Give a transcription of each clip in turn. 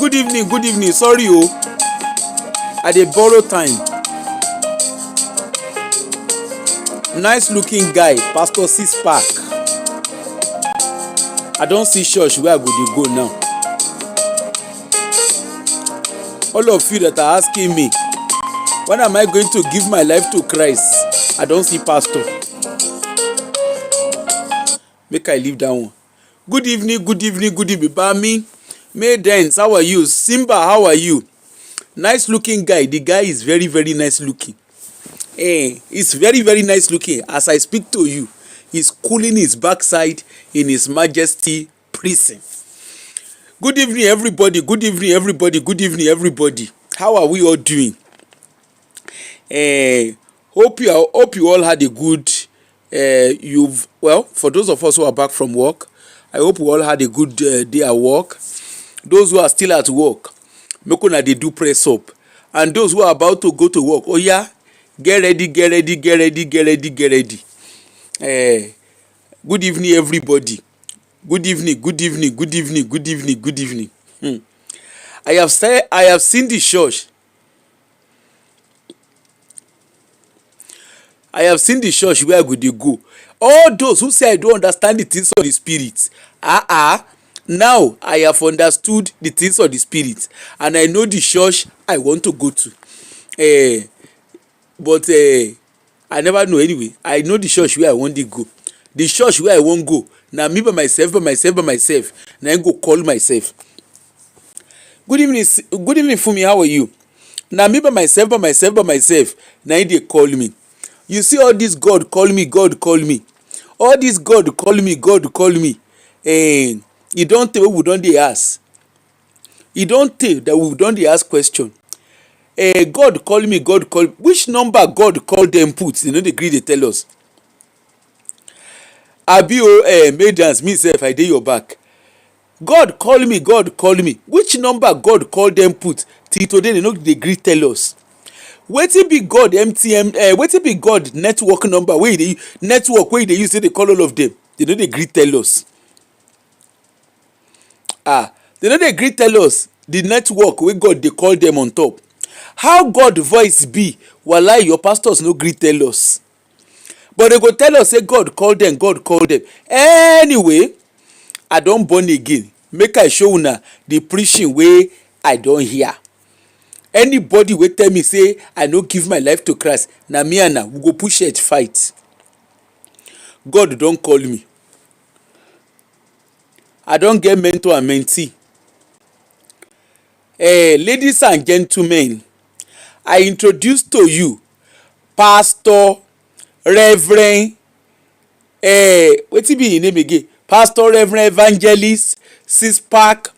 Good evening. Sorry, I dey borrow time. Nice looking guy, Pastor Spark. I don see church where I go now. All of you that are asking me, when am I going to give my life to Christ? I don see pastor. Make I leave that one. Good evening. Bami, Maidens, how are you? Simba, how are you? Nice looking guy. The guy is very, very nice looking. He's very, very nice looking. As I speak to you, he's cooling his backside in His Majesty prison. Good evening, everybody. How are we all doing? Hope you all had a good. For those of us who are back from work, I hope we all had a good day at work. Those who are still at work, make una dey do press up, and those who are about to go to work, oh yeah, get ready. Good evening, everybody. Good evening. I have seen the church. Where I go. All those who say I don't understand the things of the spirit. Now I have understood the things of the spirit, and I know the church I want to go to. But I never know anyway. I know the church where I want to go. The church where I won't go. Now me by myself. Now I go call myself. Good evening, Fumi. How are you? Now me by myself. Now they call me. You see all this God call me. All this God call me. You don't tell we don't dey ask. You don't tell that we don't dey ask question. God call me. Which number God call them put? You know the gree they tell us. Abi maidens, me sef I dey your back. God call me. Which number God call them put? Till today they no dey gree tell us. Wetin be God MTN? Wetin be God network number? Where they use say they call all of them? They no dey gree tell us. They no dey gree tell us the network wey God dey call them on top. How God voice be? Wallahi, your pastors no gree tell us. But they go tell us say God call them. Anyway, I don born again. Make I show una the preaching wey I don hear. Anybody wey tell me say I no give my life to Christ, na me and na we go push it fight. God don call me. I don get mentor and mentee. Ladies and gentlemen, I introduce to you Pastor Reverend wetin be him name again? Pastor Reverend Evangelist Spark,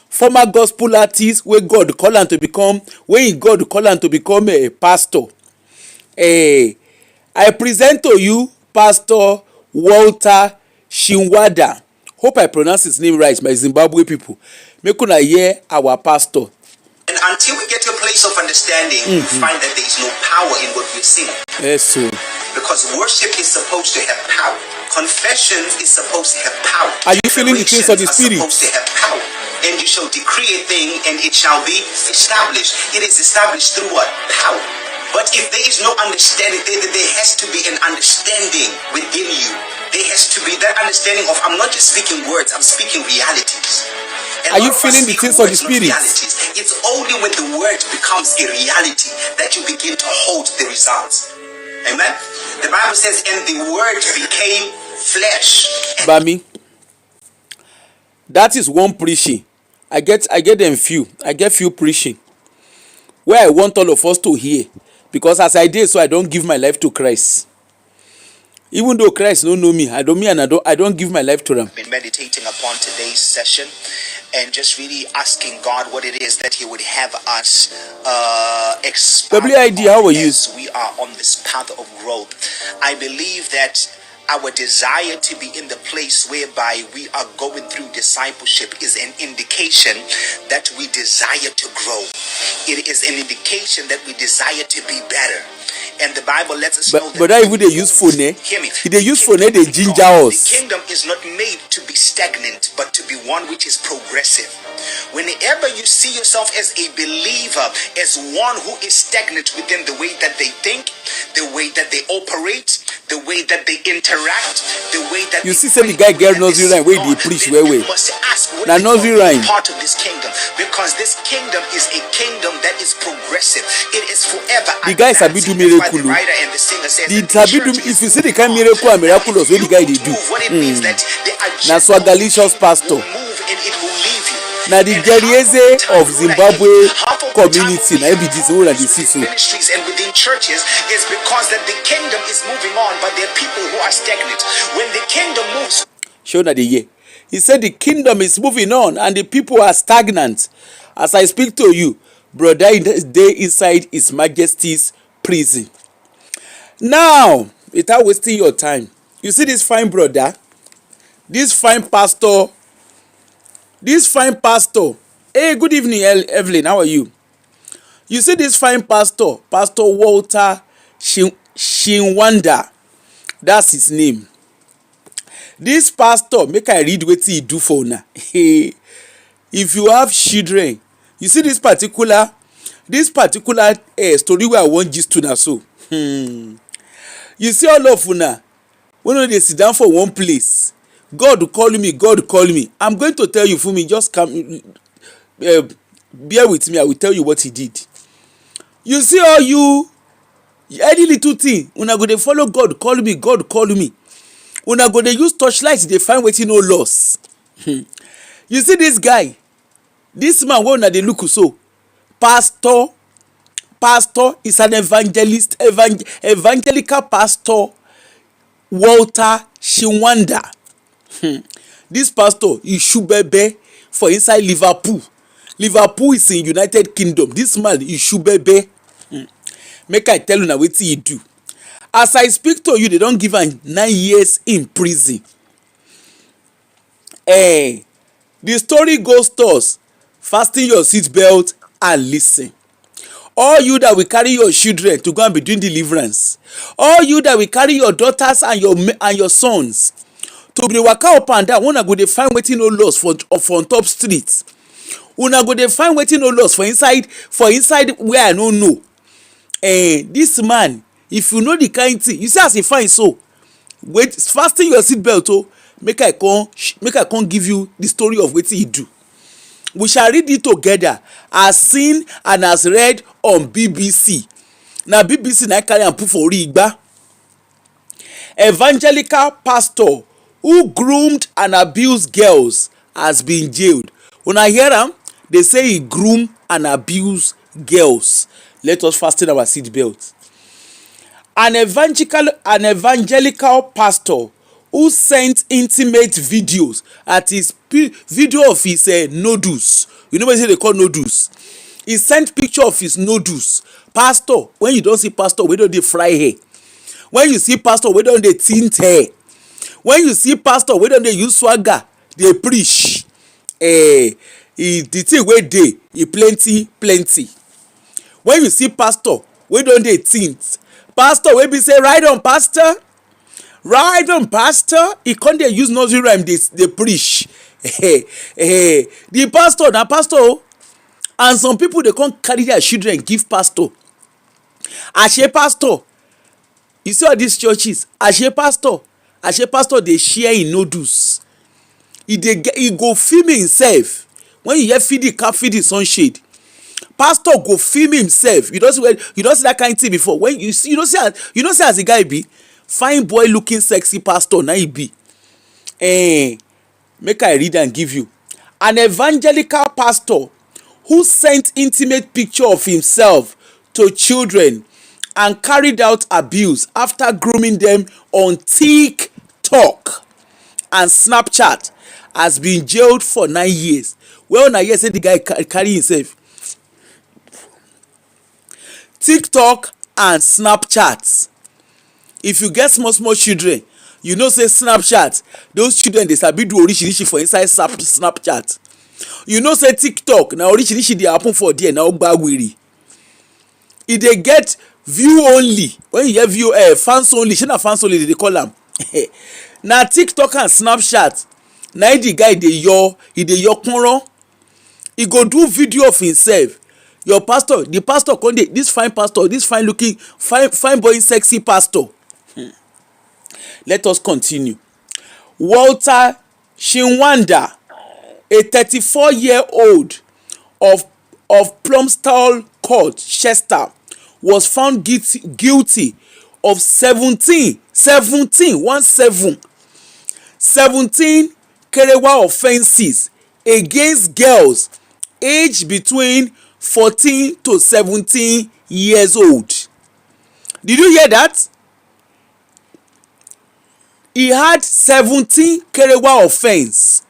former gospel artist wey God call am to become a pastor. I present to you Pastor Walter Shinwanda. Hope I pronounce his name right, my Zimbabwe people. Make una hear our pastor. And until we get to a place of understanding, we find that there is no power in what we sing. Yes, sir. Because worship is supposed to have power. Confession is supposed to have power. Are you feeling the things of the spirit? Supposed to have power. And you shall decree a thing, and it shall be established. It is established through what? Power. But if there is no understanding, there has to be an understanding within you. There has to be that understanding of, I'm not just speaking words, I'm speaking realities. And are you feeling the things of the spirit? It's only when the word becomes a reality that you begin to hold the results. Amen. The Bible says, and the word became flesh. Bami, that is one preaching. I get them few. I get few preaching where I want all of us to hear, because as I did so, I don't give my life to Christ. Even though Christ don't know me, I don't give my life to him. Been meditating upon today's session. and just really asking God what it is that He would have us expound WID, how are you? as we are on this path of growth. I believe that our desire to be in the place whereby we are going through discipleship is an indication that we desire to grow. It is an indication that we desire to be better. And the Bible lets us know that. But I would use phone. Hear me. They use phone. They ginger us. The kingdom is not made to be stagnant, but to be one which is progressive. Whenever you see yourself as a believer, as one who is stagnant within the way that they think, the way that they operate, the way that they interact, the way that you see, the guy get nursery rhyme where they preach where we must ask what now nursery rhyme part of this kingdom, because this kingdom is a kingdom that is progressive. It is forever. The guy sabi do miracle. If you see the kind of miracle and miraculous what the guy they do, now swagalicious pastor. Now the Gerieze of Zimbabwe community, now be this whole and the season. Ministries and within churches is because that the kingdom is moving on, but there are people who are stagnant. When the kingdom moves, show na the year. He said the kingdom is moving on and the people are stagnant. As I speak to you, brother, they inside His Majesty's prison. Now, without wasting your time, you see this fine brother, this fine pastor. Hey, good evening, Evelyn. How are you? You see this fine pastor, Pastor Walter Shinwanda. That's his name. This pastor, make I read what he do for now. If you have children, you see this particular story where I want just to now so. You see all of una when they sit down for one place. God call me. I'm going to tell you for me, just come, bear with me. I will tell you what He did. You see all you, any little thing, una go dey follow God call me. Una go dey use torchlight, they find wetin no loss. You see this guy, this man wey una dey look so, pastor is an evangelical pastor, Walter Shinwanda. This pastor is Shubebe for inside Liverpool. Liverpool is in United Kingdom. This man is Shubebe. Make I tell you now wetin he do. As I speak to you, they don't give am 9 years in prison. The story goes thus: fasten your seat belt and listen. All you that will carry your children to go and be doing deliverance, all you that will carry your daughters and your sons to be waka up and down, una go dey find wetin no loss for on top street. Una go dey find wetin no loss for inside where I no know. This man, if you know the kind thing, you see as he fine so. Wait, fasten your seat belt oh. Make I come give you the story of wetin he do. We shall read it together as seen and as read on BBC. Now BBC na carry am put for ori igba. Evangelical pastor who groomed and abused girls has been jailed. When I hear am, they say he groomed and abused girls. Let us fasten our seat belt. An evangelical pastor who sent intimate videos at his video of his noodles. You know what they call noodles? He sent picture of his noodles. Pastor, when you don't see pastor, we don't dey fry hair. When you see pastor, we don't dey tint hair. When you see pastor, we don't dey use swagger, they preach. The thing wey dey, e plenty. When you see pastor, we don't dey tint. Pastor, we be say, ride on pastor. He can't dey use nursery rhyme, they preach. The pastor, na pastor. And some people, they can't carry their children, give pastor. Ashe pastor. You see all these churches, Ashe pastor, they share in noodles. He go film himself. When you hear feed the cat, feed the sunshade, pastor go film himself. You don't see that kind of thing before. When you see as the guy be fine boy looking sexy pastor, now he be. Make I read and give you. An evangelical pastor who sent intimate picture of himself to children and carried out abuse after grooming them on TikTok and Snapchat has been jailed for 9 years. Well, na hear say the guy carry himself. TikTok and Snapchat. If you get small children, you know say Snapchat, those children dey sabi do orishirishi for inside Snapchat. You know say TikTok na orishirishi dey happen for there, na ogbawiri. E dey get view only. When you hear view fans only, shey na fans only dey call am. Na TikTok and Snapchat na the guy dey your kporo. He go do video of himself. Your pastor, the pastor come dey, this fine pastor, this fine looking fine boy sexy pastor. Let us continue. Walter Shinwanda, a 34-year-old of Plumstead Court, Chester, was found guilty of 17 kerewa offences against girls aged between 14 to 17 years old. Did you hear that? He had 17 kerewa offence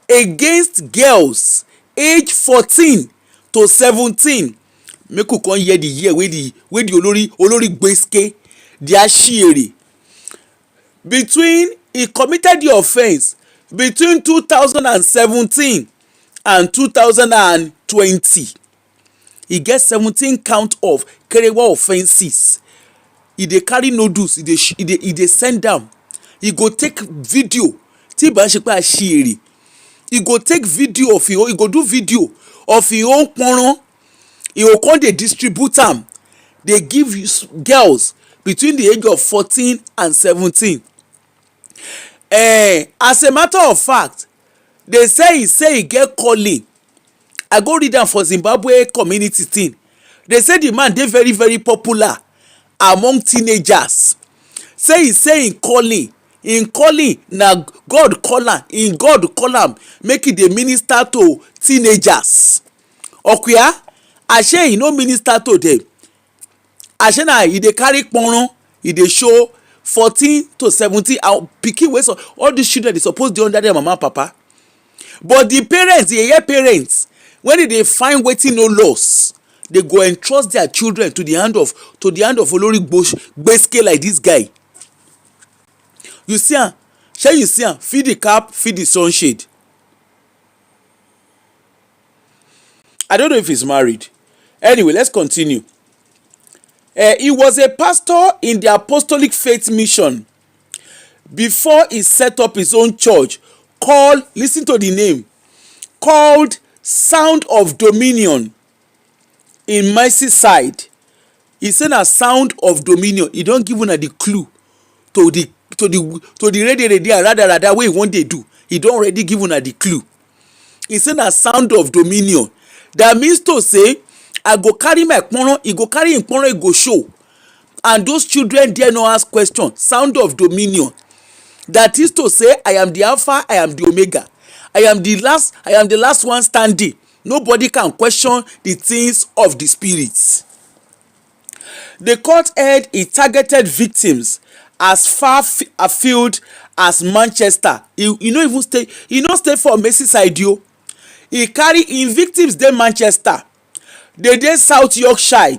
against girls aged 14 to 17. Make we come hear the year wey the olori gbeske dey ashiere. He committed the offence between 2017 and 2020. He get 17 count of kerewa offences. He dey carry noodles, he dey send am. He go take video. Tí ìbá ṣe pé ashiere. He go take video of he go do video of him own kporo. He go come dey distribute am. Dey give girls between the age of 14 and 17. As a matter of fact, they say he get calling. I go read am for Zimbabwe community thing. They say the man dey very popular among teenagers. Say in calling na God call am make he dey minister to teenagers. Okuya, ashe he no minister to them. Ashe na he dey carry kporo, he dey show 14 to 17 pikin wey all these children dey suppose dey under their mama and papa. But the parents, the hear parents, when they find wetin no loss, they go entrust their children to the hand of olori gbeske like this guy. You see am, shey you see am, feed the cap, feed the sunshade. I don't know if he's married. Anyway, let's continue. He was a pastor in the apostolic faith mission before he set up his own church called, listen to the name, called Sound of Dominion in Merseyside. He say na Sound of Dominion. He don give una the clue to the radio rada wey he wan dey do. He don already give una the clue. He say na Sound of Dominion. That means to say, I go carry my kporo, he go carry him kporo, he go show. And those children dare not ask question. Sound of Dominion. That is to say, I am the Alpha, I am the Omega. I am the last one standing. Nobody can question the things of the spirits. The court heard he targeted victims as far afield as Manchester. He no even stay. He no stay for Merseyside yo. He carry in victims dey Manchester. They dey South Yorkshire.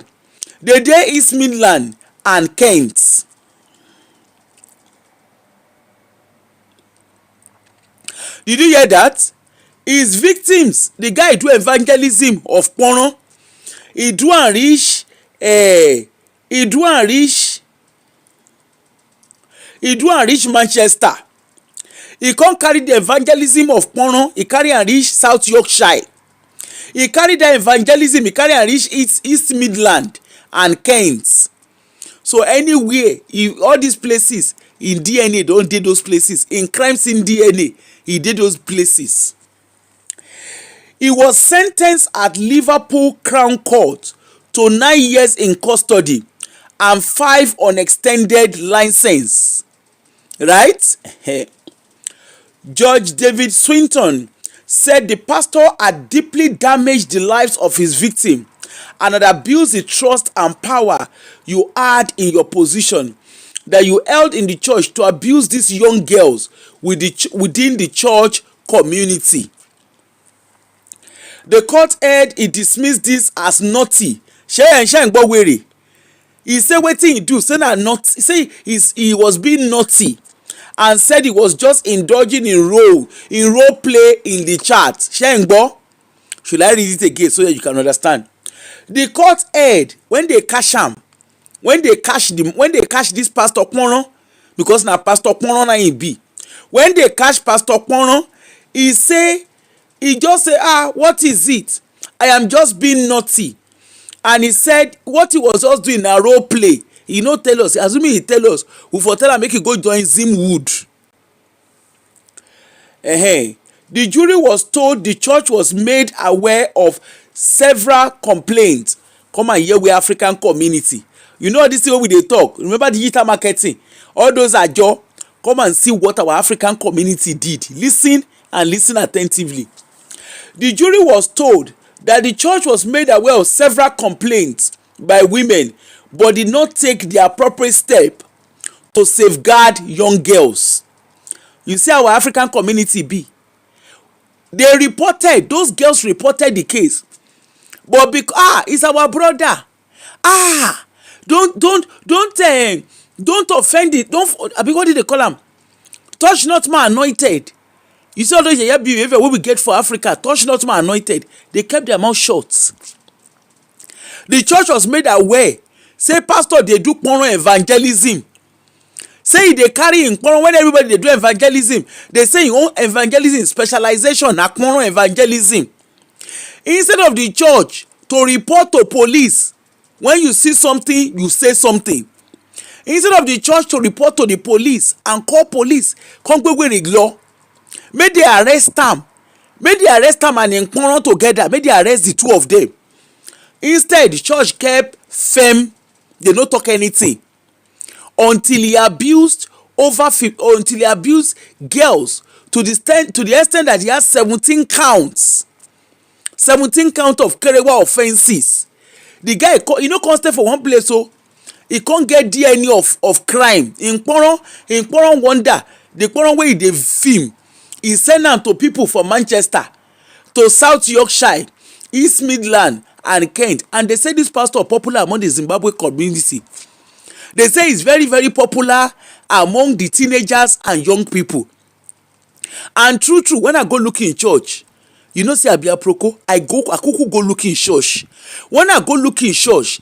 They dey East Midland and Kent. Did you hear that? His victims, the guy do evangelism of kporo. He do am reach Manchester. He come carry the evangelism of kporo, he carry am reach South Yorkshire. He carry that evangelism, he carry am reach East Midland and Kent. So anywhere, all these places in DNA don dey those places. In crimes in DNA, he did those places. He was sentenced at Liverpool Crown Court to 9 years in custody and 5 on extended license. Right? Judge David Swinton said the pastor had deeply damaged the lives of his victim and had abused the trust and power you had in your position that you held in the church to abuse these young girls within the church community. The court heard he dismissed this as naughty. He say wetin he do say na naughty, say he was being naughty and said he was just indulging in role play in the chat. Should I read it again so that you can understand? The court heard when they catch this Pastor Kpono, because na Pastor Kpono na him be. When they catch Pastor Kpono, he just say, what is it? I am just being naughty. And he said what he was just doing na role play. He no tell us, assuming he tell us, we for tell am make he go join Zimwood. The jury was told the church was made aware of several complaints. Come and hear we African community. You know this thing we dey talk. Remember digital marketing? All those ajo. Come and see what our African community did. Listen and listen attentively. The jury was told that the church was made aware of several complaints by women, but did not take the appropriate step to safeguard young girls. You see our African community be. Those girls reported the case, but because it's our brother. Don't offend it. What did they call them? Touch not my anointed. You see all those behavior we get for Africa. Touch not my anointed. They kept their mouth shut. The church was made aware. Say pastor they do porno evangelism. Say they carry in porno when everybody they do evangelism. They say your own evangelism specialization na porno evangelism. Instead of the church to report to police, when you see something, you say something. Instead of the church to report to the police and call police, come go with law. Make they arrest them. Make they arrest them and Nkporo together. Make they arrest the two of them. Instead, the church kept firm. They don't talk anything until he abused girls to the extent that he has 17 counts. 17 count of kerewa offenses. The guy, can't stay for one place, so he can't get DNA of crime. In Nkporo wonder the Nkporo way they film. He send am to people from Manchester, to South Yorkshire, East Midland and Kent, and they say this pastor popular among the Zimbabwe community. They say he's very, very popular among the teenagers and young people. And true, when I go look in church, you know, say Abia Proko, I could go look in church. When I go look in church,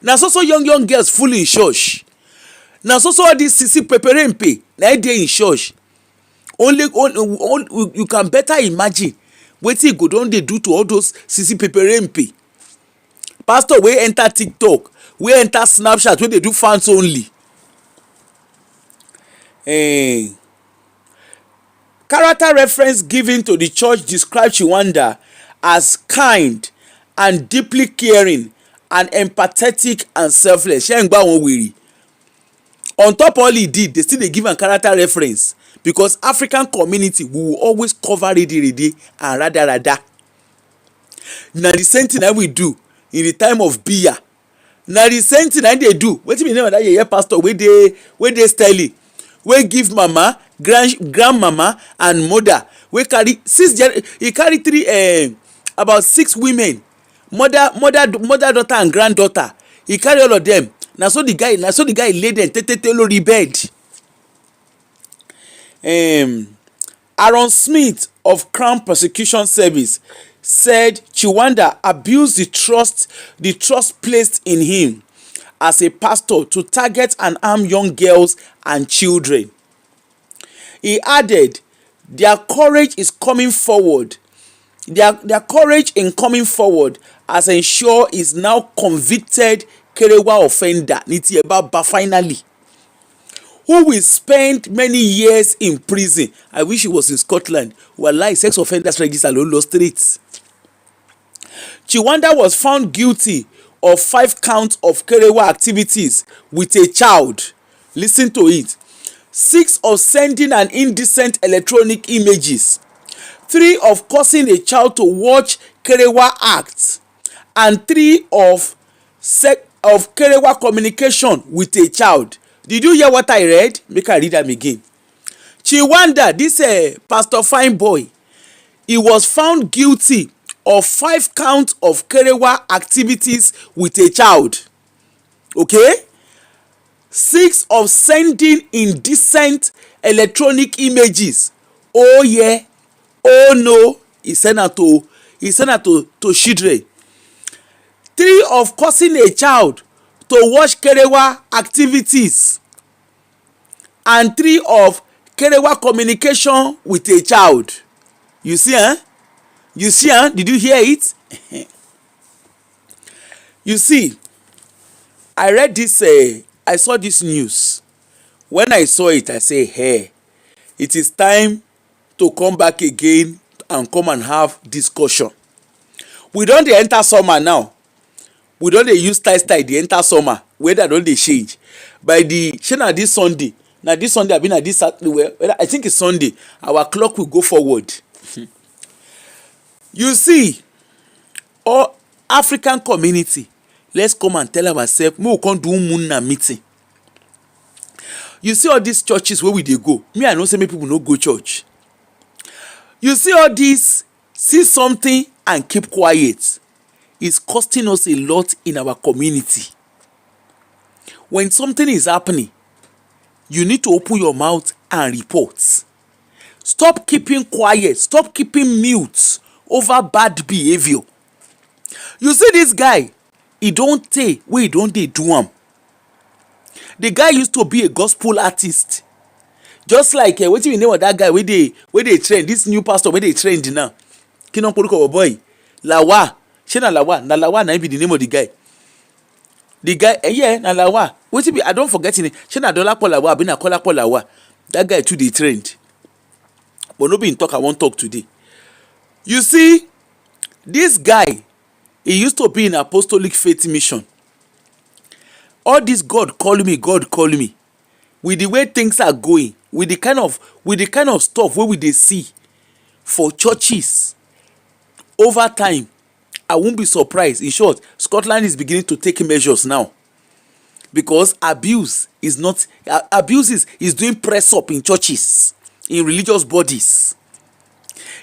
now so young girls full in church. Now so all this sisi peperempe, na dey in church. Only you can better imagine wetin go don dey do to all those sisi peperempe. Pastor wey enter TikTok, wey enter Snapchat, wey dey do fans only. Character reference given to the church described Chahwanda as kind and deeply caring and empathetic and selfless. On top all he did, they still dey give am character reference because African community we will always cover rede and rada. Na the same thing that we do in the time of Bia. Na the same thing that they do. Wetin be the name of that yeye pastor wey dey styling, wey give mama, grandmama and mother, wey carry he carry about 6 women, mother, daughter and granddaughter. He carry all of them. Na so the guy lay them tete lori bed. Aaron Smith of Crown Prosecution Service said Chahwanda abused the trust placed in him as a pastor to target and harm young girls and children. He added, their courage in coming forward has ensured is now convicted kerewa offender finally, who will spend many years in prison. I wish he was in Scotland. Wallahi, sex offenders register Lolo Street. Chahwanda was found guilty of 5 counts of kerewa activities with a child. Listen to it. 6 of sending an indecent electronic images. 3 of causing a child to watch kerewa acts. And 3 of kerewa communication with a child. Did you hear what I read? Make I read them again. Chahwanda, this Pastor Fine Boy, he was found guilty of 5 counts of kerewa activities with a child. Okay? 6 of sending indecent electronic images. Oh yeah, oh no, he sent her to children. 3 of causing a child to watch kerewa activities, and 3 of kerewa communication with a child. You see, huh? You see, huh? Did you hear it? You see, I read this, I saw this news. When I saw it, I say, hey, it is time to come back again and come and have discussion. We don dey enter summer now. We don dey use style dey enter summer. Weather don dey change. By the shey na this Sunday, abi na this Saturday, I think it's Sunday, our clock will go forward. You see, all African community, let's come and tell ourselves, make we come do Munna meeting. You see all these churches where we dey go, me I know say many people no go church. You see all this, see something and keep quiet, is costing us a lot in our community. When something is happening, you need to open your mouth and report. Stop keeping quiet, stop keeping mute over bad behavior. You see this guy, he don tey wey he don dey do am. The guy used to be a gospel artist, just like wetin be name of that guy wey dey trend, this new pastor wey dey trend now, kini porúkọ boy Lawa, shey na Lawa na be the name of the guy. The guy yeah, na Lawa. Wetin be, I don forget him name, shey na Dolapo Lawa abi na Kolapo Lawa. That guy too dey trend, but no be him talk I wan talk today. You see, this guy, he used to be in apostolic faith mission. All this God call me, with the way things are going, with the kind of stuff wey we dey see for churches over time, I won't be surprised. In short, Scotland is beginning to take measures now, because abuse is doing press up in churches, in religious bodies.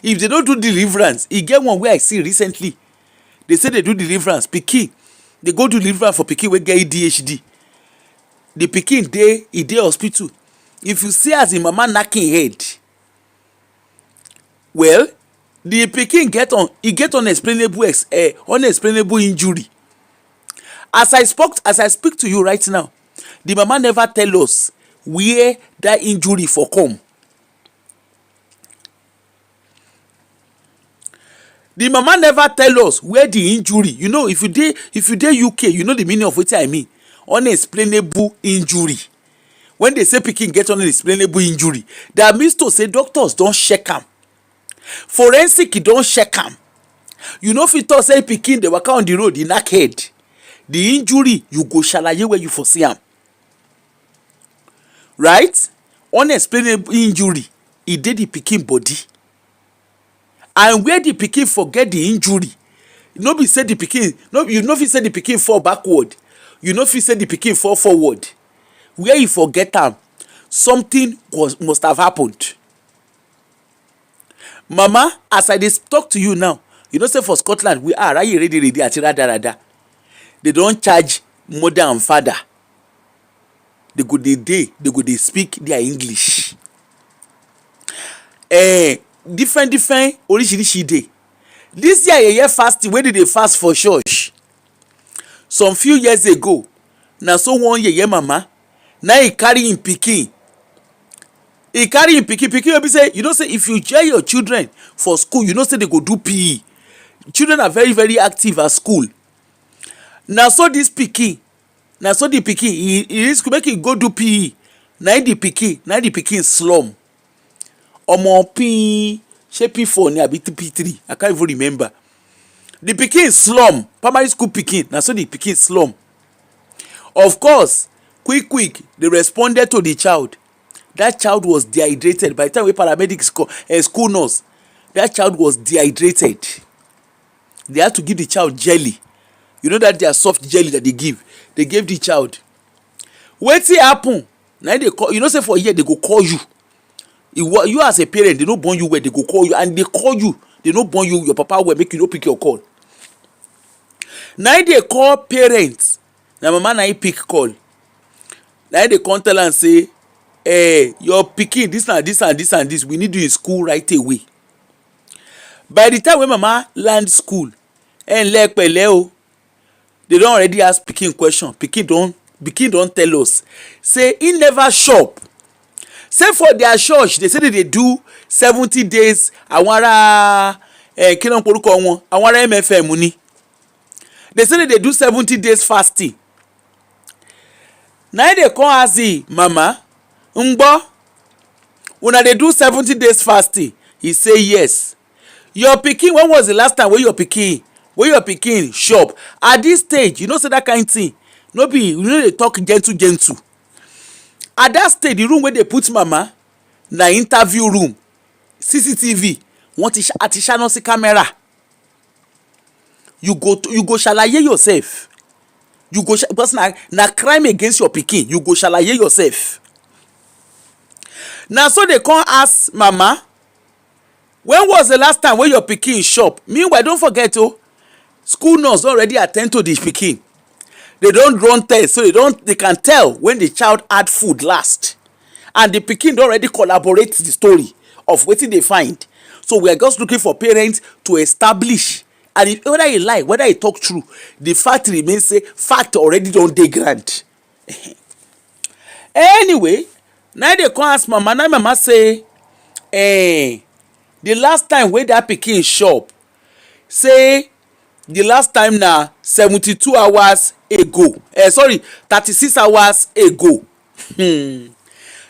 If they don't do deliverance, e get one wey I see recently. They say they do deliverance, pikin, they go do deliverance for pikin wey get ADHD. The pikin dey hospital. If you see as the mama knacking head, well, the pikin get unexplainable injury. As I speak to you right now, the mama never tell us where that injury for come. The mama never tell us where the injury. You know, if you dey UK, you know the meaning of wetin I mean. Unexplainable injury. When they say pikin get unexplainable injury, that means to say doctors don check am, forensic don check am. You no fit talk say pikin dey waka on the road, e knack head. The injury you go shalaye where you for see am, right? Unexplainable injury, e dey the pikin body, and where the pikin forget the injury, no be say the pikin, you no fit say the pikin fall backward, you no fit say the pikin fall forward. Where you forget am, something must have happened. Mama, as I dey talk to you now, you know say for Scotland we are raye ready ati radarada. They don charge mother and father. They go dey speak their English. Different orishirishi dey. This year fasting wey dey fast for church, some few years ago, na so one yeye mama na he carry him pikin. Pikin wey be say, you know say if you join your children for school, you know say they go do PE. Children are very very active at school. Na so the pikin he risk make he go do PE. Na the pikin slum. Omo P P4 ni abi P3, I can't even remember. The pikin slum, primary school pikin, na so the pikin slum. Of course, quick they responded to the child. That child was dehydrated. By the time we paramedics school nurse, that child was dehydrated. They had to give the child jelly. You know that they are soft jelly that they give. They gave the child. Wetin happen Now they call, you know, say for a year they go call you. You as a parent, they don't born you where they go call you, and they call you, they don't born you your papa where make you no pick your call. Now they call parents. Now mama na pick call. Now they come tell and say, your pikin this and this and this and this, we need you in school right away. By the time when mama land school, they don already ask pikin question. Pikin don tell us say he never shop. Say for their church they say that they do 70 days awara kinan poruko won awara MFM ni. They say that they do 70 days fasting. Now they come ask the mama, ngbo, una dey do 70 days fasting? He say yes. Your pikin, when was the last time when your pikin shop? At this stage, you know say that kind thing. No be, you know they talk gentle. At that stage, the room where they put mama, na interview room, CCTV, want artificial no see camera. You go shalaye yourself. You go because na crime against your pikin. You go shalaye yourself. Now so they come ask mama, when was the last time when your pikin shop? Meanwhile, don't forget school nurse already attend to the pikin. They don't run tests, so they can tell when the child had food last, and the pikin don already collaborate the story of wetin they find. So we are just looking for parents to establish, and whether he lie, whether he talk true, the fact remains say fact already don dey ground. Anyway, now they come ask mama. Now mama say, the last time wey that pikin shop, say the last time na 72 hours ago. 36 hours ago.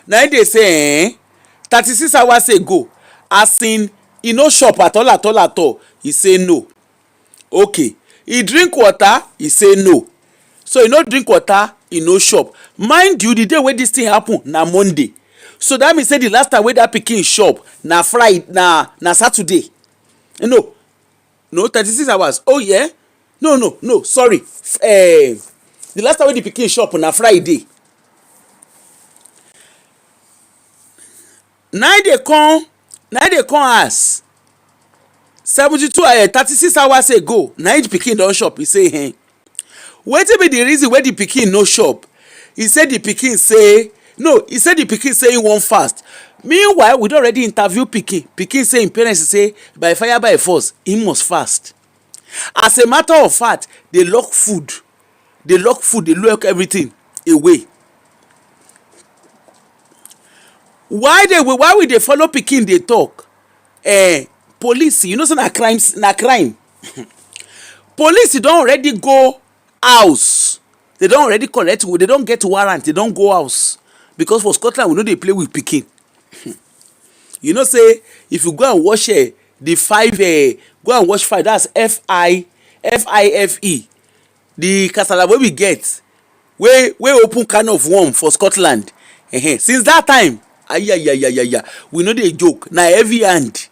Now they say 36 hours ago, as in he no shop at all. He say no. Okay, he drink water? He say no. So he no drink water, he no shop. Mind you, the day wey this thing happen na Monday. So that means say the last time wey that pikin shop na Friday, na Saturday. No 36 hours. Oh yeah? No, sorry. The last time wey the pikin shop na Friday. Now they come ask 36 hours ago. Now the pikin don shop. He say, wetin be the reason wey the pikin no shop? He said the pikin say he wan fast. Meanwhile, we don already interview pikin. Pikin say him parents say by fire by force he must fast. As a matter of fact, they lock food, they lock everything away. Why we dey follow pikin dey talk? Police, you know say na crime. Police don already go house. They don already collect, they don get warrant, they don go house. Because for Scotland we no dey play with pikin. You know say if you go and watch the 5 go and watch 5, that's FIFA, the kasala wey we get, wey open kind of worm for Scotland. Since that time, we no dey joke. Na heavy hand.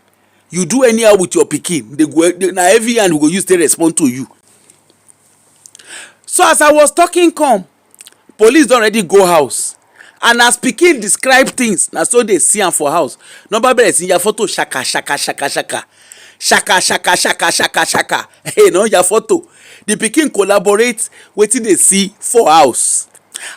You do anyhow with your pikin, na heavy hand we go use to respond to you. So as I was talking police don already go house, and as pikin describe things, na so they see am for house. Number bere si ya photo shaka. No ya photo. The pikin collaborate wetin they see for house.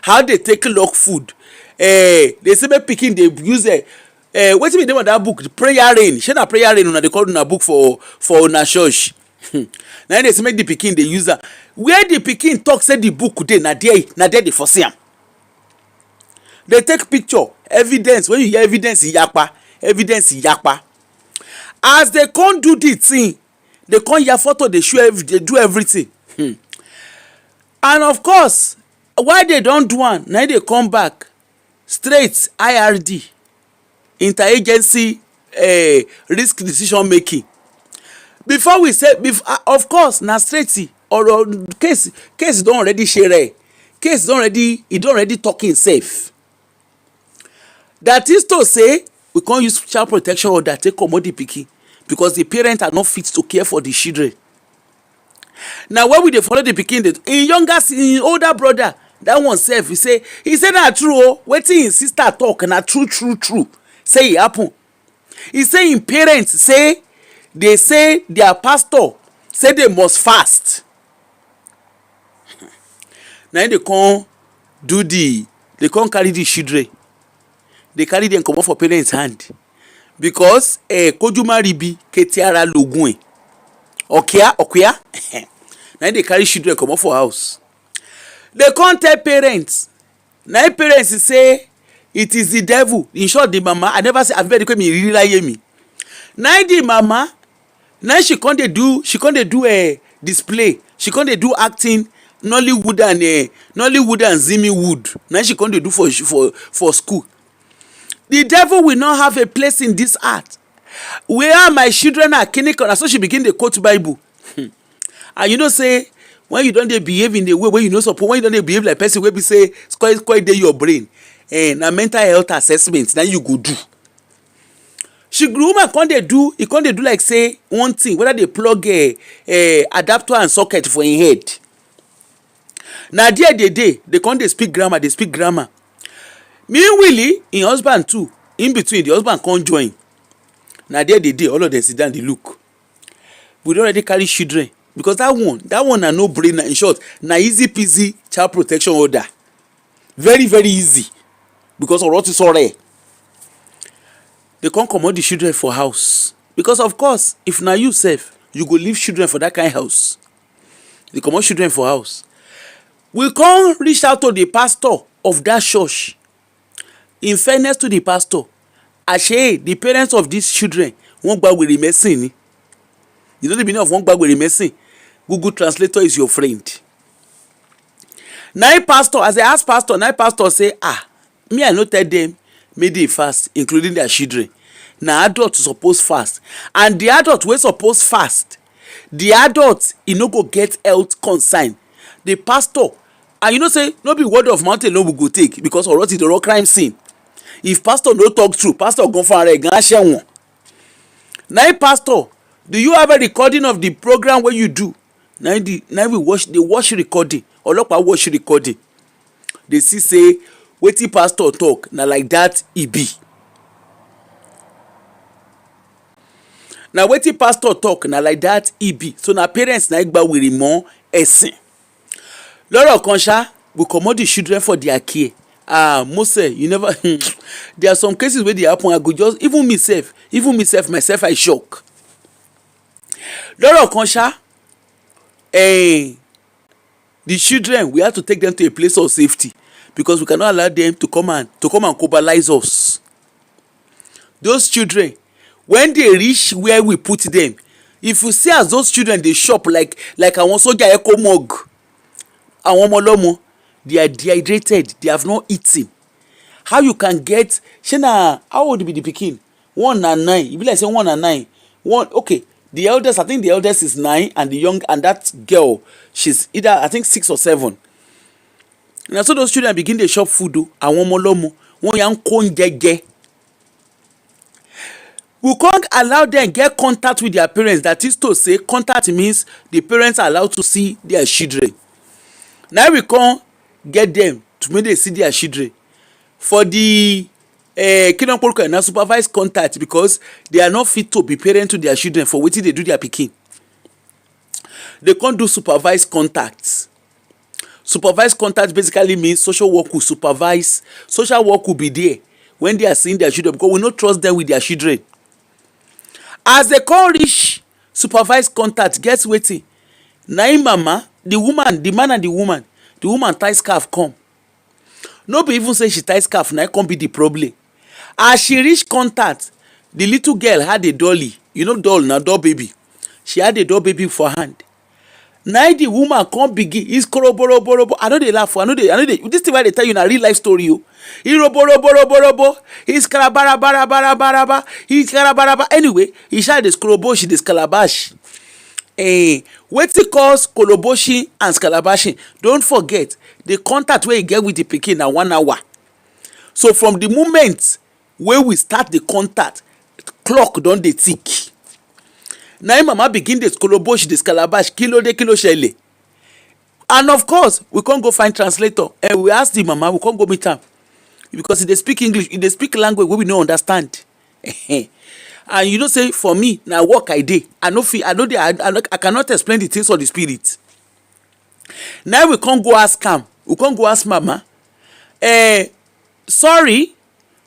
How they take lock food. They say make pikin they use wetin be the name of that book? The prayer rain. Shey na prayer rain una dey call una book for una church. Now they say make the pikin they use am. Where the pikin talk say the book dey, na there they for see am. They take picture, evidence. When you hear evidence yapa. As they can't do the thing, they can't hear photo, they do everything. And of course, why they don't do one, now they come back straight IRD, interagency risk decision making. Before we say, of course, na straight or case don already share. Case don already talking safe. That is to say, we can't use child protection order take comot the pikin because the parents are not fit to care for the children. Now when we dey follow the pikin, in older brother that one sef he say na true o, wetin him sister talk na true say e happen. He say him parents say they say their pastor say they must fast. Na they come they come carry the children, they carry them comot for parents hand because kojuma ribi ketiara logun e okia na they carry children comot for house. They come tell parents, na parents say it is the devil. In short, the mama, I never say abeg dey me really lie me. Na the mama, na she come dey do a display, she come dey do acting, Nollywood and Zimmy Wood. Na she come dey do for school. The devil will not have a place in this art. Where my children are clinical, and so she begin dey quote Bible. And you know say when you don dey behave in the way wey you no suppose, when you don dey behave like person wey be say spoil dey your brain, na mental health assessment na you go do. Woman come dey do, e come dey do like say one thing, whether they plug adapter and socket for im head. Na there they come dey speak grammar. Meanwhile, im husband too, in between the husband come join. Na there all of them sit down dey look. We don already carry children because that one na no brainer. In short, na easy peasy child protection order, very very easy because ọ̀rọ̀ ti sọ̀rọ̀. They come comot the children for house because of course if na you sef you go leave children for that kind house. They comot children for house. We come reach out to the pastor of that church. In fairness to the pastor, ashe the parents of these children wọ́n gba wèrè mẹ́sìn ni. You know the meaning of wọ́n gba wèrè mẹ́sìn? Google Translator is your friend. Now pastor, as I ask pastor, now pastor say, me I no tell them make they fast, including their children. Na adult suppose fast, and the adult wey suppose fast, the adult e no go get health concern. The pastor, and you know say no be word of mouth alone we go take because ọ̀rọ̀ ti dọ̀rọ̀ crime scene. If pastor no talk true, pastor go for rẹ̀ gan ṣẹ̀wọ̀n. Now pastor, do you have a recording of the program wey you do? Now we watch recording. Ọlọ́pàá watch recording. They see say wetin pastor talk na like that e be. Na wetin pastor talk na like that e be. So na parents na gba wèrè mọ́ ẹ̀sìn. Lọ́rọ̀ kan ṣá, we comot the children for their care. Mose, you never there are some cases wey dey happen. I go just even myself I shock. Lọ́rọ̀ kan ṣá, the children we have to take them to a place of safety because we cannot allow them to come and cannibalize us. Those children, when they reach where we put them, if you see as those children dey chop like àwọn sójà eco mug, àwọn ọmọ ọlọ́mọ, they are dehydrated, they have not eaten. How you can get shey how old be the pikin? 1 na 9. E be like say 1 na 9. Okay, the eldest, I think the eldest is 9, and that girl, she's either I think 6 or 7. Na so those children begin dey chop food o, àwọn ọmọ ọlọ́mọ, wọ́n yà ń kó oúnjẹ jẹ. We can't allow them get contact with their parents. That is to say, contact means the parents are allowed to see their children. Now we can't get them to make them see their children. For the kingdom protocol na supervised contact because they are not fit to be parent to their children for wetin they do their pikin. They can't do supervised contacts. Supervised contact basically means social work will supervise. Social work will be there when they are seeing their children because we no trust them with their children. As they come reach supervised contact, guess wetin? Na im mama, the man and the woman tie scarf come. No be even say she tie scarf, na come be the problem. As she reach contact, the little girl had a dolly. You know doll na doll baby. She had a doll baby for hand. Now the woman come begin, he's koroborobo. I know they laugh. I know they. This thing why they tell you na real life story. He roborobo. He's karabarabarabaraba. He's karabaraba. Anyway, he shout this koroboshi, this calabash. Wetin cause koloboshi and scalabashi? Don't forget the contact where you get with the pikin na 1 hour. So from the moment where we start the contact, clock don dey tick. Na im mama begin dey koloboshi, dey scalabash, kilo shele. And of course we can't go find translator, and we ask the mama, we can't go meet am because if they speak English, if they speak language wey we no understand. And you know say for me na work I dey, I no fit, I cannot explain the things of the spirit. Now we can't go ask am, we can't go ask mama, sorry,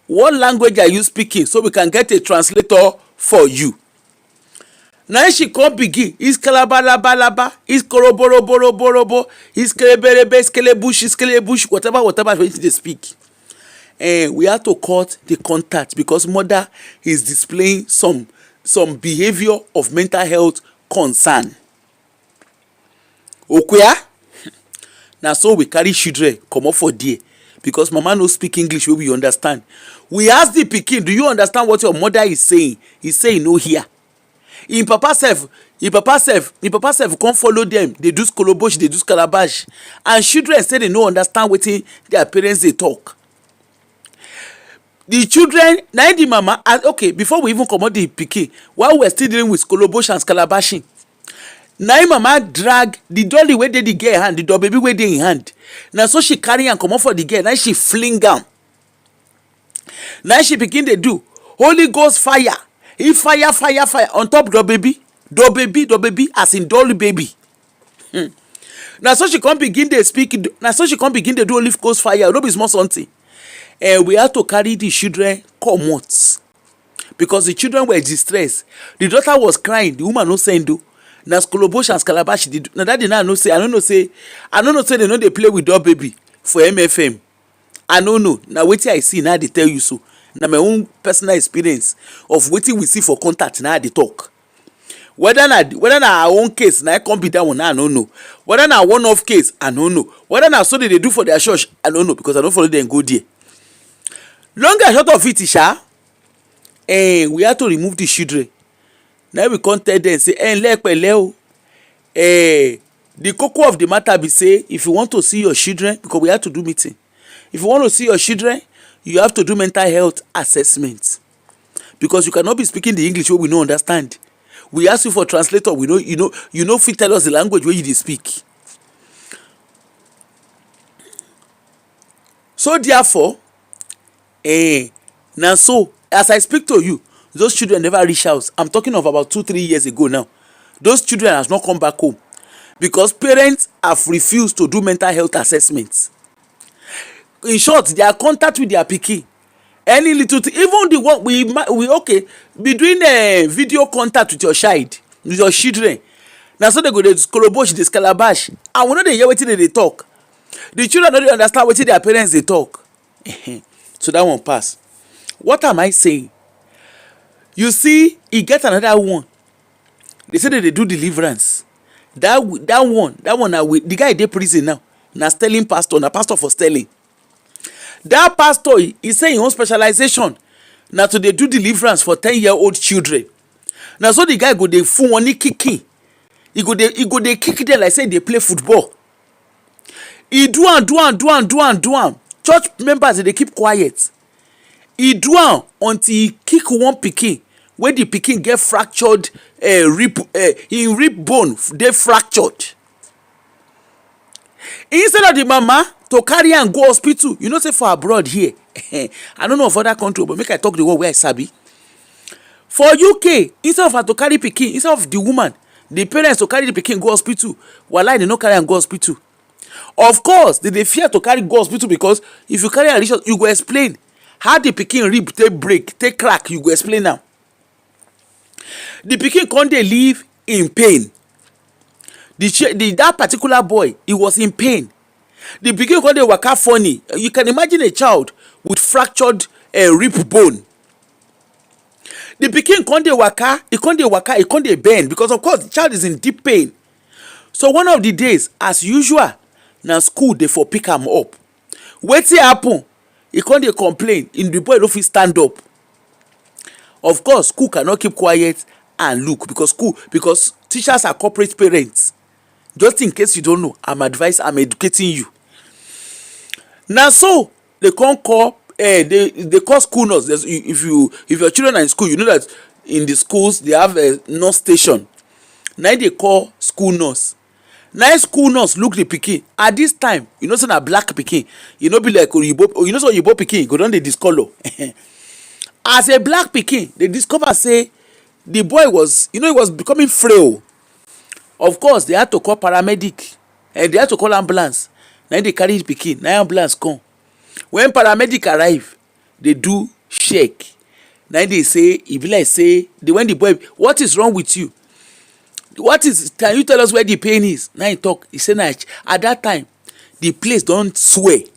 what language are you speaking, so we can get a translator for you. Now she come begin, is kalabalabalaba, is koroboroborobo, is keleberebe, skelebush, whatever they speak. We have to cut the contact because mother is displaying some behavior of mental health concern. Okay? Now so we carry children come up for there because mama no speak English wey we understand. We ask the pikin, do you understand what your mother is saying? He say no hear. In papa self come follow them. They do skolobosh, they do scalabash, and children say they no understand wetin their parents dey talk. The children na the mama, and okay, before we even comot the pikin, while we are still dealing with skolobosh and scalabashing, na mama drag the dolly wey dey the girl hand, the doll baby wey dey in hand. Na so she carry am comot for the girl, na she fling am. Na she begin dey do Holy Ghost fire. If fire on top doll baby as in doll baby. Na so she come begin dey speak, na so she come begin dey do Holy Ghost fire, no be small something. We had to carry the children comot because the children were distressed. The daughter was crying, the woman no send o. Na skolobosh and scalabash dey do. Na that day now I no know say they no dey play with doll baby for MFM. I no know. Na wetin I see now dey tell you so. Na my own personal experience of wetin we see for contact na I dey talk. Whether na our own case na come be that one, I no know. Whether na one off case, I no know. Whether na so they do for their church, I don't know because I don't follow them go there. Long and short of it, we have to remove the children. Now we can't tell them say, the cocoa of the matter be say, if you want to see your children, because we have to do meeting. If you want to see your children, you have to do mental health assessment. Because you cannot be speaking the English where we no understand. We ask you for translator, we know you know fit tell us the language where you dey speak. So therefore, now so as I speak to you, those children never reach out. I'm talking of about 2-3 years ago now. Those children has not come back home because parents have refused to do mental health assessments. In short, their contact with their pikin, any little thing, even the one we okay, be doing a video contact with your child, with your children. Now so they go dey skolobosh, dey scalabash, and we no dey hear wetin they talk. The children no dey understand wetin their parents dey talk. So that one pass. What am I saying? You see, e get another one. They say that they do deliverance. That one na the guy dey prison now. Na Sterling pastor, na pastor for Sterling. That pastor, he say his own specialization na to dey do deliverance for 10-year-old children. Na so the guy go dey full one kicking. He go dey kick them like say they play football. He do am. Church members they keep quiet. He do am until he kick one pikin wey the pikin get fractured rib, him rib bone dey fractured. Instead of the mama to carry am go hospital, you know say for abroad here, I don't know of other country, but make I talk the word where I sabi. For UK, instead of her to carry pikin, instead of the woman, the parents to carry the pikin go hospital, wallahi they no carry am go hospital. Of course, they fear to carry go hospital because if you carry am reach, you go explain how the pikin rib take break, take crack, you go explain am. The pikin come dey live in pain. That particular boy, he was in pain. The pikin come dey waka funny. You can imagine a child with fractured rib bone. The pikin come dey waka, he come dey bend because of course the child is in deep pain. So one of the days, as usual, na school dey for pick am up. Wetin happen? He come dey complain, and the boy no fit stand up. Of course, school cannot keep quiet and look because teachers are corporate parents. Just in case you don't know, I'm educating you. Now so they can't call they call school nurse. If your children are in school, you know that in the schools they have a nurse station. Now they call school nurse. na school nurse look the pikin at this time. You know say na black pikin, e no be like oyibo. You know say oyibo pikin go don dey discolour. As a black pikin, they discover say the boy was, he was becoming frail. Of course, they had to call paramedic and they had to call ambulance. Now they carry the pikin, now ambulance come. When paramedic arrive, they do shake. Now they say, e be like say, when the boy, what is wrong with you? Can you tell us where the pain is? Now he talk, he say, nah, at that time, the place don't sway.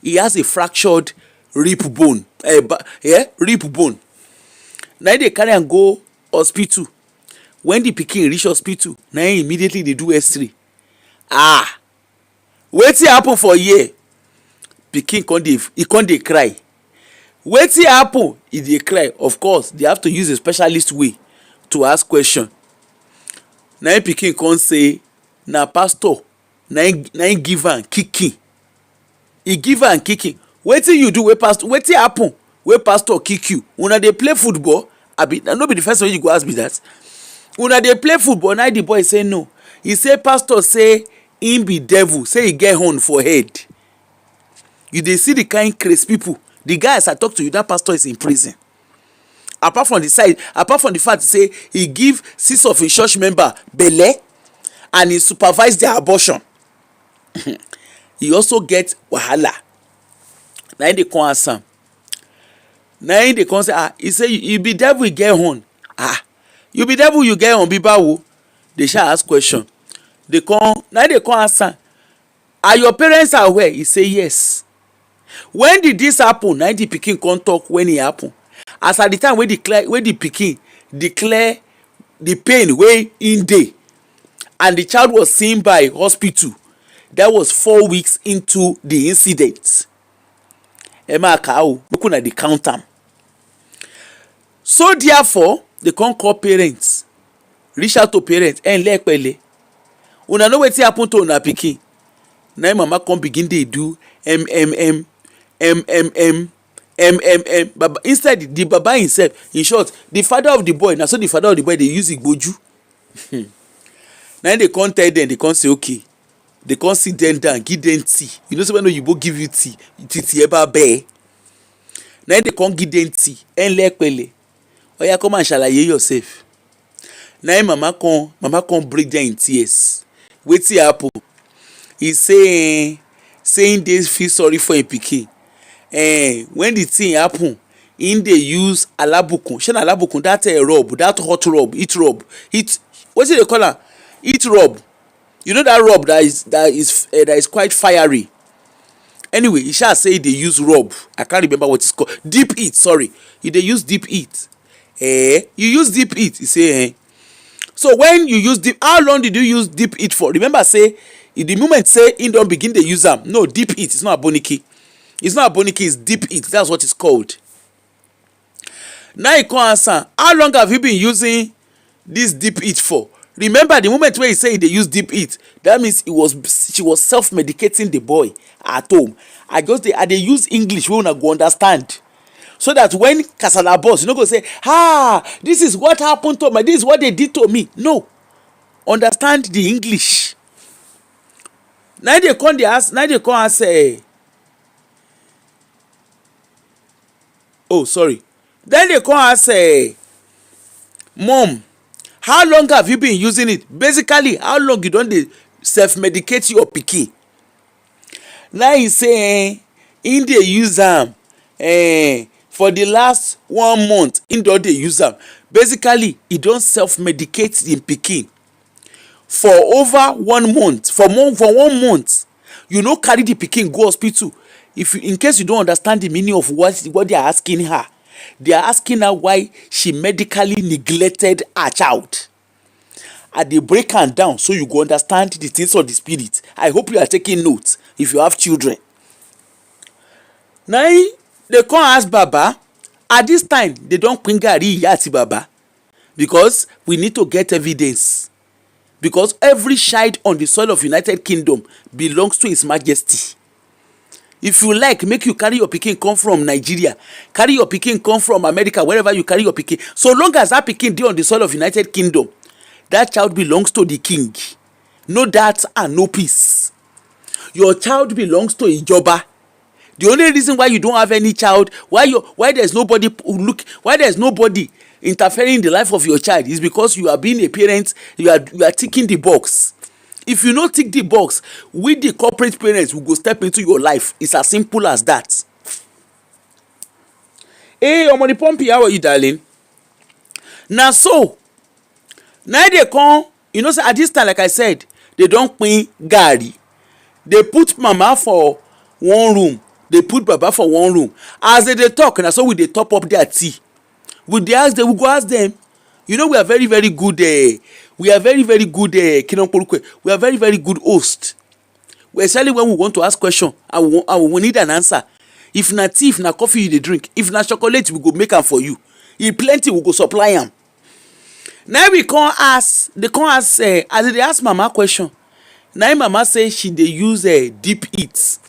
He has a fractured rib bone. Rib bone. Now they carry and go hospital. When the pikin reach hospital, now immediately they do X-ray. Wetin happen for here? Pikin come dey cry. Wetin happen? E dey cry. Of course, they have to use a specialist way to ask question. Now pikin come say, na pastor na him give am kicking. He give am kicking. Wetin you do wey pastor? Wetin happen wey pastor kick you? Una dey play football? Abi no be the first one you go ask me that. Una dey play football? Now the boy say no. He say pastor say him be devil, say he get horn for head. You dey see the kind crazy people. The guy as I talk to you, that pastor is in prison. Apart from the fact say he give 6 of his church member belle and he supervise their abortion. He also get wahala. Na him dey come ask am. Na him dey come say, he say you be devil, you get horn. You be devil, you get horn, be bawo. They shall ask question. They come ask am, are your parents aware? He say yes. When did this happen? Na the pikin come talk when e happen. As at the time wey the pikin declare the pain wey in dey and the child was seen by hospital, that was 4 weeks into the incident. Emma Akao, make una dey count am. So therefore, they come call parents, reach out to parents, pele. Una know wetin happen to una pikin. Na im mama come begin dey do Baba, instead the baba himself, in short, the father of the boy, na so the father of the boy dey use igboju. Now they come tell them, they come say okay. They come sit them down, give them tea. You know, so when you give you tea ever bear. Now they come give them tea. Pele. Oya, come and shalaye yourself. Now mama come break down in tears. Wetin happen? He saying they feel sorry for him pikin. When the thing happen, him dey use alabukun. Shey na alabukun, that rub, that hot rub, heat rub. What's it they call am? Heat rub. You know that rub that is quite fiery. Anyway, he shall say they use rub. I can't remember what it's called. Deep heat, sorry. They use deep heat. You use deep heat. He say, So when you use deep, how long did you use deep heat for? Remember, say, in the moment say he don't begin to use them. No, deep heat. It's not a boniki. It's not a boniki. It's deep heat. That's what it's called. Now you can't answer. How long have you been using this deep heat for? Remember the moment where he said they use deep heat, that means she was self-medicating the boy at home. They use English we wanna go understand. So that when Kasala boss, you go say, this is what happened to me, this is what they did to me. No. Understand the English. Now they come ask, sorry. Then they come ask, Mom, how long have you been using it? Basically, how long you don dey self-medicate your pikin? Now he say him dey use am for the last 1 month. Him don dey use am. Basically, he don self-medicate him pikin for over 1 month. For 1 month, you no carry the pikin go hospital. In case you don't understand the meaning of what they are asking her. They are asking her why she medically neglected her child. And they break her down so you go understand the things of the spirit. I hope you are taking notes if you have children. Now they come ask Baba. At this time, they don't kwingari yati Baba. Because we need to get evidence. Because every child on the soil of United Kingdom belongs to His Majesty. If you like, make you carry your pikin come from Nigeria, carry your pikin come from America, wherever you carry your pikin. So long as that pikin dey on the soil of United Kingdom, that child belongs to the king. no that and no peace. Your child belongs to Ijoba. The only reason why you don't have any child, why there's nobody why there's nobody interfering in the life of your child, is because you are being a parent. You are ticking the box. If you not tick the box, with the corporate parents will go step into your life. It's as simple as that. Hey, Omoni Pumpy, how are you, darling? Now so, now they come, say at this time, like I said, they don't pay Gary. They put mama for one room, they put baba for one room. As they talk, na so we dey top up their tea. We go ask them. We are very very good. We are very very good. We are very very good host. Especially when we want to ask question and we need an answer. If na tea, if na coffee you dey drink, if na chocolate, we go make am for you. If plenty, we go supply am. Now we come ask. They come ask. As they ask mama question, now mama say she dey use deep heat.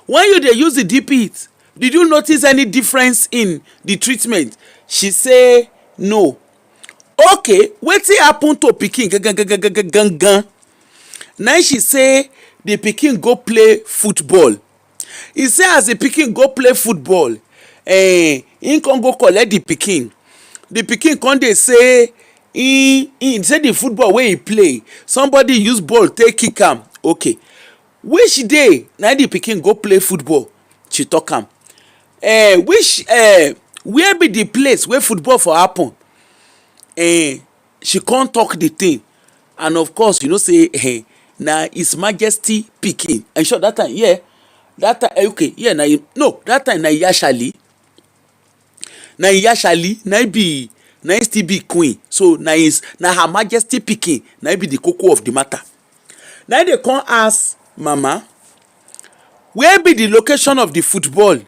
When you dey use the deep heat, did you notice any difference in the treatment? She say no. Okay, wetin happen to pikin gangan? Now she say the pikin go play football. He say as the pikin go play football, him come go collect the pikin. The pikin come dey say he say the football wey he play, somebody use ball take kick am. Okay, which day na the pikin go play football? She talk am. Where be the place where football for happen? She can't talk the thing, and of course say na His Majesty pikin. And sure that time, that time okay, that time na Iyashali, na still be queen. So na Her Majesty pikin na be the koko of the matter. Now they come ask mama, where be the location of the football?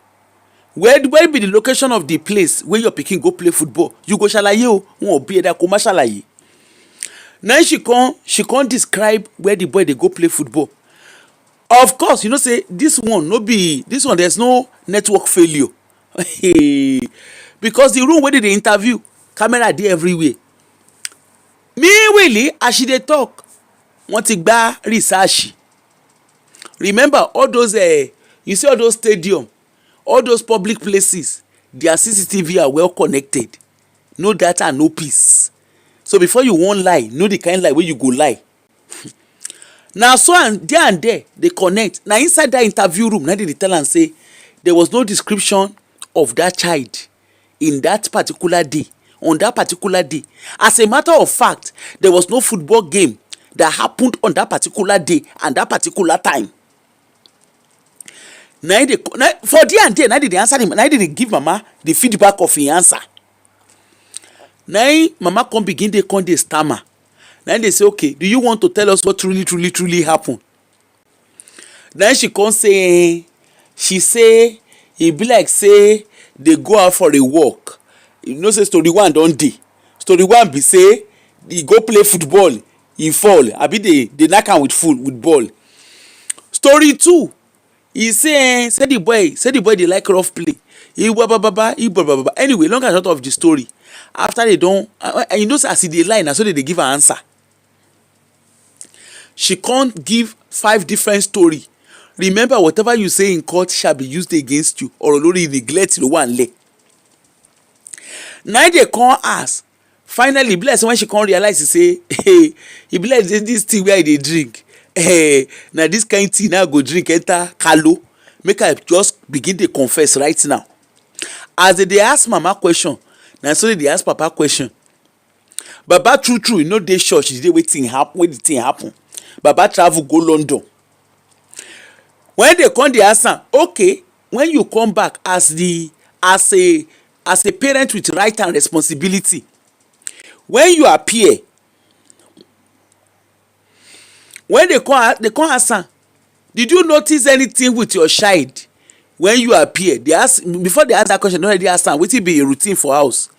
Where be the location of the place where your pikin go play football? You go shalaye o, won be there ko ma shalaye. Now she can't describe where the boy they go play football. Of course, say this one there's no network failure. Because the room where they interview, camera there everywhere. Me really, as she dey talk, want to gba research. Remember all those you see all those stadium, all those public places, their CCTV are well connected. No data, no peace. So before you won't lie, know the kind lie where you go lie. Now so and there they connect. Now inside that interview room, now they tell and say there was no description of that child in that particular day, on that particular day. As a matter of fact, there was no football game that happened on that particular day and that particular time. Now for there and there, now they answer him. Now they give mama the feedback of his answer. Now mama come begin they stammer. Now they say, okay, do you want to tell us what truly happened? Then she come say, she say e be like say they go out for a walk. Say story one don dey. Story one be say he go play football, he fall. Abi they knack am with ball. Story two, he say the boy dey like rough play. Anyway, long and short of the story, after they don as e dey lie na so they give her answer. She can't give 5 different story. Remember, whatever you say in court shall be used against you, or only neglect the one lay. Now they can't ask. Finally, bless when she can't realize, he say, hey, he bless this thing where they drink. Hey, now this kind of thing now go drink enter kalo. Make her just begin to confess right now. As they ask mama question, now so they ask papa question. Baba true, they sure she did waiting happen when the thing happen. Baba travel go London. When they come, they ask her, okay, when you come back as a parent with right and responsibility, when you appear, when they come ask her, did you notice anything with your child when you appear? Before they ask that question, they already ask her, what will be a routine for house?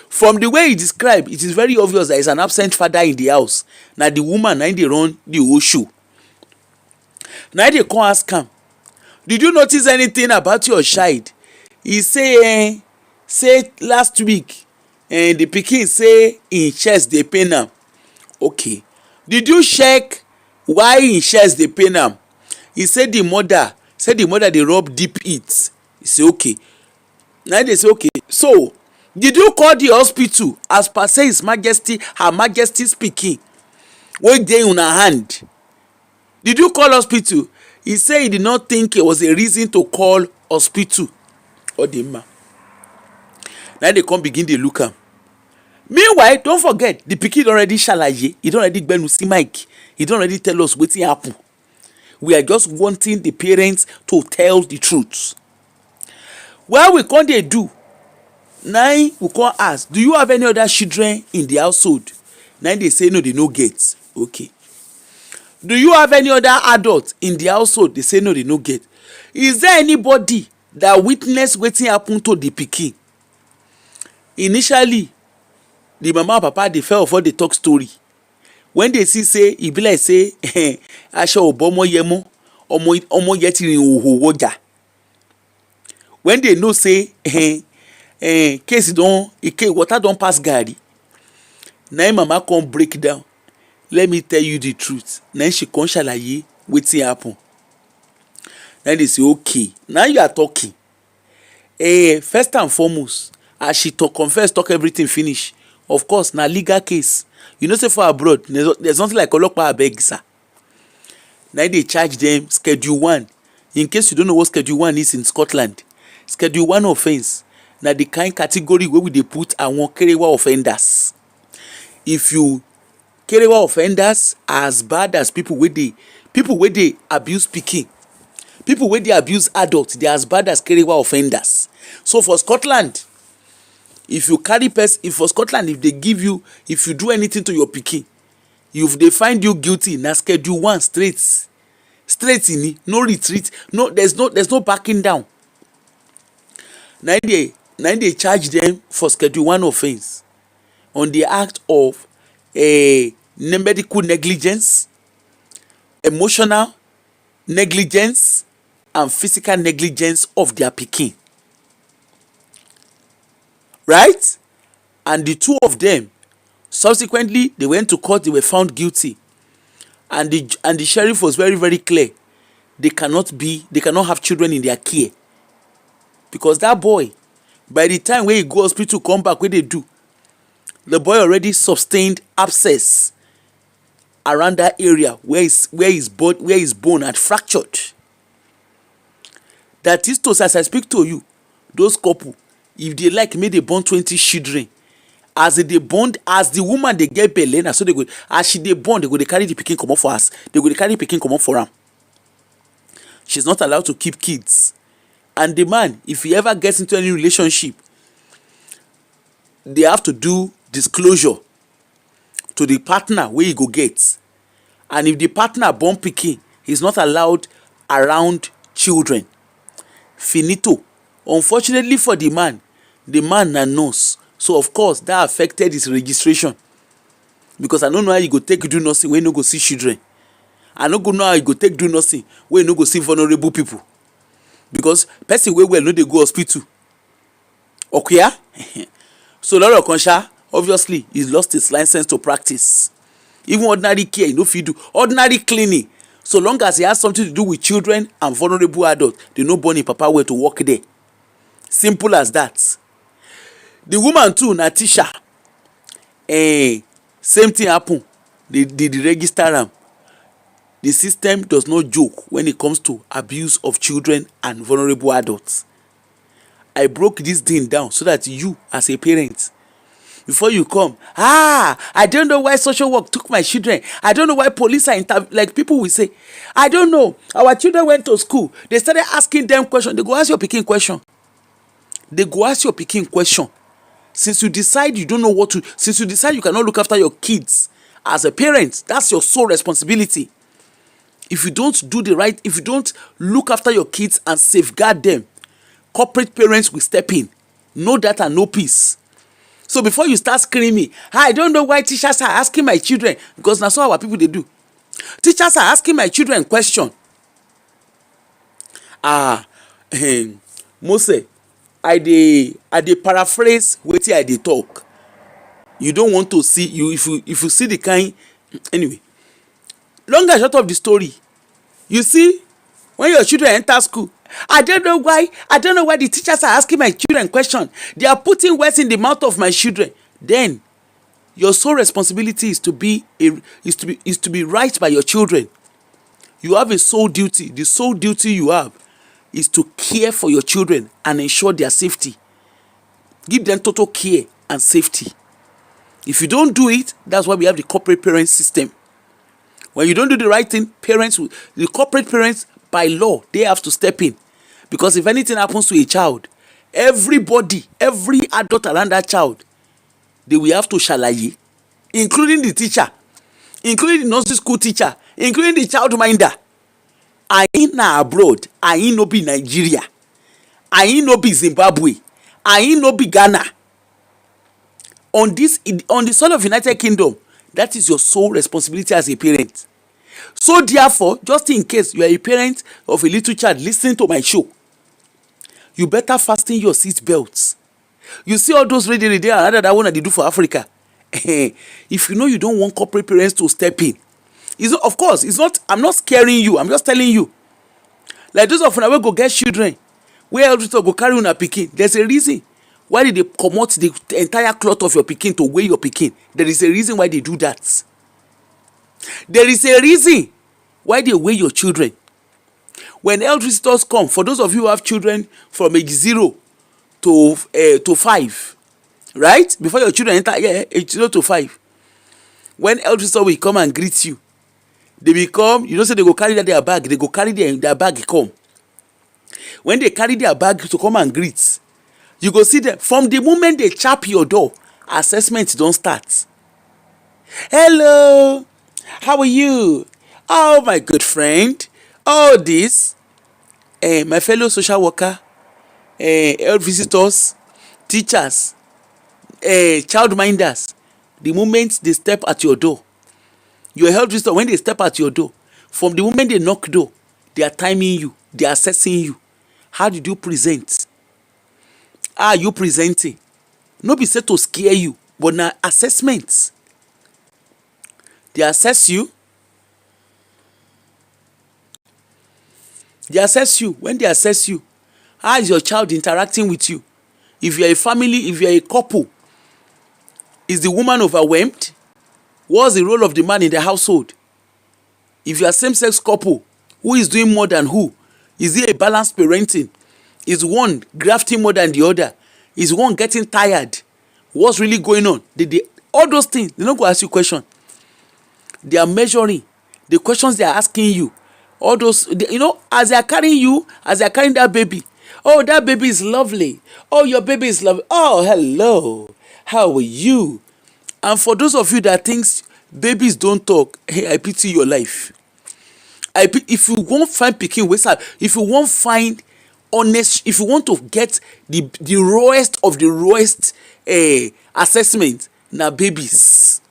From the way he described, it is very obvious that is an absent father in the house. Now the woman, now they run the whole show. Now they come ask him, did you notice anything about your child? He say last week, and the pikin say in chest dey pain am. Okay, did you check why im chest dey pain am. He say the mother dey rub deep heat. He say okay. Na dey say okay, so did you call the hospital as per say his majesty her majesty's pikin wey dey una hand? Did you call hospital? He say he did not think it was a reason to call hospital. Odinma. Na dey come begin dey look am. Meanwhile, don't forget the pikin don already ṣàlàyé, he don already gbẹnu sí mic, he don already tell us wetin happen. We are just wanting the parents to tell the truth. Well, we come dey do, na we come ask, do you have any other children in the household? Na they say no, they no get. Okay. Do you have any other adult in the household? They say no, they no get. Is there anybody that witnessed wetin happen to the pikin? Initially, the mama and papa dey fell for the talk story. When they see say e be like say aṣọ ò bọ́mọ yẹ mọ́, ọmọ yẹ ti rìn òhò wọjà. When they know say case water don pass garri, na mama come break down. Let me tell you the truth. Na she come ṣàlàyé wetin happen. Na they say okay, now you are talking. First and foremost, as she confess, talk everything finish. Of course, na legal case. You know say for abroad, there's nothing like ọlọ́pàá abeg sir. Na they charge them schedule 1. In case you don't know what schedule 1 is in Scotland, schedule 1 offence na the kind category wey we dey put àwọn kerewa offenders. If you kerewa offenders are as bad as people wey dey abuse pikin, people wey dey abuse adults, they are as bad as kerewa offenders. So for Scotland, if you carry person, if for Scotland, if you do anything to your pikin, if they find you guilty, na schedule 1 straight in, no retreat, there's no backing down. Na they charge them for schedule 1 offence on the act of medical negligence, emotional negligence, and physical negligence of their pikin. Right? And the two of them, subsequently, they went to court, they were found guilty. And the sheriff was very, very clear. They cannot have children in their care. Because that boy, by the time when he go hospital, come back, what they do? The boy already sustained abscess around that area where his bone had fractured. That is to, as I speak to you, those couple, if they like, may they born 20 children. As the woman they get belle, na so they go. As she they born, they carry the pikin come up for us. They go carry pikin come up for am. She's not allowed to keep kids. And the man, if he ever gets into any relationship, they have to do disclosure to the partner where he go get. And if the partner born pikin, he's not allowed around children. Finito. Unfortunately for the man na nurse. So of course that affected his registration. Because I don't know how you go take do nursing when you no go see children. I no go know how you go take do nursing when you no go see vulnerable people. Because person wey well no dey go hospital. Okay? So Lord Okonsha, obviously he lost his license to practice. Even ordinary care, he no fit do. Ordinary cleaning, so long as he has something to do with children and vulnerable adults, they no born him papa well to work there. Simple as that. The woman too, na teacher. Same thing happen. They register am. The system does not joke when it comes to abuse of children and vulnerable adults. I broke this thing down so that you, as a parent, before you come, I don't know why social work took my children. I don't know why police are like people will say, I don't know. Our children went to school. They started asking them questions. They go ask your pikin question. Since you decide you don't know what to, since you decide you cannot look after your kids as a parent, that's your sole responsibility. If you don't do the right, if you don't look after your kids and safeguard them, corporate parents will step in. No data, no peace. So before you start screaming, I don't know why teachers are asking my children, because that's what our people they do. Teachers are asking my children question. Mose, I dey paraphrase wetin I dey talk. You don't want to see you if you see the kind anyway. long and short of the story, you see, when your children enter school, I don't know why the teachers are asking my children question. They are putting words in the mouth of my children. Then your sole responsibility is to be right by your children. You have a sole duty. The sole duty you have is to care for your children and ensure their safety. Give them total care and safety. If you don't do it, that's why we have the corporate parent system. When you don't do the right thing, the corporate parents, by law, they have to step in. Because if anything happens to a child, every adult around that child, they will have to shalaye, including the teacher, including the nursery school teacher, including the child minder. I na abroad, I no be Nigeria, I no be Zimbabwe, I no be Ghana. On the soil of United Kingdom, that is your sole responsibility as a parent. So therefore, just in case you are a parent of a little child listening to my show, you better fasten your seat belts. You see all those radio and that one that they do for Africa. If you know you don't want corporate parents to step in, of course, it's not. I'm not scaring you. I'm just telling you. Like those of una wey go get children, where else go carry una pikin. There's a reason why did they comot the entire cloth of your pikin to weigh your pikin. There is a reason why they do that. There is a reason why they weigh your children. When health visitors come, for those of you who have children from age 0 to 5, right? Before your children enter age 0 to 5, when health visitors will come and greet you, they will come, you know, say they go carry their bag, they go carry their bag come. When they carry their bag to come and greet, you go see them. From the moment they tap your door, assessment don't start. Hello, how are you? Oh, my good friend. All this, my fellow social worker, health visitors, teachers, child minders, the moment they step at your door, your health visitor, when they step at your door, from the moment they knock door, they are timing you, they are assessing you. How did you present? How are you presenting? No be said to scare you, but na assessments. They assess you. They assess you. When they assess you, how is your child interacting with you? If you are a family, if you are a couple, is the woman overwhelmed? What's the role of the man in the household? If you are same-sex couple, who is doing more than who? Is it a balanced parenting? Is one grafting more than the other? Is one getting tired? What's really going on? All those things, they don't go ask you questions. They are measuring the questions they are asking you. All those, as they are carrying you, as they are carrying that baby. Oh, that baby is lovely. Oh, your baby is lovely. Oh, hello. How are you? And for those of you that thinks babies don't talk, hey, I pity your life. If you won't find pikin wey sabi, if you won't find honest, if you want to get the rawest of the rawest assessment, na babies.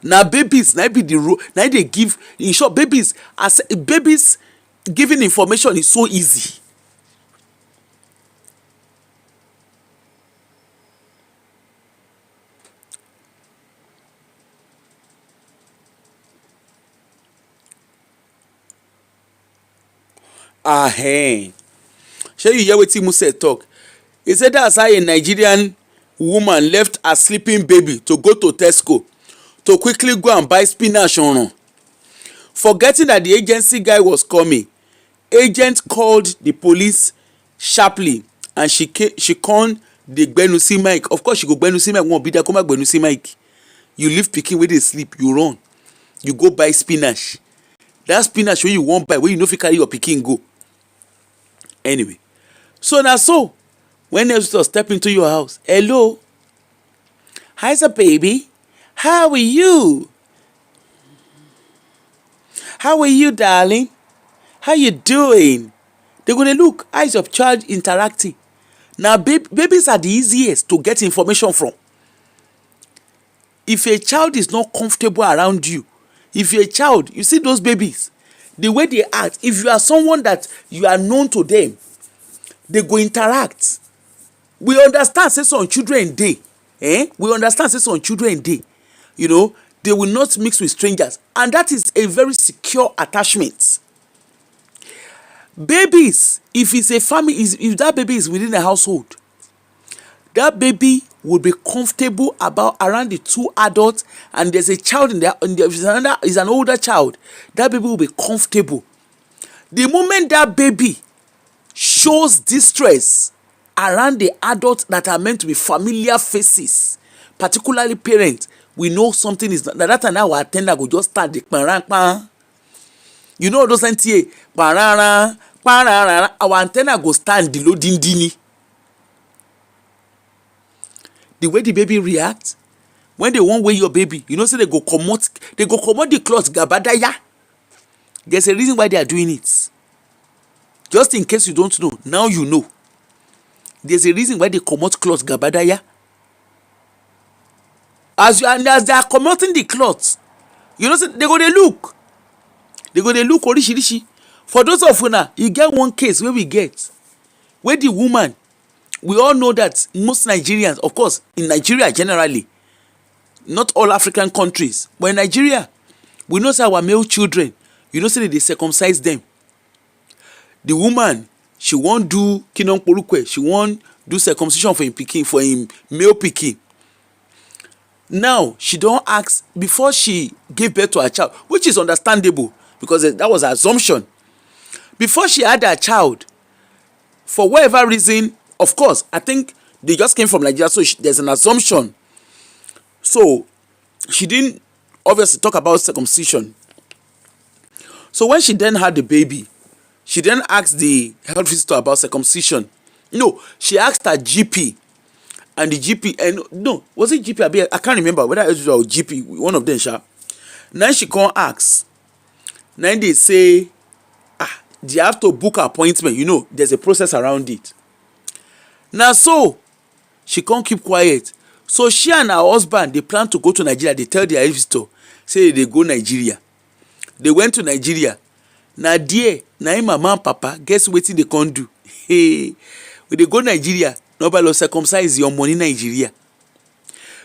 Na babies, na be na they give. In short, babies giving information is so easy. Shey you hear wetin Muse talk? He said that's how a Nigerian woman left her sleeping baby to go to Tesco to quickly go and buy spinach on. Forgetting that the agency guy was coming, agent called the police sharply and she called the gbenusi mic. Of course she go gbenusi mic, won't be there, come back gbenusi mic. You leave pikin wey dey sleep, you run, you go buy spinach. That spinach wey you wan buy, wey you no fit carry your pikin go. Anyway, so na so when visitor step into your house, hello, how's the baby? How are you? How are you, darling? How you doing? They go dey look, how is your child interacting? Now babies are the easiest to get information from. If a child is not comfortable around you, if you're a child, you see those babies, the way they act, if you are someone that you are known to them, they go interact. We understand say some children dey. We understand say some children dey. They will not mix with strangers, and that is a very secure attachment. Babies, if it's a family, if that baby is within a household, that baby will be comfortable around the two adults, and there's a child in there, and there is an older child. That baby will be comfortable. The moment that baby shows distress around the adults that are meant to be familiar faces, particularly parents, we know something is not. That time our attendant go just start the kpan. You know those NTA parara parara. Our antenna go stand the loading dini. The way the baby react when they won't weigh your baby, you know, say they go comot the cloth gabadaya. There's a reason why they are doing it. Just in case you don't know, now you know. There's a reason why they comot cloth gabadaya. As they are commoting the cloth, you know, say they go look orishi. For those of una, you get one case where the woman, we all know that most Nigerians, of course, in Nigeria generally, not all African countries, but in Nigeria, we know say our male children, you know, say they circumcise them. The woman, she won't do kinong, she won't do circumcision for him male pikin. Now she don't ask before she gave birth to her child, which is understandable because that was her assumption. Before she had her child, for whatever reason, of course, I think they just came from Nigeria, so there's an assumption. So she didn't obviously talk about circumcision. So when she then had the baby, she then asked the health visitor about circumcision. No, she asked her GP. And the GP, and no, was it GP? I can't remember whether it was GP, one of them, sha. Now she can't ask. Now they say, they have to book an appointment. You know, there's a process around it. Now, so she can't keep quiet. So she and her husband, they plan to go to Nigeria. They tell their visitor, say they go Nigeria. They went to Nigeria. Now, now mama and papa, guess what they can't do? Hey, when they go Nigeria, nobody circumcise your money in Nigeria.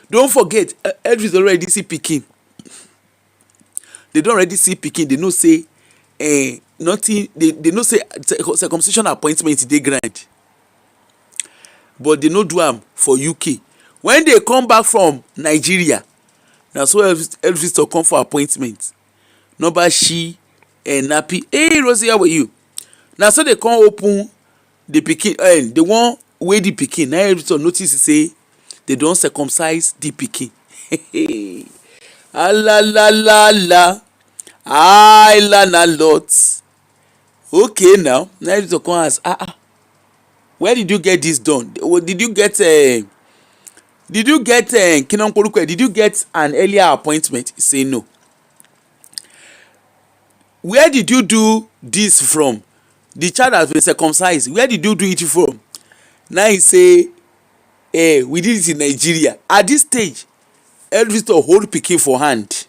Don't forget, Elvis already see Peking. They don't already see Peking. They know say nothing. They know say circumcision appointment they grant, but they no do am for UK. When they come back from Nigeria, now so Elvis to come for appointment. Nobody she and nappy. Hey Rosie, how are you? Now so they come open the Peking. They want. Where the pikin now everyone notice say they don't circumcise the pikin. I learn a lot. Okay, now everyone come ask, where did you get this done? Did you get did you get an earlier appointment? He say no. Where did you do this from? The child has been circumcised. Where did you do it from? Now he say, we did it in Nigeria. At this stage, Elvis to hold pikin for hand.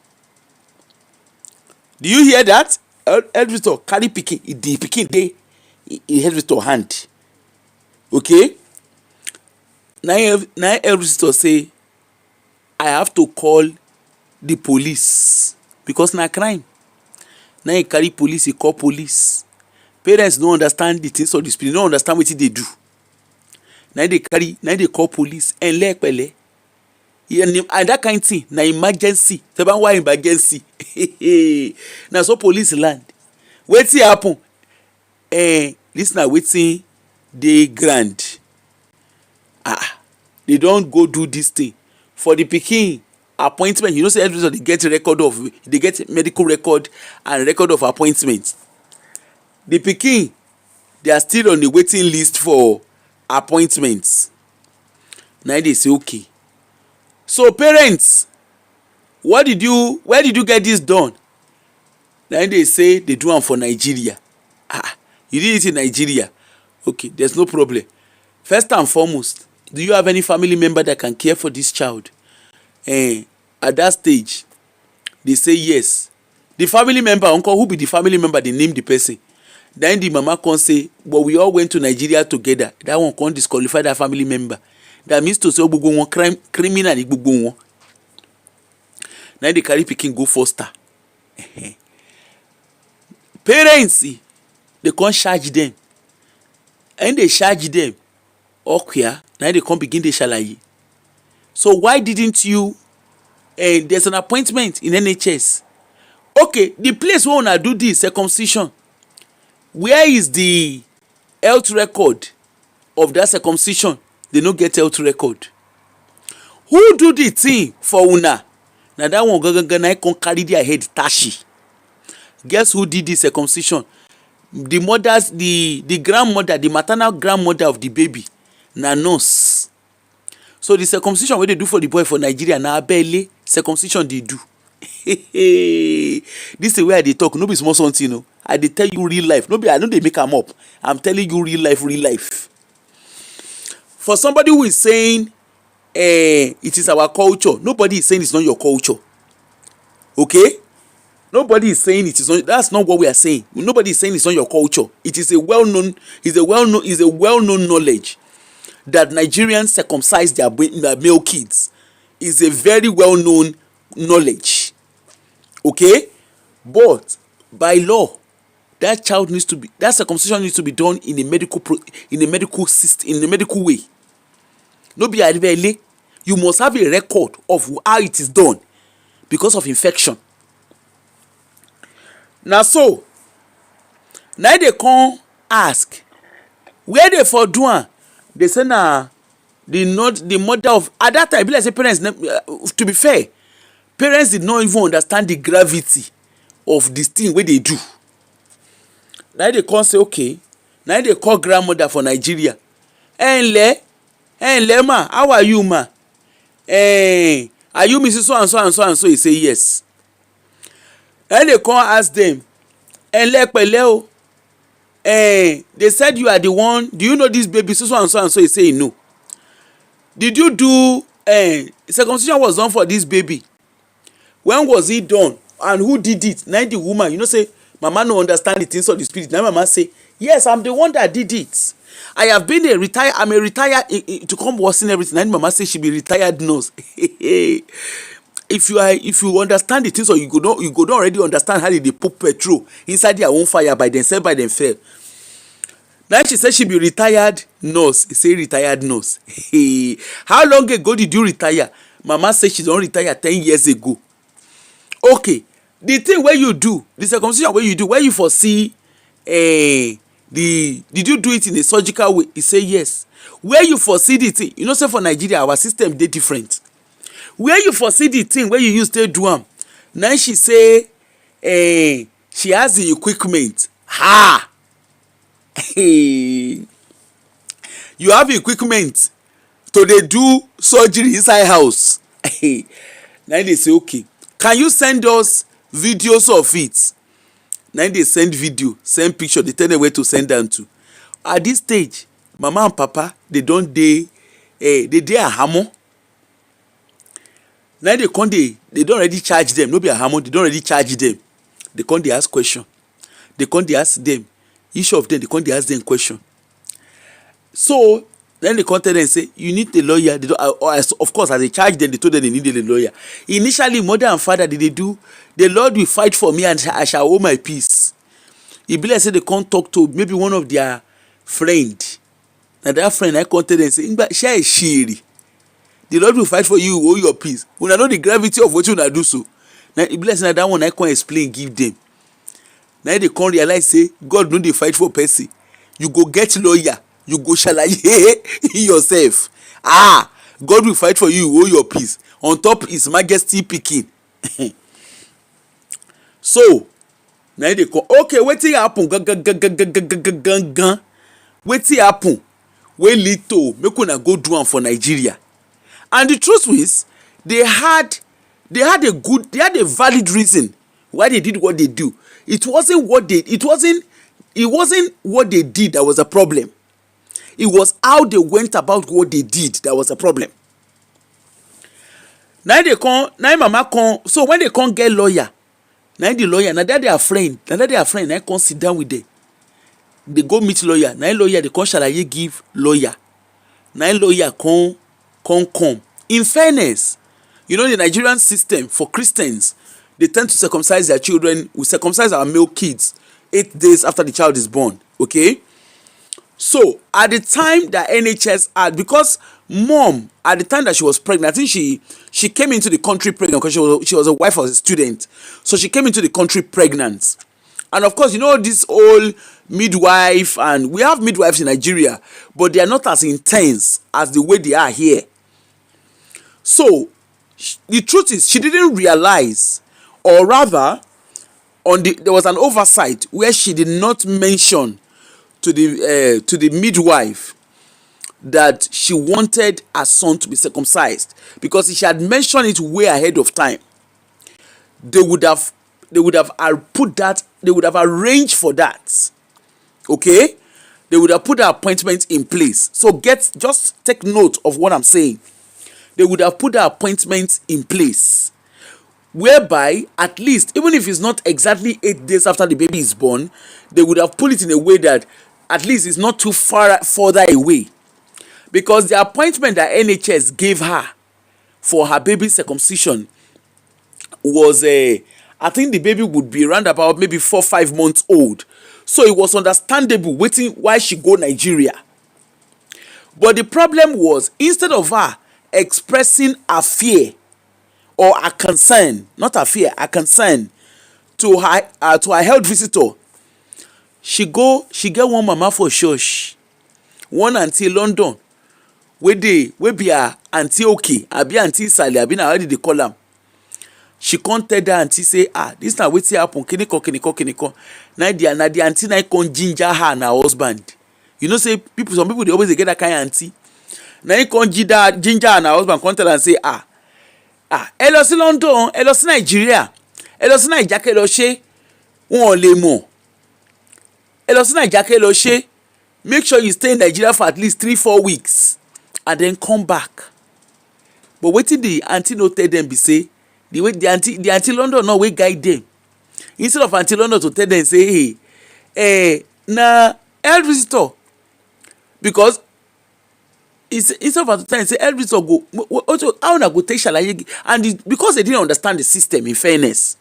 Do you hear that? Elvis to carry pikin, the pikin dey, Elvis to hand. Okay? Now Elvis to say, I have to call the police because na crime. Now he carry police, he call police. Parents don't understand the things of the spirit, don't understand what they do. Now they call police and pele. And that kind of thing, na emergency. Why emergency? Now so police land. Wetin happen? This na wetin dey grand. They don't go do this thing for the pikin appointment. You know, say everybody get record of, they get medical record and record of appointment. The pikin, they are still on the waiting list for appointments. Now they say okay. So parents, where did you get this done? Now they say they do am for Nigeria. You did it in Nigeria. Okay, there's no problem. First and foremost, do you have any family member that can care for this child? At that stage, they say yes. The family member, uncle, who be the family member, they name the person. Then the mama can say, but we all went to Nigeria together. That one can't disqualify that family member. That means to say, criminal. na dey carry pikin go foster. Parents dey come charge dem, and dey charge dem okia na dey come begin dey shalaye. So why didn't you there's an appointment in NHS. Okay, the place wey una do this circumcision, where is the health record of that circumcision? They no get health record. Who do the thing for una? Na that one gangan na come carry their head tashi. Guess who did the circumcision? The mothers, the grandmother, the maternal grandmother of the baby na nurse. So the circumcision wey they do for the boy for Nigeria na abele circumcision they do. This is where I dey talk, no be small something, no. I dey tell you real life, no be I no dey make am up. I'm telling you real life, real life. For somebody who is saying it is our culture, nobody is saying it's not your culture. Okay? Nobody is saying it is not. That's not what we are saying. Nobody is saying it's not your culture. It is a well-known knowledge that Nigerians circumcise their male kids. Is a very well-known knowledge. Okay? But by law, that circumcision needs to be done in a medical system, in a medical way. No be adivele. You must have a record of how it is done because of infection. Na so, now they come ask, where they for do am? They say na the mother of, at that time, be like say parents, to be fair, parents did not even understand the gravity of this thing wey they do. Now they come say, okay, now they call grandmother for Nigeria. Nle ma, how are you ma? Are you Mrs. so and so and so and so? He say yes. Then they come ask them, Nle pele o. They said you are the one. Do you know this baby so and so and so? He say no. Did you do circumcision was done for this baby? When was it done? And who did it? Now the woman, you know, say mama no understand the things of the spirit. Now mama say, yes, I'm the one that did it. I'm a retired to come worsen everything. Now mama say she be retired nurse. If you understand the things, or you go don't already understand how they put petrol inside their own fire by themselves. Now she said she be retired nurse. He say retired nurse. How long ago did you retire? Mama say she don't retire 10 years ago. Okay, the thing where you do, the circumcision where you do, where you foresee did you do it in a surgical way? He say yes. Where you foresee the thing, you know, say for Nigeria our system they different. Where you foresee the thing where you use to do am, now she say she has the equipment. You have equipment to dey do surgery inside house. Now they say, okay, can you send us videos of it? Now they send video, send picture, they tell them where to send them to. At this stage, mama and papa, they don't a hammer. Now they don't already charge them. No be a hammer, they don't already charge them. They come, they ask question. They come, they ask them. Each of them, they come, they ask them question. So then they come tell them, say, you need a lawyer. They don't, of course, as they charge them, they told them they needed a lawyer. Initially, mother and father, they do, the Lord will fight for me and I shall hold my peace. It be like say they can't talk to maybe one of their friend. And that friend, I come tell them, say, share shiri. The Lord will fight for you, hold your peace. When I know the gravity of what you do so. Now it be like say that one I can't explain, give them. Now they can't realize, say, God no dey fight for person. You go get lawyer. You go shalaye yourself. God will fight for you, hold your peace. On top His Majesty pikin. So now they come, okay, wetin happen? Wetin happen? Wey lead to make una go do am for Nigeria. And the truth is, they had a valid reason why they did what they do. It wasn't what they did that was a problem. It was how they went about what they did that was a problem. Now mama come, so when they can't get lawyer, now the lawyer, now that they are friend, now come sit down with them. They go meet lawyer, now lawyer they come shalaye give lawyer. Now lawyer come. In fairness, You know, the Nigerian system for Christians, they tend to circumcise their children. We circumcise our male kids 8 days after the child is born. Okay. So at the time that NHS had, because mom at the time that she was pregnant, I think she came into the country pregnant because she was a wife of a student. So she came into the country pregnant. And of course, you know, this whole midwife, and we have midwives in Nigeria, but they are not as intense as the way they are here. So the truth is, she didn't realize, or rather, there was an oversight where she did not mention to the midwife that she wanted her son to be circumcised, because if she had mentioned it way ahead of time, they would have arranged for that. Okay, they would have put the appointment in place. So just take note of what I'm saying. They would have put the appointment in place, whereby at least, even if it's not exactly 8 days after the baby is born, they would have put it in a way that at least it's not too further away. Because the appointment that NHS gave her for her baby circumcision was I think the baby would be around about maybe 4-5 months old. So it was understandable waiting why she go Nigeria. But the problem was, instead of her expressing her fear or her concern, not her fear, her concern to her health visitor, she get one mama for church, one auntie London, wey be her auntie okay, abi auntie Sally, abi na how they call am. She come tell that auntie say, this na wetin happen, kiniko. Na the auntie na come ginger her and her husband. You know, say some people they always get that kind of auntie. Na he come ginger her and her husband, come tell and say, ẹ lọ sí London, ẹ lọ sí Nigeria, ẹ lọ sí Naija kẹ́ lọ ṣe, wọn ò lè mọ̀. Ẹ lọ sí Naija kẹ́ lọ ṣe, make sure you stay in Nigeria for at least 3-4 weeks and then come back. But wetin the auntie no tell them be say, the auntie London no wey guide them. Instead of auntie London to tell them say, hey, na health visitor, because instead of her to tell them say health visitor go, how una go take shalaye, and because they didn't understand the system, in fairness.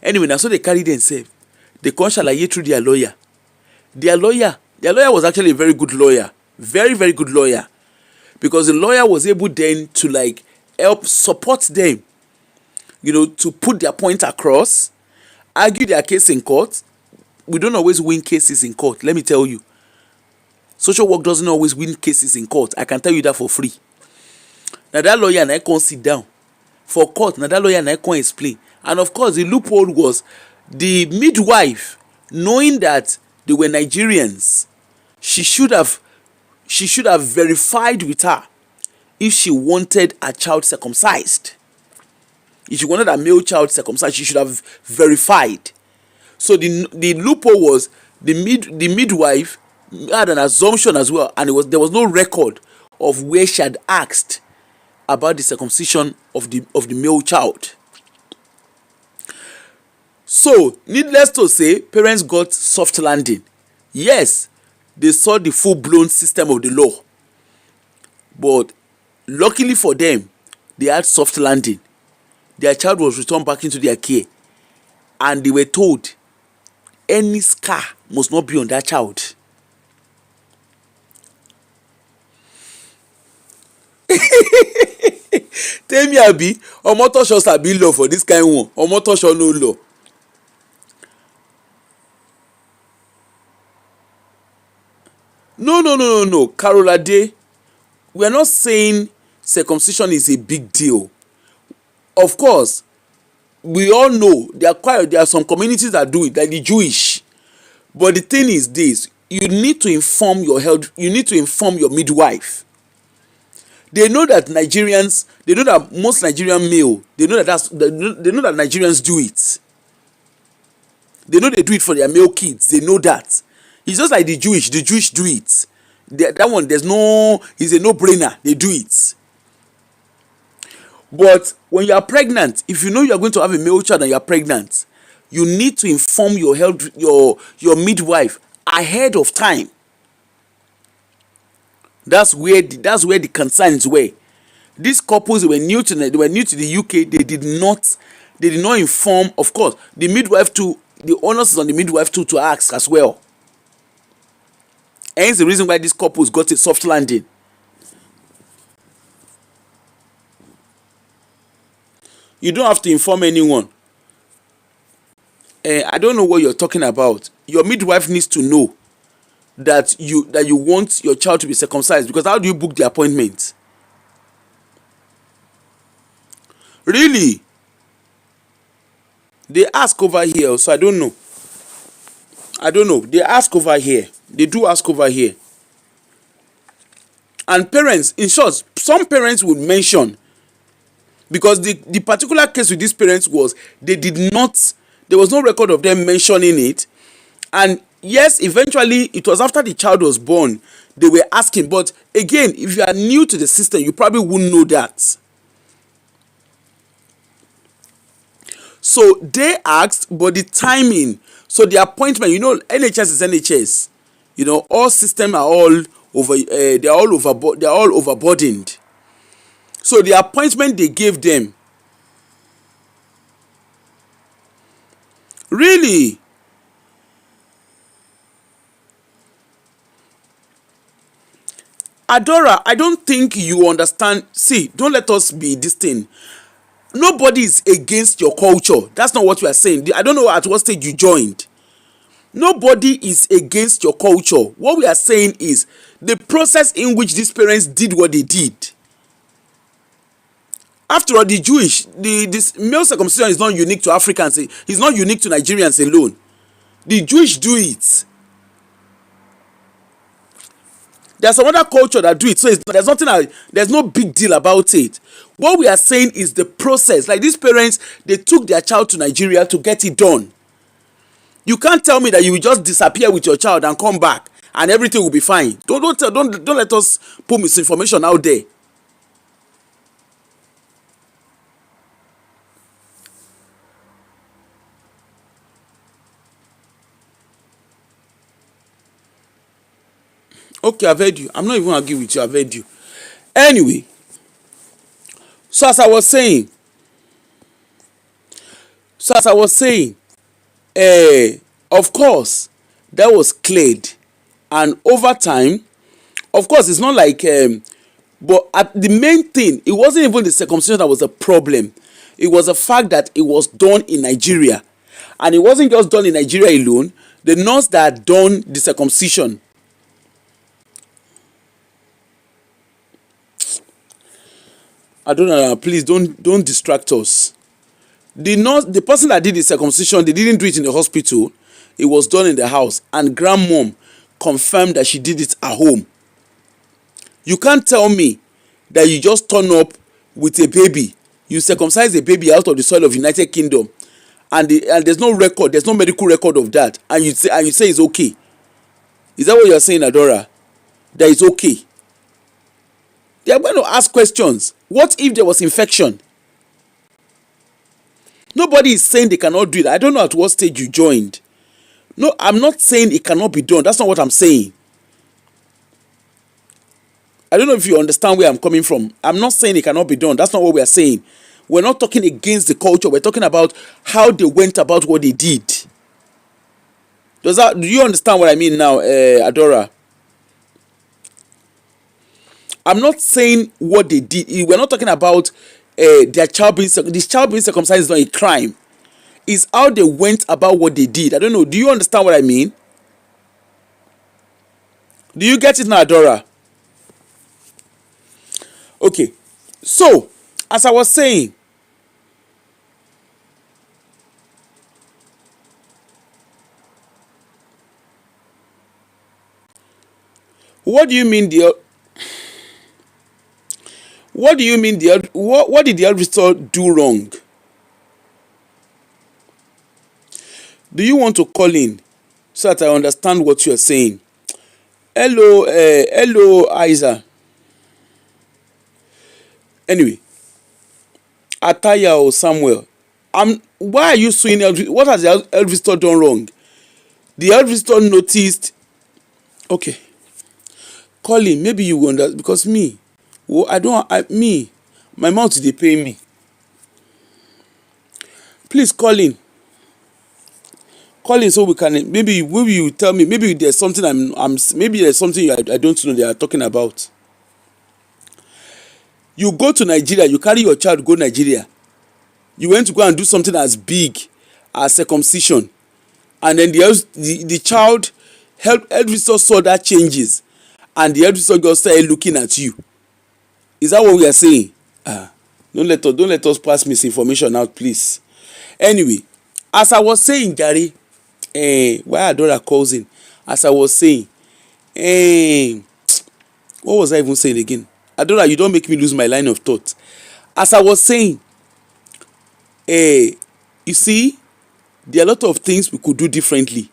Anyway, na so they carry themselves. They come shalaye through their lawyer. Their lawyer was actually a very good lawyer, very, very good lawyer, because the lawyer was able then to like help support them, you know, to put their point across, argue their case in court. We don't always win cases in court, let me tell you. Social work doesn't always win cases in court. I can tell you that for free. Now that lawyer and I can't sit down for court. Now that lawyer and I can't explain. And of course, the loophole was the midwife, knowing that they were Nigerians, she should have verified with her if she wanted a child circumcised. If she wanted a male child circumcised, she should have verified. So the loophole was the midwife had an assumption as well, and there was no record of where she had asked about the circumcision of the male child. So, needless to say, parents got soft landing. Yes, they saw the full-blown system of the law, but luckily for them, they had soft landing. Their child was returned back into their care, and they were told any scar must not be on that child. Tell me, abi, Omotosho sabi law for this kind one. Omotosho no law. No. Carolade, we are not saying circumcision is a big deal. Of course, we all know there are some communities that do it, like the Jewish. But the thing is this: you need to inform your health. You need to inform your midwife. They know that most Nigerian male, they know that Nigerians do it. They know they do it for their male kids. They know that. It's just like the Jewish do it. That one, it's a no-brainer. They do it. But when you are pregnant, if you know you are going to have a male child and you are pregnant, you need to inform your midwife ahead of time. That's where the concerns were. These couples, they were new to the UK. They did not inform. Of course, the midwife too. The onus is on the midwife too to ask as well. Hence the reason why these couples got a soft landing. You don't have to inform anyone. I don't know what you're talking about. Your midwife needs to know that you want your child to be circumcised, because how do you book the appointment? Really? They ask over here, so I don't know. They ask over here. They do ask over here. And parents, in short, some parents would mention, because the particular case with these parents was there was no record of them mentioning it. And yes, eventually it was after the child was born they were asking. But again, if you are new to the system, you probably wouldn't know that. So they asked, but the timing, so the appointment, NHS is NHS. All systems are all over. They're all overburdened. So the appointment they gave them, really, Adora, I don't think you understand. See, don't let us be this thing. Nobody is against your culture. That's not what we are saying. I don't know at what stage you joined. Nobody is against your culture. What we are saying is the process in which these parents did what they did. After all, this male circumcision is not unique to Africans. It's not unique to Nigerians alone. The Jewish do it. There's some other culture that do it. So there's no big deal about it. What we are saying is the process. Like these parents, they took their child to Nigeria to get it done. You can't tell me that you will just disappear with your child and come back and everything will be fine. Don't let us put misinformation out there. Okay, I've heard you. I'm not even arguing with you. I've heard you. Anyway, so as I was saying, of course, that was cleared, and over time, of course, it's not like, but the main thing, it wasn't even the circumcision that was a problem. It was the fact that it was done in Nigeria, and it wasn't just done in Nigeria alone. The nurse that had done the circumcision, I don't know. Please don't distract us. The person that did the circumcision, they didn't do it in the hospital. It was done in the house, and grandmom confirmed that she did it at home. You can't tell me that you just turn up with a baby, you circumcise a baby out of the soil of United Kingdom, and there's no record, there's no medical record of that, and you say it's okay. Is that what you're saying, Adora? That it's okay? They are going to ask questions. What if there was infection? Nobody is saying they cannot do it. I don't know at what stage you joined. No, I'm not saying it cannot be done. That's not what I'm saying. I don't know if you understand where I'm coming from. I'm not saying it cannot be done. That's not what we are saying. We're not talking against the culture. We're talking about how they went about what they did. Do you understand what I mean now, Adora? I'm not saying what they did. We're not talking about this child being circumcised is not a crime. It's how they went about what they did. I don't know. Do you understand what I mean? Do you get it now, Adora? Okay. So, as I was saying, what do you mean what did the elder do wrong? Do you want to call in so that I understand what you are saying? Hello, Isa. Anyway, Ataya or Samuel, why are you suing Elvis? What has the Elvis done wrong? The Elvis noticed. Okay, Colin, maybe you wonder because me, My mouth dey pain me. Please call in. Call in so we can maybe you tell me, maybe there's something maybe there's something I don't know they are talking about. You go to Nigeria, you carry your child go Nigeria. You went to go and do something as big as circumcision, and then the child health visitor saw that changes, and the health visitor just started looking at you. Is that what we are saying? Don't let us pass misinformation out, please. Anyway, as I was saying, Gary, why Adora calls in? As I was saying, what was I even saying again? Adora, you don't make me lose my line of thought. As I was saying, you see, there are a lot of things we could do differently.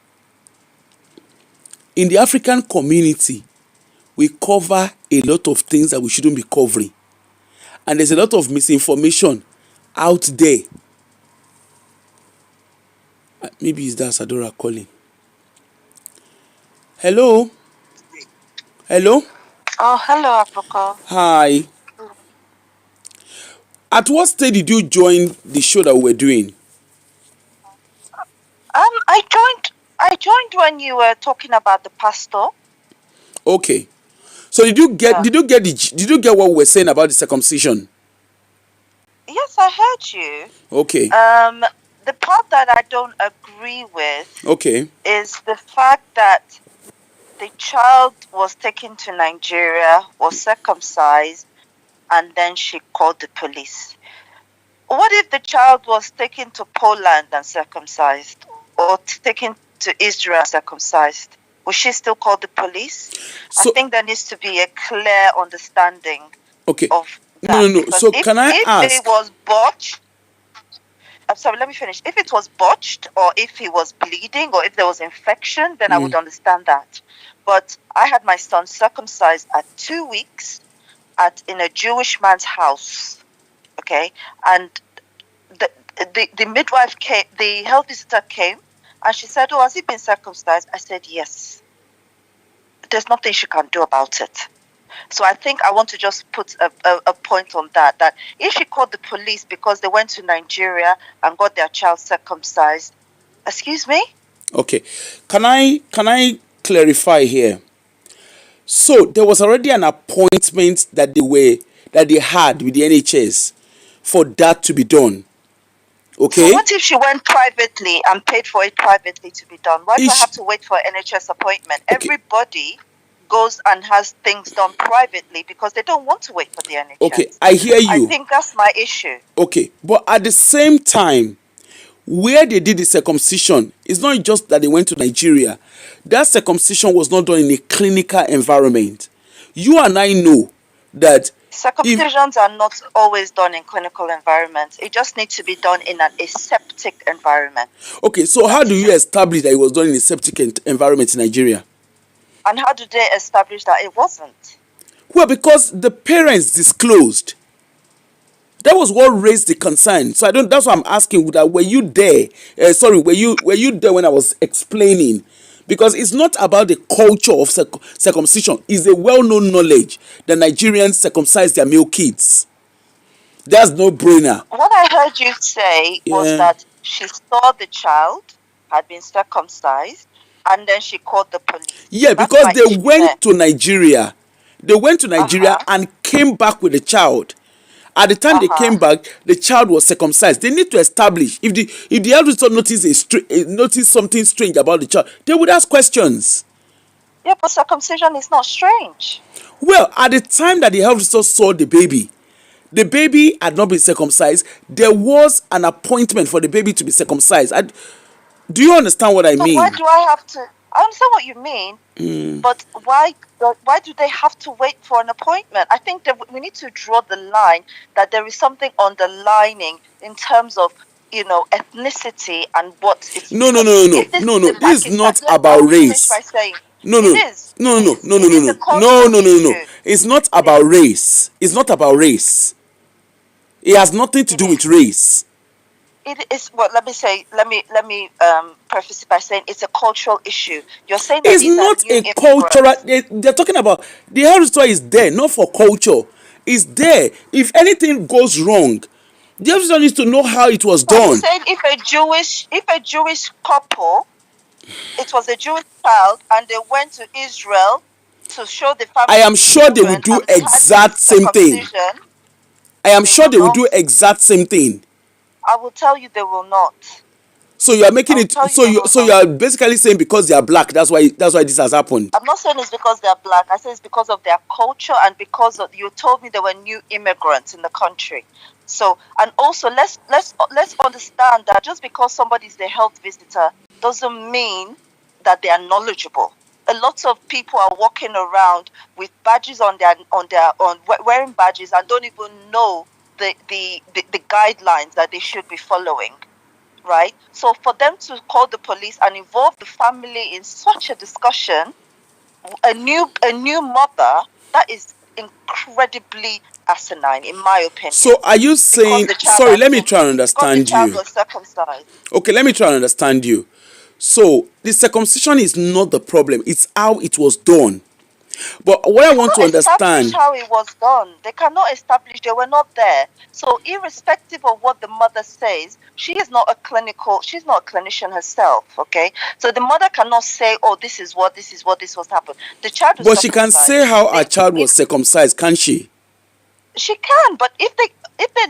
In the African community, we cover a lot of things that we shouldn't be covering. And there's a lot of misinformation out there. Maybe it's that Sadora calling. Hello? Hello? Oh, hello, Aproko. Hi. At what stage did you join the show that we were doing? I joined when you were talking about the pastor. Okay. So did you get what we were saying about the circumcision? Yes, I heard you. Okay. The part that I don't agree with is the fact that the child was taken to Nigeria, was circumcised, and then she called the police. What if the child was taken to Poland and circumcised, or taken to Israel and circumcised? Will she still call the police? So, I think there needs to be a clear understanding of that. No. So can I ask? If it was botched, I'm sorry, let me finish. If it was botched, or if he was bleeding, or if there was infection, then I would understand that. But I had my son circumcised at 2 weeks in a Jewish man's house. Okay, and the midwife came, the health visitor came, and she said, "Oh, has he been circumcised?" I said, "Yes." There's nothing she can do about it. So I think I want to just put a point on that if she called the police because they went to Nigeria and got their child circumcised, excuse me? Okay. Can I clarify here? So there was already an appointment that they had with the NHS for that to be done. Okay. So what if she went privately and paid for it privately to be done? Why do I have to wait for an NHS appointment? Okay. Everybody goes and has things done privately because they don't want to wait for the NHS. Okay, I hear you. I think that's my issue. Okay, but at the same time, where they did the circumcision, it's not just that they went to Nigeria. That circumcision was not done in a clinical environment. You and I know that circumcisions are not always done in clinical environments. It just needs to be done in an aseptic environment. Okay, so how do you establish that it was done in a aseptic environment in Nigeria? And how did they establish that it wasn't? Well, because the parents disclosed. That was what raised the concern. So that's why I'm asking that were you there? Were you there when I was explaining? Because it's not about the culture of circumcision. It's a well-known knowledge that Nigerians circumcise their male kids. That's no brainer. What I heard you say was that she saw the child had been circumcised and then she called the police. Yeah, because they went to Nigeria. They went to Nigeria and came back with the child. At the time they came back, the child was circumcised. They need to establish if the health visitor noticed something strange about the child, they would ask questions. Yeah, but circumcision is not strange. Well, at the time that the health visitor saw the baby had not been circumcised. There was an appointment for the baby to be circumcised. Do you understand what I mean? Why do I have to? I understand what you mean, but why do they have to wait for an appointment? I think that we need to draw the line that there is something underlining in terms of, ethnicity and what it's. No. This is not about race. No. It's not about race. It's not about race. It has nothing to do with race. It is. Well, let me preface it by saying it's a cultural issue. You're saying that it's not a cultural. They're talking about the health story is there, not for culture. is there. If anything goes wrong, the officer needs to know how it was Are you done. saying if a Jewish couple, it was a Jewish child, and they went to Israel to show the I family am the sure they will children, do and they had the exact same thing. circumcision, I am they sure will they will do not. exact same thing. I will tell you they will not. So you are making I will it. tell you So they you will so not. you are basically saying because they are black, that's why this has happened. I'm not saying it's because they're black. I say it's because of their culture and because of, you told me there were new immigrants in the country. So, and also let's understand that just because somebody is a health visitor doesn't mean that they are knowledgeable. A lot of people are walking around with badges on wearing badges and don't even know the guidelines that they should be following. Right? So for them to call the police and involve the family in such a discussion, a new mother, that is incredibly asinine, in my opinion. So are you Because saying? the child Sorry, has let me been, try and because the understand child you. was circumcised. Okay, let me try and understand you. So the circumcision is not the problem; it's how it was done. But what They I want to cannot establish understand. how it was done. They cannot establish, they were not there. So irrespective of what the mother says, she's not a clinician herself, okay? So the mother cannot say, oh, this is what this was happened. The child was But she can circumcised. say how her They, child was if circumcised, can't she? She can, but if they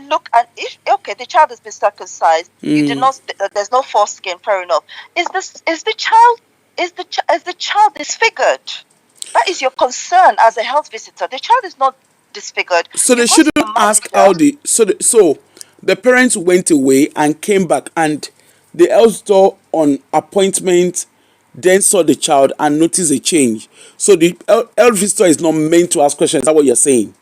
look at, if okay, the child has been circumcised, you did not, there's no foreskin, fair enough. Is the child is the child disfigured? That is your concern as a health visitor. The child is not disfigured. So You they go to shouldn't your ask manager. how the parents went away and came back, and the health store on appointment then saw the child and noticed a change. So the health visitor is not meant to ask questions. Is that what you're saying?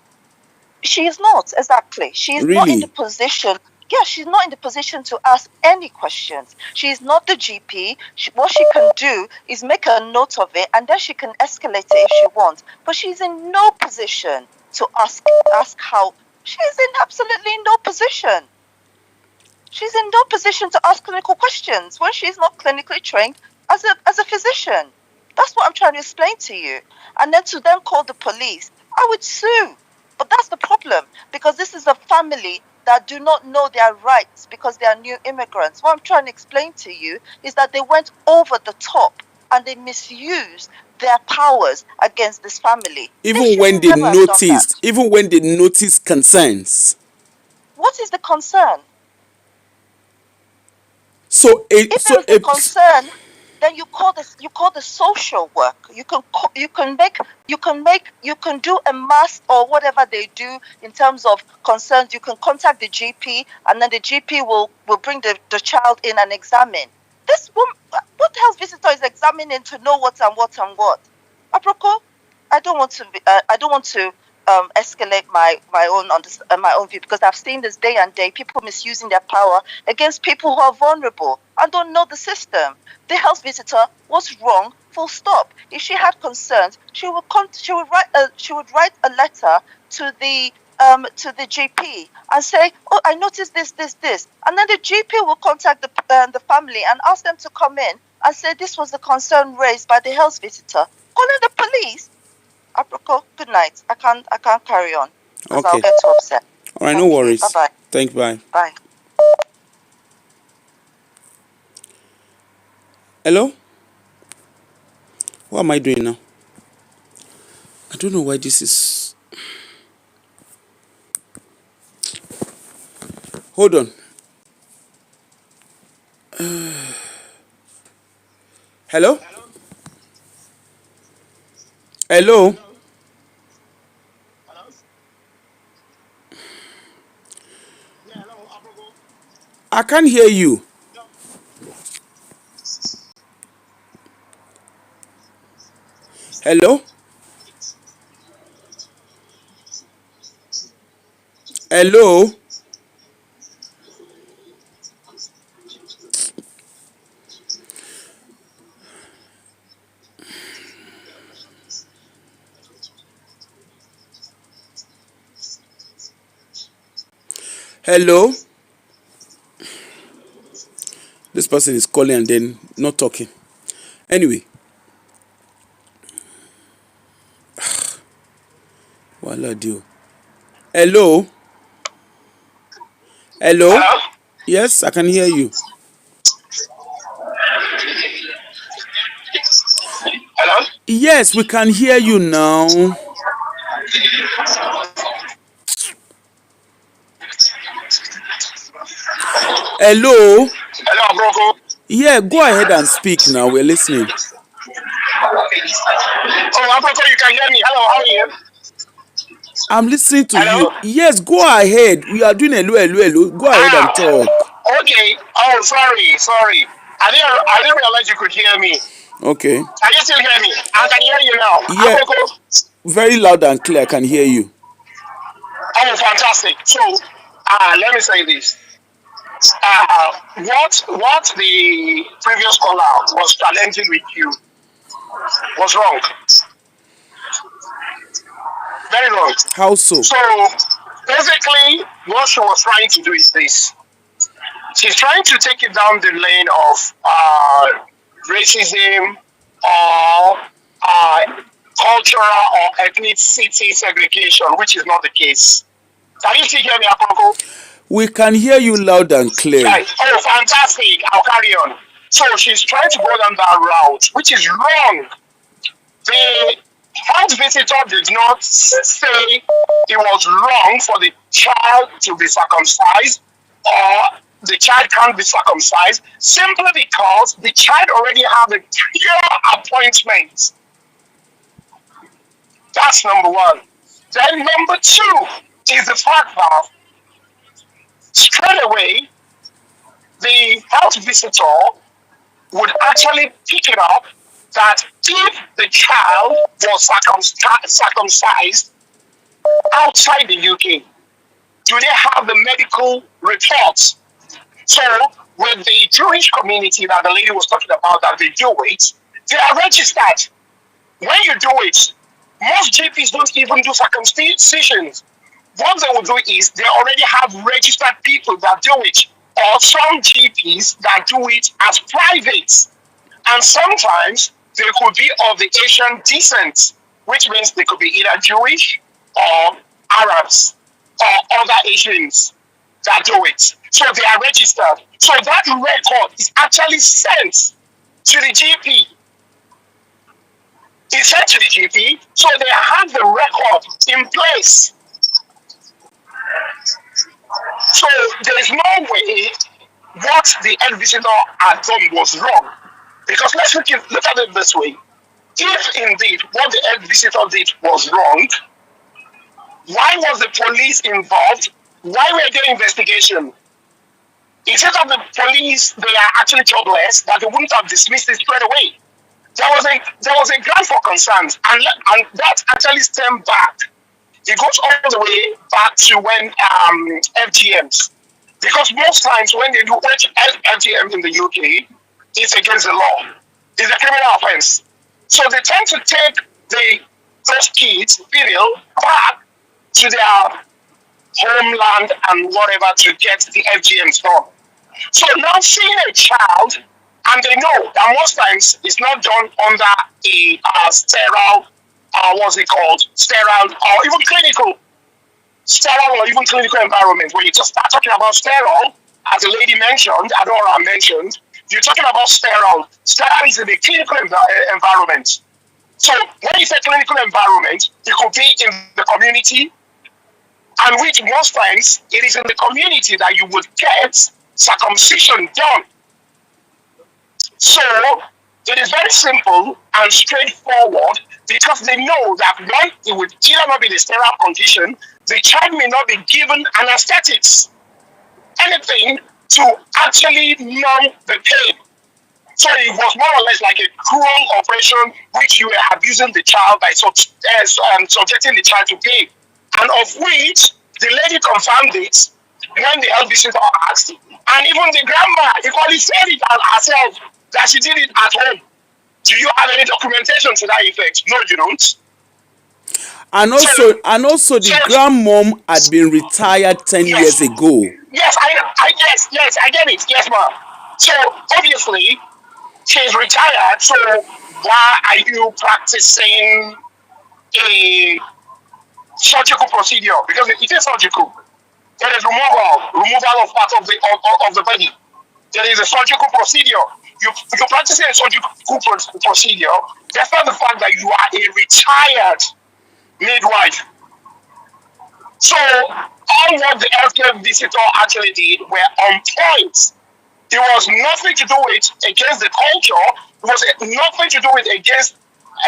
She is not, exactly. She is not in the Really? position. Yeah, she's not in the position to ask any questions. She is not the GP. What she can do is make a note of it, and then she can escalate it if she wants. But she's in no position to ask how. She is in absolutely no position. She's in no position to ask clinical questions when she's not clinically trained as a physician. That's what I'm trying to explain to you. And then to then call the police, I would sue. But that's the problem, because this is a family that do not know their rights because they are new immigrants. What I'm trying to explain to you is that they went over the top and they misused their powers against this family. They Even should when they never have done that. noticed, even when they noticed concerns. What is the concern? So If there is a concern, then you call the social work. You can do a mass or whatever they do in terms of concerns. You can contact the GP, and then the GP will bring the child in and examine. This woman, what health visitor is examining to know what and what and what? Aproko, I don't want to escalate my own view, because I've seen this day and day, people misusing their power against people who are vulnerable and don't know the system. The health visitor was wrong, full stop. If she had concerns, she would write a letter to the GP and say, oh, I noticed this, and then the GP will contact the family and ask them to come in and say this was the concern raised by the health visitor. Calling the police. Aproko, good night. I can't carry on because I'll okay. get too upset. All right, no Thank you. Bye worries. bye. Thank you. Bye. Bye. Hello? What am I doing now? I don't know why this is. Hold on. Hello? Hello? I can't hear you. Hello? Hello? Hello? This person is calling and then not talking. Anyway. Wala deal. Hello? Hello? Hello? Yes, I can hear you. Hello? Yes, we can hear you now. Hello? Hello, Bronco. Yeah, go ahead and speak now. We're listening. Oh, Bronco, you can hear me. Hello, how are you? I'm listening to you. Hello? Yes, go ahead. We are doing hello, hello, hello. Go ahead and talk. Okay. Oh, sorry. I didn't realize you could hear me. Okay. Can you still hear me? I can hear you now. Yeah, Bronco. very loud and clear. I can hear you. Oh, fantastic. So, let me say this. What the previous caller was challenging with you was wrong. Very wrong. How so? So, basically, what she was trying to do is this. She's trying to take it down the lane of racism or cultural or ethnicity segregation, which is not the case. Can you still hear me, Apoko? We can hear you loud and clear. Right. Oh, fantastic. I'll carry on. So she's trying to go down that route, which is wrong. The health visitor did not say it was wrong for the child to be circumcised or the child can't be circumcised simply because the child already have a clear appointment. That's number one. Then number two is the fact that straight away the health visitor would actually pick it up that if the child was circumcised outside the UK, do they have the medical reports? So, with the Jewish community that the lady was talking about, that they do it, they are registered. When you do it, most GPs don't even do circumcisions. What they will do is they already have registered people that do it, or some GPs that do it as private. And sometimes they could be of the Asian descent, which means they could be either Jewish or Arabs or other Asians that do it. So they are registered. So that record is actually sent to the GP. It's sent to the GP, so they have the record in place. So there is no way what the health visitor had done was wrong. Because let's look at it this way. If indeed what the health visitor did was wrong, why was the police involved? Why were there investigation? Instead of the police, they are actually jobless, that they wouldn't have dismissed it straight away. There was a ground for concerns, and that actually stemmed back. It goes all the way back to when FGMs, because most times when they do FGM in the UK, it's against the law. It's a criminal offense. So they tend to take those kids, female, back to their homeland and whatever to get the FGMs done. So now seeing a child, and they know that most times it's not done under a sterile, what's it called, sterile or even clinical environment. When you just start talking about sterile, as the lady mentioned, Adora mentioned, you're talking about sterile. Sterile is in a clinical environment. So when you say clinical environment, it could be in the community, and which most times it is in the community that you would get circumcision done. So it is very simple and straightforward, because they know that one, it would either not be the sterile condition, the child may not be given anesthetics, anything to actually numb the pain. So it was more or less like a cruel operation, which you were abusing the child by subjecting the child to pain, and of which the lady confirmed it when the health visitor asked, and even the grandma equally said it herself that she did it at home. Do you have any documentation to that effect? No, you don't. And also, the grandmom had been retired 10 years ago. Yes, I get it. Yes, ma'am. So obviously, she's retired. So why are you practicing a surgical procedure, because it is surgical. There is removal of part of the body. There is a surgical procedure. You're practicing a surgical procedure. That's not the fact that you are a retired midwife. So all what the healthcare visitor actually did were on point. It was nothing to do with against the culture. It was nothing to do with against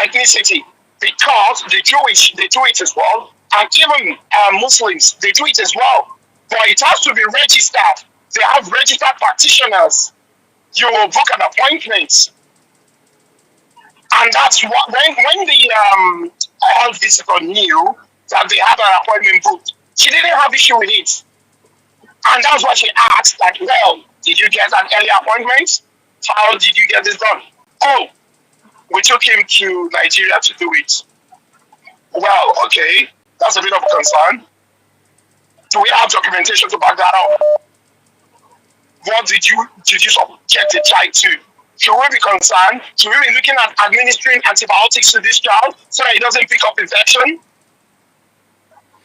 ethnicity, because the Jewish, they do it as well, and even Muslims, they do it as well. But it has to be registered. They have registered practitioners. You will book an appointment, and that's what when the health visitor knew that they had an appointment booked, she didn't have issue with it, and that's what she asked. Like, well, did you get an early appointment? How did you get this done? Oh, we took him to Nigeria to do it. Well, okay, that's a bit of a concern. Do we have documentation to back that up? What did you subject the child to? Should we be concerned? Should we be looking at administering antibiotics to this child so that he doesn't pick up infection?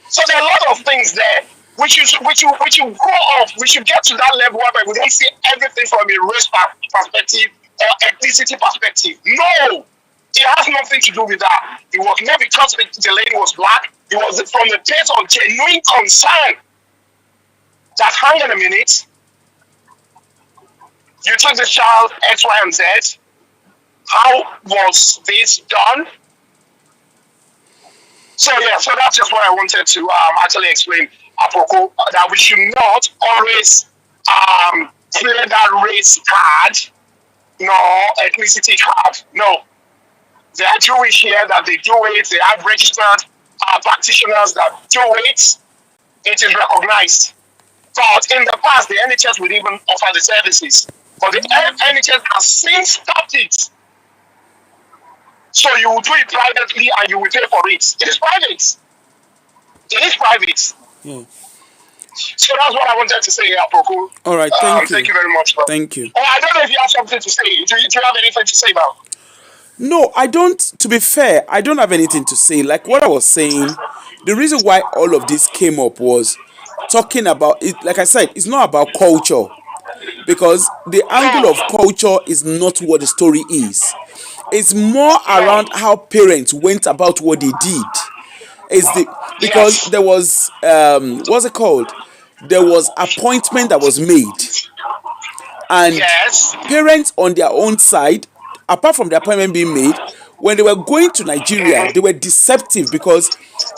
So there are a lot of things there. We should grow up. We should get to that level where we don't see everything from a race perspective or ethnicity perspective. No, it has nothing to do with that. It was not because the lady was black. It was from the place of genuine concern that, hang on a minute, you took the child X, Y, and Z. How was this done? So yeah, so that's just what I wanted to actually explain, apropos, that we should not always play that race card, nor ethnicity card. No, there are Jewish here that they do it. They have registered practitioners that do it. It is recognized. But in the past, the NHS would even offer the services. But the NHS has since stopped it. So you will do it privately and you will pay for it. It is private. It is private. Yeah. So that's what I wanted to say here, Poku. All right, thank you. Thank you very much. Bro. Thank you. Oh, I don't know if you have something to say. Do you have anything to say about? No, I don't. To be fair, I don't have anything to say. Like what I was saying, the reason why all of this came up was talking about it. Like I said, it's not about culture, because the angle of culture is not what the story is. It's more around how parents went about what they did. Because there was what's it called? There was appointment that was made, and parents on their own side, apart from the appointment being made, when they were going to Nigeria, they were deceptive, because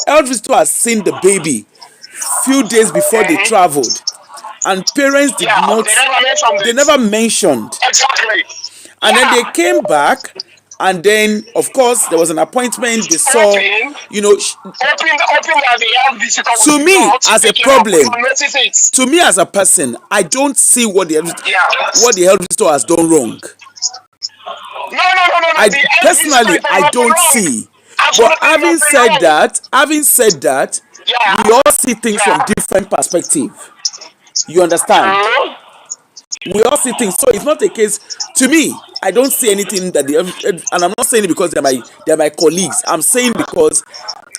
health visitor has seen the baby few days before they traveled, and parents did not. They never mentioned. Exactly. And then they came back. And then, of course, there was an appointment. They saw, you know, to me as a problem, to me as a person, I don't see what the health visitor has done wrong. No. Personally, I don't see. But having said that, we all see things from different perspective. You understand? We all see things, so it's not a case. To me, I don't see anything that and I'm not saying it because they're my colleagues. I'm saying because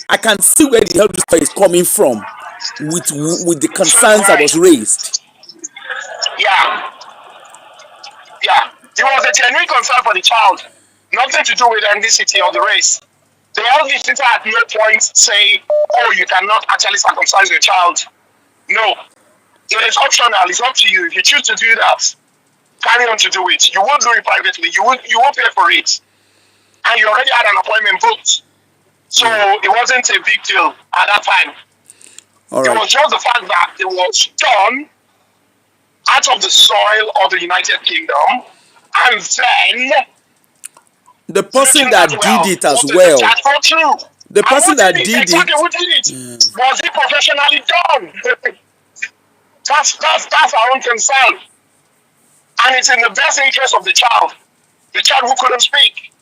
I can see where the health visitor is coming from with the concerns that was raised. Yeah. There was a genuine concern for the child, nothing to do with ethnicity or the race. The health visitor at no point say, "Oh, you cannot actually circumcise your child." No. It is optional. It's up to you. If you choose to do that, carry on to do it. You won't do it privately. You won't pay for it. And you already had an appointment booked. So it wasn't a big deal at that time. All right. It was just the fact that it was done out of the soil of the United Kingdom. And then the person that did it as well. The person that did it. Who did it? Was it professionally done? That's our own concern. And it's in the best interest of the child who couldn't speak.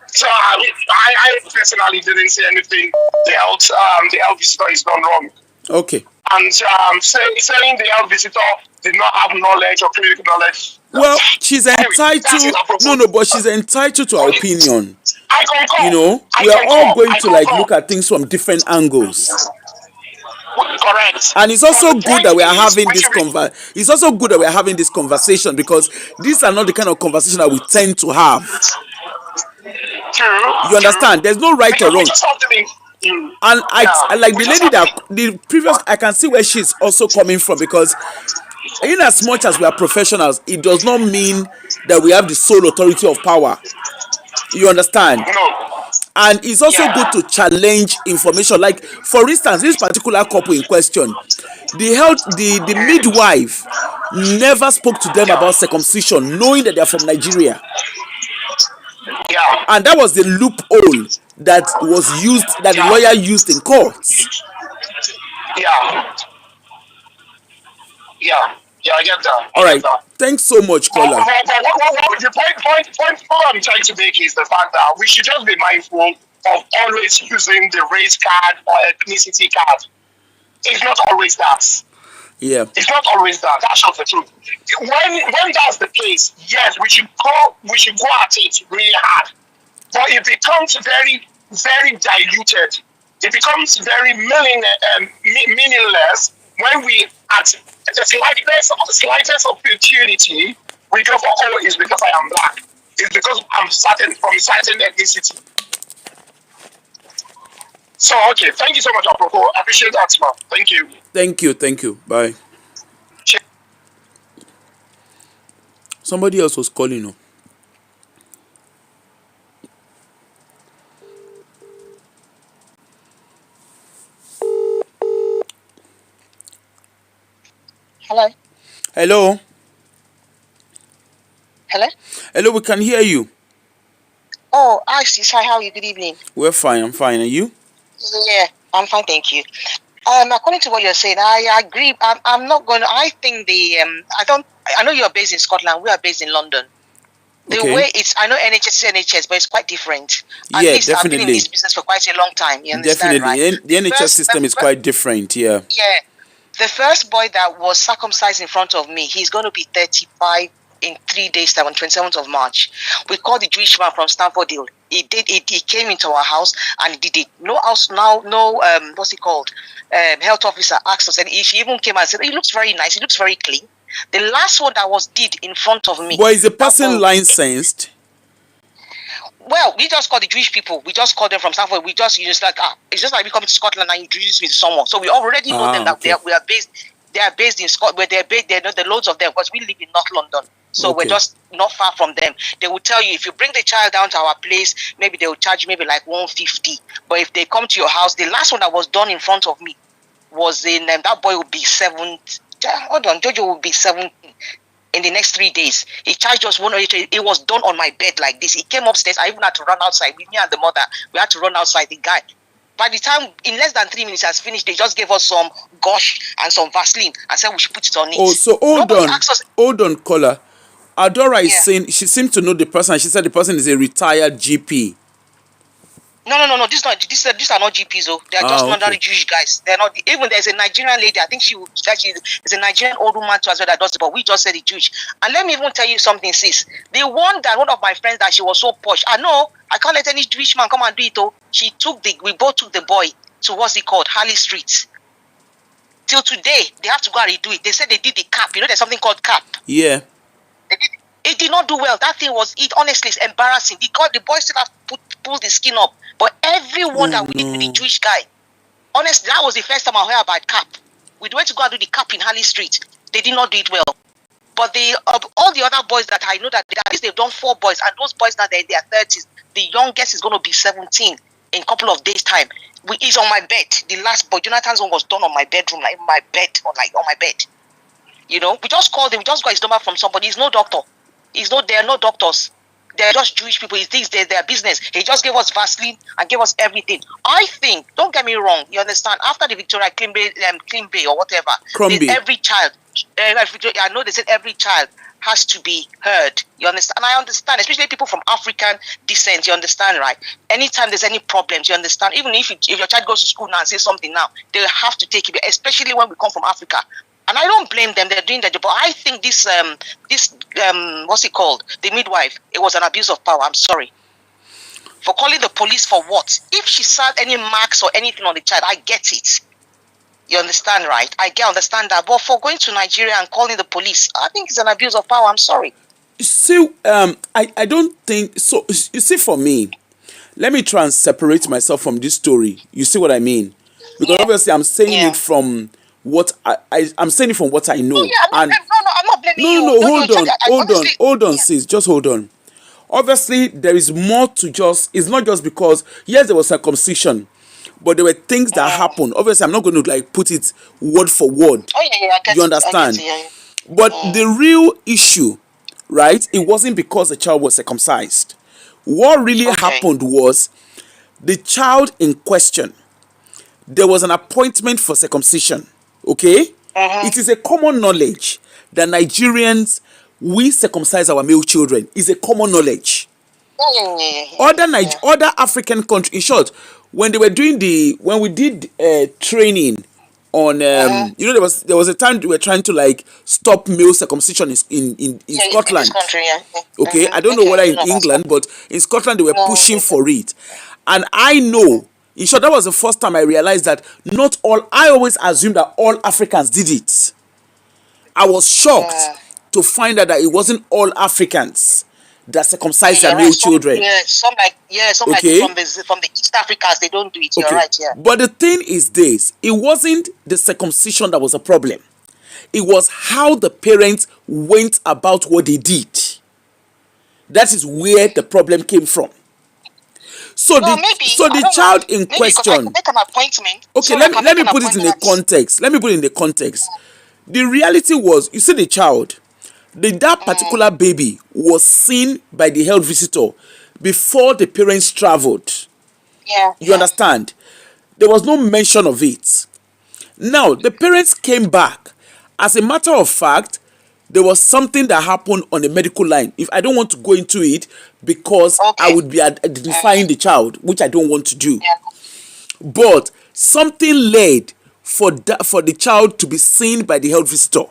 So I personally didn't say anything. The health visitor is done wrong. Okay. and saying the health visitor did not have knowledge or clinical knowledge. Well, she's Anyway, that's entitled. inappropriate. No, but she's entitled to her opinion. I concur. You know, I we are all concur. going I to like concur. look at things from different angles. Correct. And it's But also the good point that we are is, having we this should be It's also good that we are having this conversation, because these are not the kind of conversation that we tend to have. true. You understand? There's no right or Because we wrong. just have to be. And I like We the just lady have to that the previous. I can see where she's also coming from, because in as much as we are professionals, it does not mean that we have the sole authority of power. You understand? No. And it's also good Yeah. to challenge information. Like, for instance, this particular couple in question, the midwife never spoke to them Yeah. about circumcision, knowing that they're from Nigeria. Yeah. And that was the loophole that the Yeah. lawyer used in courts. Yeah. Yeah. Yeah. I get that. All I get right. that. Thanks so much, But caller. the point I'm trying to make is the fact that we should just be mindful of always using the race card or ethnicity card. It's not always that. Yeah. It's not always that. That's not the truth. When that's the case, yes, we should go at it really hard. But it becomes very, very diluted. It becomes very meaningless when we, at the slightest opportunity, we go for, oh, it's because I am black. It's because I'm from certain ethnicity. So, okay, thank you so much, Apropos. I appreciate that, man. Thank you. Thank you. Bye. Somebody else was calling. No? Hello. Hello. Hello. Hello. We can hear you. Oh, hi, sis. Hi, how are you? Good evening. We're fine. I'm fine. And you? Yeah, I'm fine, thank you. According to what you're saying, I agree. I'm not going to. I think I know you're based in Scotland. We are based in London. The Okay. way I know NHS is NHS, but it's quite different. At Yeah, least I've been in definitely. this business for quite a long time. You understand, right? Definitely. The NHS system is quite different. Yeah. Yeah. The first boy that was circumcised in front of me, he's going to be 35 in 3 days time, on 27th of March. We called the Jewish man from Stamford Hill. He came into our house and he did it. No house now, no what's it called? Health officer asked us, and she even came and said, he looks very nice, he looks very clean. The last one that was did in front of me. But is the person licensed? Well, we just call the Jewish people. We just call them from Stamford. We just it's just like we come to Scotland and introduce me to someone. So we already know them that okay. they are based in Scotland, where they're not the loads of them, because we live in North London. So we're just not far from them. They will tell you, if you bring the child down to our place, maybe they will charge maybe like 150. But if they come to your house, the last one that was done in front of me was in that boy will be 7. Hold on, Jojo will be 17 in the next 3 days. He charged us 180. It was done on my bed like this. He came upstairs. I even had to run outside with me and the mother. We had to run outside. The guy, by the time in less than 3 minutes has finished, they just gave us some gush and some Vaseline and said we should put it on it. Oh, so hold on, caller. Adora is Yeah. saying she seemed to know the person. She said the person is a retired GP. No. These are not GPs. Oh, they are just ordinary Jewish guys. They're not. Even there's a Nigerian lady. I think is a Nigerian old woman too as well that does it. But we just said the Jewish. And let me even tell you something, sis. The one of my friends that she was so posh. I know I can't let any Jewish man come and do it. Oh, we both took the boy to what's it called, Harley Street. Till today, they have to go and redo it. They said they did the cap. You know, there's something called cap. Yeah. It did not do well. That thing honestly is embarrassing. The boy still have to pull the skin up. But everyone that we did with the Jewish guy, honestly, that was the first time I heard about cap. We went to go and do the cap in Harley Street. They did not do it well. But all the other boys that I know that at least they've done 4 boys, and those boys now they're in their 30s. The youngest is going to be 17 in a couple of days' time. He's on my bed. The last boy, Jonathan's one, was done on my bedroom, on my bed. You know, we just called him. We just got his number from somebody. He's no doctor. They are not doctors. They're just Jewish people. He thinks they're their business. He just gave us Vaseline and gave us everything. I think, don't get me wrong, you understand, after the Victoria Clean Bay or whatever, every child I know they said every child has to be heard. You understand? And I understand, especially people from African descent. You understand, right? Anytime there's any problems, you understand. Even if your child goes to school now and says something now, they have to take it. Especially when we come from Africa. And I don't blame them; they're doing their job. But I think this what's it called? The midwife. It was an abuse of power. I'm sorry. For calling the police for what? If she saw any marks or anything on the child, I get it. You understand, right? I can understand that. But for going to Nigeria and calling the police, I think it's an abuse of power. I'm sorry. You see, I don't think so. You see, for me, let me try and separate myself from this story. You see what I mean? Because obviously I'm saying it from what I'm saying it from what I know. No, I'm not blaming you. No, hold on, sis. Just hold on. Obviously, there is more to just. It's not just because yes, there was circumcision, but there were things that happened. Obviously, I'm not going to like put it word for word. Oh yeah, I get you understand? But the real issue, right? It wasn't because the child was circumcised. What really happened was the child in question. There was an appointment for circumcision. Okay, it is a common knowledge that Nigerians, we circumcise our male children. Is a common knowledge. Other African countries, in short, when they were doing when we did training on, you know, there was a time we were trying to like stop male circumcision in Scotland. In this country, Okay, I don't know whether in England, but in Scotland they were pushing for it, and I know. In short, that was the first time I realized that not all. I always assumed that all Africans did it. I was shocked to find out that it wasn't all Africans that circumcised their male children. Some like from the East Africans, they don't do it. You're right, yeah. But the thing is this: it wasn't the circumcision that was a problem. It was how the parents went about what they did. That is where the problem came from. So the child in question. I could make an appointment. Okay, let me put it in the context. Let me put it in the context. The reality was, you see, the child, that particular baby was seen by the health visitor before the parents traveled. Yeah. You understand? There was no mention of it. Now, the parents came back. As a matter of fact, there was something that happened on the medical line. If I don't want to go into it because I would be identifying the child, which I don't want to do. Yeah. But something led for the child to be seen by the health visitor.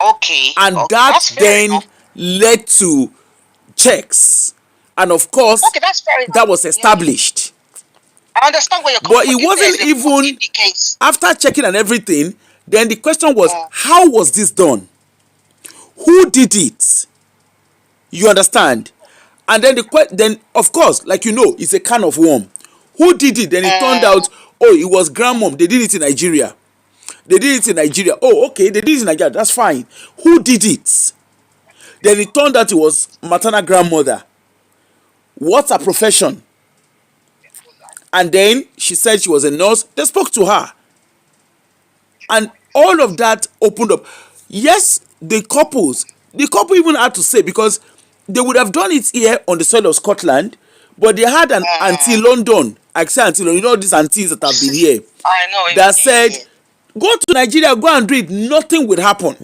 Okay. And that then led to checks. And of course, that was established. I understand where you're coming from. But it wasn't even, the case. After checking and everything, then the question was, how was this done? Who did it? You understand? And then then of course, like you know, it's a can of worm. Who did it? Then it turned out, it was grandmom. They did it in Nigeria. Oh, okay, they did it in Nigeria. That's fine. Who did it? Then it turned out it was maternal grandmother. What's her profession? And then she said she was a nurse. They spoke to her. And all of that opened up. Yes, the couple even had to say, because they would have done it here on the soil of Scotland, but they had an auntie London. I say auntie London, you know these aunties that have been here. I know. That said, go to Nigeria, go and do it. Nothing will happen.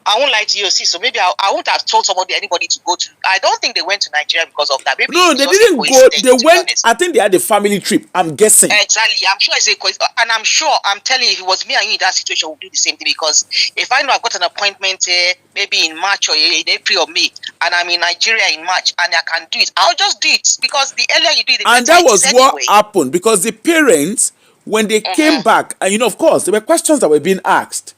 I won't lie to you, see. So maybe I won't have told anybody to go to. I don't think they went to Nigeria because of that. Maybe no, they didn't go. They went. I think they had a family trip. I'm guessing. Exactly. I'm sure it's a coincidence, and I'm sure. I'm telling you, if it was me and you in that situation, we'll do the same thing. Because if I know I've got an appointment maybe in March or in April or May, and I'm in Nigeria in March, and I can do it, I'll just do it, because the earlier you do it, the better. And that was what happened, because the parents, when they came back, and of course, there were questions that were being asked.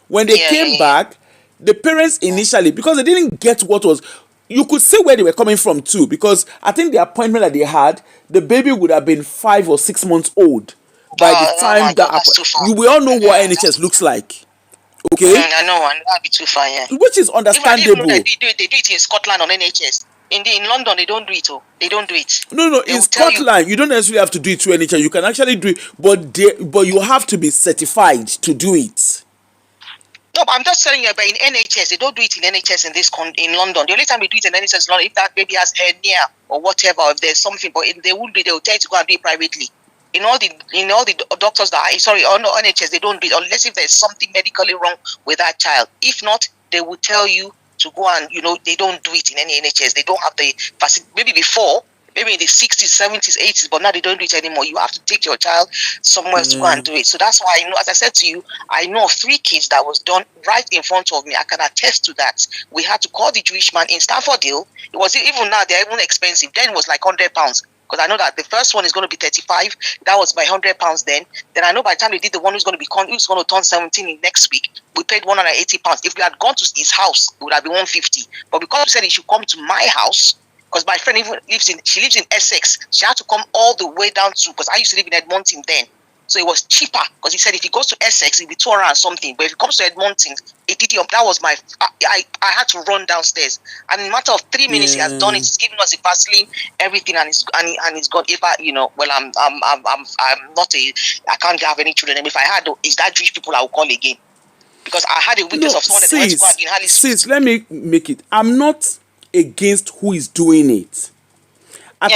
When they came back. The parents initially, because they didn't get what was, you could see where they were coming from too, because I think the appointment that they had, the baby would have been 5 or 6 months old by the time we all know what NHS looks like. Okay? I know, that'd be too far, yeah. Which is understandable. Even they do it in Scotland on NHS. In London, they don't do it. They don't do it. No. In Scotland, you don't necessarily have to do it through NHS. You can actually do it, but you have to be certified to do it. No, but I'm just telling you, but in NHS, they don't do it in NHS in London. The only time they do it in NHS is London, if that baby has hernia or whatever, or if there's something, but they will tell you to go and do it privately in all the doctors that on the NHS, they don't do it unless if there's something medically wrong with that child. If not, they will tell you to go and, they don't do it in any NHS. They don't have the facility. Maybe before, maybe in the 60s, 70s, 80s, but now they don't do it anymore. You have to take your child somewhere to go and do it. So that's why, as I said to you, I know of 3 kids that was done right in front of me. I can attest to that. We had to call the Jewish man in Staffordale. It was even now, they're even expensive. Then it was like £100. Because I know that the first one is going to be 35. That was by £100 then. Then I know by the time they did the one who's going to turn 17 in next week, we paid £180. If we had gone to his house, it would have been 150. But because we said he should come to my house, because my friend even lives in Essex, she had to come all the way down to, because I used to live in Edmonton then. So it was cheaper, because he said if he goes to Essex, it'll be 200 and something. But if he comes to Edmonton, that was I had to run downstairs. And in a matter of 3 minutes, he has done it. He's giving us the Vaseline, everything, and he's gone. If I'm not I can't have any children. And if I had, it's that Jewish people I will call again. Because I had a witness of someone that went to go and sis, let me make it. I'm not against who is doing it. I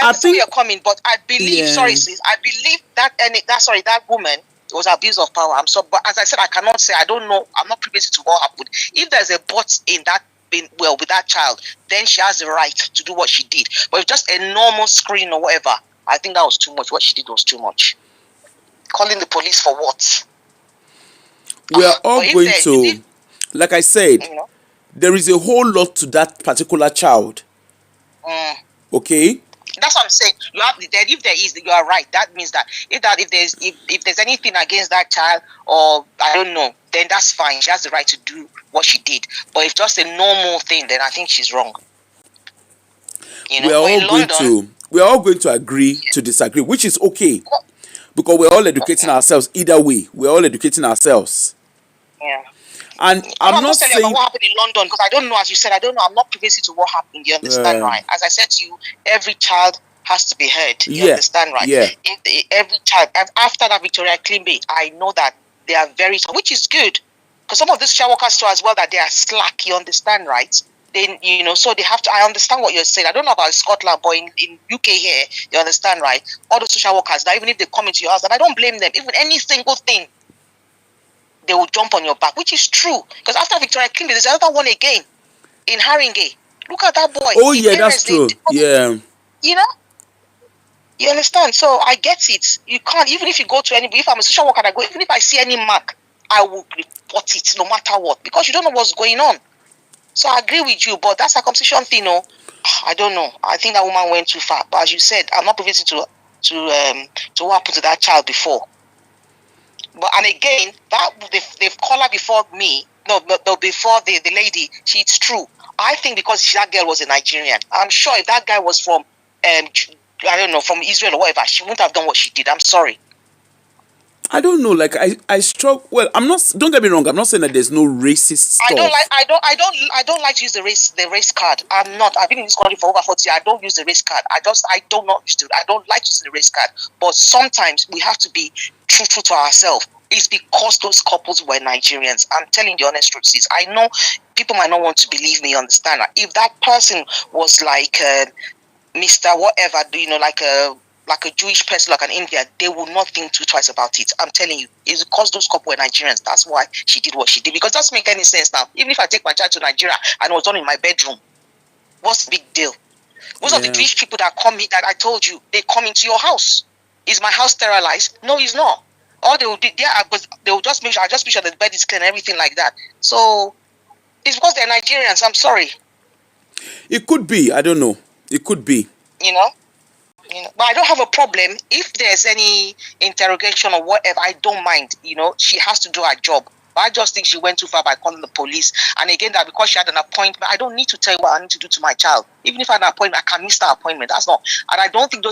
understand where you're coming, but I believe, sorry sis, I believe that woman was abuse of power. I'm sorry, but as I said, I cannot say, I don't know, I'm not privy to what happened. If there's a but with that child, then she has the right to do what she did. But if just a normal screen or whatever, I think that was too much. What she did was too much. Calling the police for what? We are all going to, like I said, there is a whole lot to that particular child. Okay, that's what I'm saying. If there is, you are right. That means that if there's anything against that child, or I don't know, then that's fine. She has the right to do what she did. But if just a normal thing, then I think she's wrong. We are all going to agree to disagree, which is okay, because we're all educating ourselves. Either way, we're all educating ourselves. Yeah. And I'm not saying saying about what happened in London, because I don't know, as you said, I don't know. I'm not privy to what happened. You understand, right? As I said to you, every child has to be heard. You understand, right? Yeah. Every child. And after that Victoria Klimbe, I know that they are very, which is good, because some of these social workers too as well, that they are slack. You understand, right? Then so they have to. I understand what you're saying. I don't know about Scotland, but in UK here, you understand, right? All the social workers, that even if they come into your house, and I don't blame them, even any single thing, they will jump on your back, which is true. Because after Victoria Klimbe, there's another one again in Haringey. Look at that boy. Oh, yeah, that's true. Yeah. You understand? So I get it. You can't, even if you go to anybody, if I'm a social worker, even if I see any mark, I will report it no matter what, because you don't know what's going on. So I agree with you, but that circumcision thing, I don't know. I think that woman went too far. But as you said, I'm not privy to what happened to that child before. But and again, that they've called her before me. No, before the lady. It's true. I think because that girl was a Nigerian. I'm sure if that guy was from I don't know, from Israel or whatever, she wouldn't have done what she did. I'm sorry. I don't know. Like I struggle. Well, I'm not. Don't get me wrong. I'm not saying that there's no racist stuff. I don't like to use the race card. I'm not. I've been in this country for over 40 years. I don't use the race card. I don't like using the race card. But sometimes we have to be true to ourselves. It's because those couples were Nigerians. I'm telling the honest truth. I know people might not want to believe me. Understand? If that person was like Mr. Whatever, like a Jewish person, like an Indian, they will not think twice about it. I'm telling you, it's because those couple were Nigerians. That's why she did what she did. Because it doesn't make any sense now. Even if I take my child to Nigeria and it was done in my bedroom, what's the big deal? Most of the Jewish people that come here, that I told you, they come into your house. Is my house sterilized? No, it's not. All they will do, they will just make sure the bed is clean and everything like that. So it's because they're Nigerians. I'm sorry. It could be. I don't know. It could be. But I don't have a problem if there's any interrogation or whatever. I don't mind. She has to do her job. But I just think she went too far by calling the police. And again, that because she had an appointment, I don't need to tell you what I need to do to my child. Even if I had an appointment, I can miss that appointment. That's not. And I don't think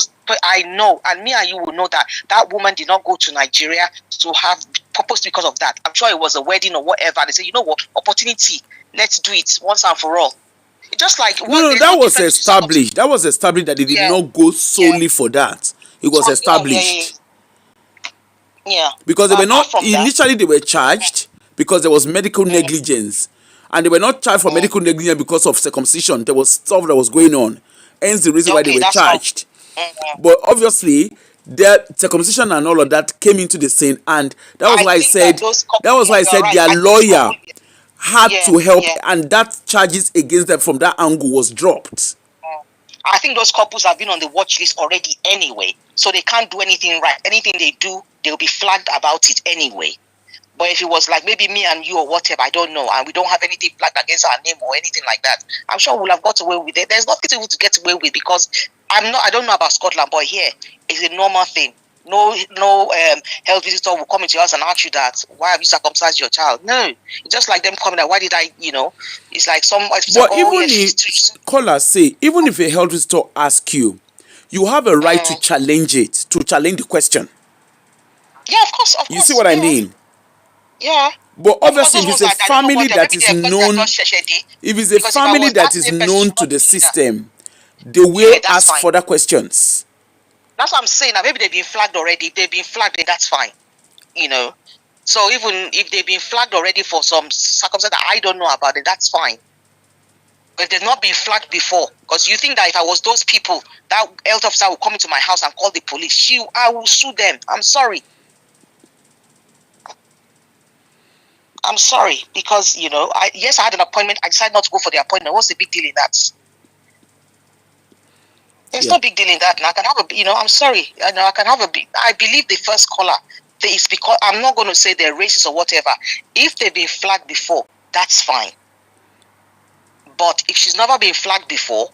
I know, and me and you will know that woman did not go to Nigeria to have purpose because of that. I'm sure it was a wedding or whatever. They say, you know what, opportunity, let's do it once and for all. Just like that was established. That was established that they did not go solely for that. It was established. Yeah. Because they were not initially they were charged because there was medical negligence, and they were not charged for medical negligence because of circumcision. There was stuff that was going on, hence the reason why they were charged. But obviously, their circumcision and all of that came into the scene, and that was I why I think that said those couples, that was why I you're said right. their I think those lawyer couples, had yeah, to help, yeah. and that charges against them from that angle was dropped. I think those couples have been on the watch list already anyway, so they can't do anything right. Anything they do, they'll be flagged about it anyway. But if it was like maybe me and you or whatever, I don't know, and we don't have anything flagged against our name or anything like that, I'm sure we'll have got away with it. There's nothing to get away with, because I don't know about Scotland, but here it's a normal thing. No health visitor will come into your house and ask you that, why have you circumcised your child? No, it's just like them coming out, why did I, it's like it's But like, even if callers say, even if a health visitor asks you, you have a right to challenge it, to challenge the question. Yeah, of course. You see what I mean? Yeah. But obviously, if it's a family that is known, if it's a family that is known to the system, they will ask further questions. That's what I'm saying. Now, maybe they've been flagged already. If they've been flagged, then that's fine. So even if they've been flagged already for some circumstance that I don't know about it, that's fine. But if they've not been flagged before, because you think that if I was those people, that health officer will come into my house and call the police, I will sue them. I'm sorry. I'm sorry, because I had an appointment. I decided not to go for the appointment. What's the big deal in that? There's no big deal in that. And I can have I'm sorry. I can have I believe the first caller is, because I'm not going to say they're racist or whatever. If they've been flagged before, that's fine. But if she's never been flagged before,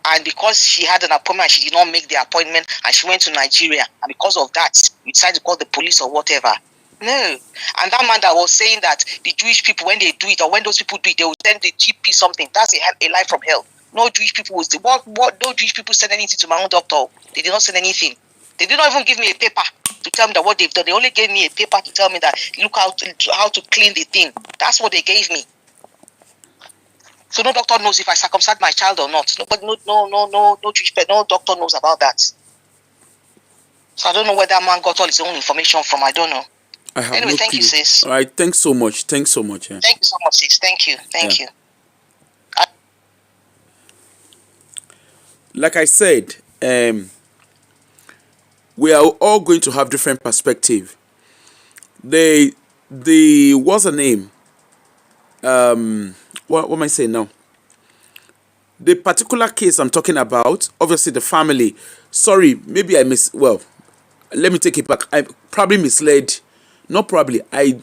and because she had an appointment and she did not make the appointment and she went to Nigeria, and because of that, you decided to call the police or whatever. No. And that man that was saying that the Jewish people, when they do it, or when those people do it, they will send the GP something. That's a lie from hell. No Jewish people was no Jewish people send anything to my own doctor. They did not send anything. They did not even give me a paper to tell me that what they've done. They only gave me a paper to tell me that look how to clean the thing. That's what they gave me. So no doctor knows if I circumcised my child or not. Nobody, no Jewish person, no doctor knows about that. So I don't know where that man got all his own information from. I don't know. Anyway, thank you, sis. All right, thanks so much. Yeah. Thank you so much, sis. Thank you. Like I said, we are all going to have different perspective. The what's the name? What am I saying now? The particular case I'm talking about, obviously the family. Sorry, maybe I let me take it back. I probably misled. Not probably. I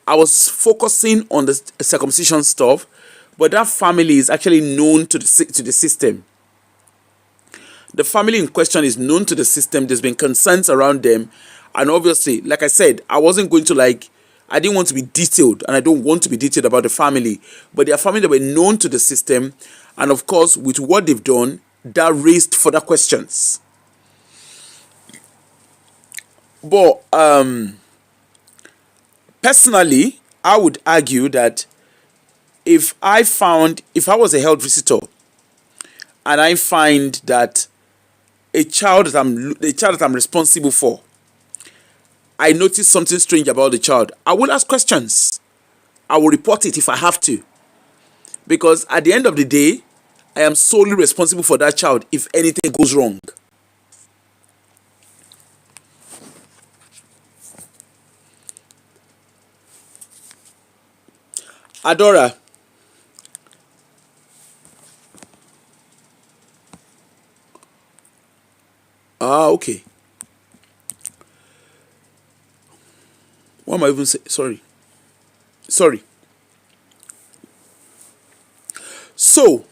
was focusing on the circumcision stuff, but that family is actually known to the system. The family in question is known to the system. There's been concerns around them, and obviously, like I said, I wasn't going to I didn't want to be detailed, and I don't want to be detailed about the family, but their family that were known to the system, and of course, with what they've done, that raised further questions. But personally, I would argue that if I was a health visitor and I find that a child that I'm responsible for, I notice something strange about the child, I will ask questions. I will report it if I have to. Because at the end of the day, I am solely responsible for that child if anything goes wrong. Adora. Okay. What am I even saying? Sorry. So,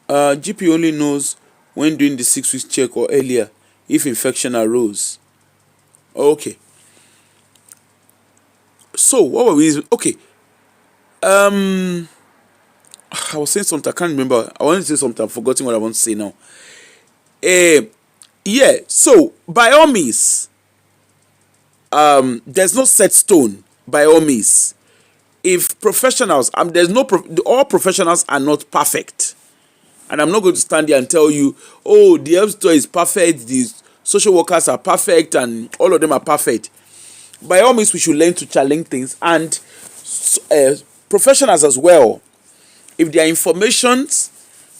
GP only knows when doing the 6 weeks check or earlier if infection arose. Okay. So, what were we? Okay. I was saying something. I can't remember. I wanted to say something. I've forgotten what I want to say now. Yeah. So, by all means, there's no set stone. By all means, if professionals, all professionals are not perfect, and I'm not going to stand here and tell you, oh, the health store is perfect, the social workers are perfect, and all of them are perfect. By all means, we should learn to challenge things, and professionals as well. If there are informations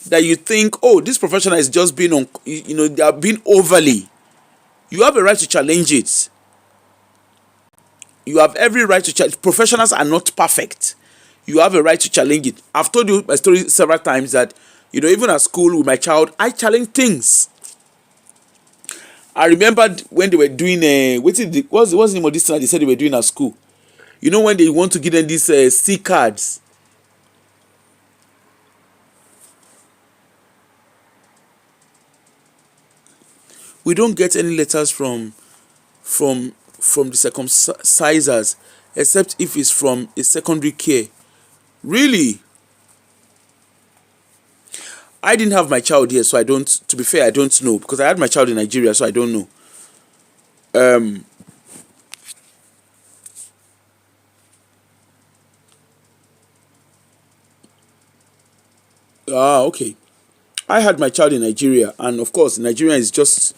that you think, oh, this professional is just being on, they are being overly. You have a right to challenge it. You have every right to challenge. Professionals are not perfect. You have a right to challenge it. I've told you my story several times that, even at school with my child, I challenge things. I remembered when they were doing what's the name of this thing they said they were doing at school? When they want to give them these C cards. We don't get any letters from the circumcisers except if it's from a secondary care. Really? I didn't have my child here, so I don't. To be fair, I don't know, because I had my child in Nigeria, so I don't know. Okay. I had my child in Nigeria, and of course, Nigeria is just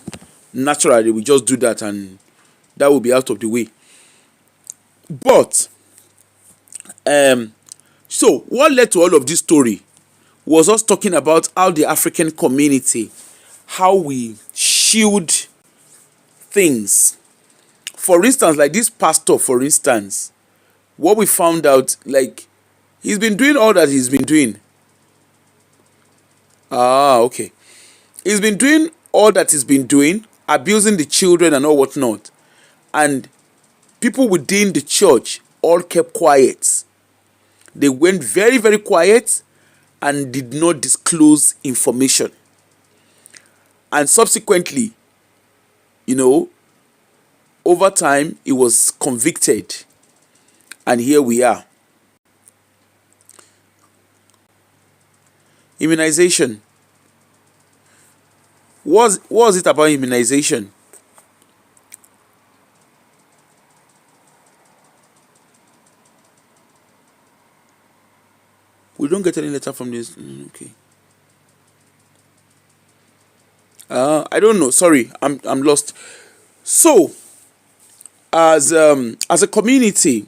naturally we just do that, and that will be out of the way. But so what led to all of this story was us talking about how the African community, how we shield things. For instance, like this pastor, for instance, what we found out, like, he's been doing all that he's been doing. Okay. He's been doing all that he's been doing, abusing the children and all whatnot. And people within the church all kept quiet. They went very, very quiet and did not disclose information. And subsequently, over time, he was convicted. And here we are. Immunization. What was it about immunization? We don't get any letter from this. Okay. I don't know. Sorry, I'm lost. So, as a community,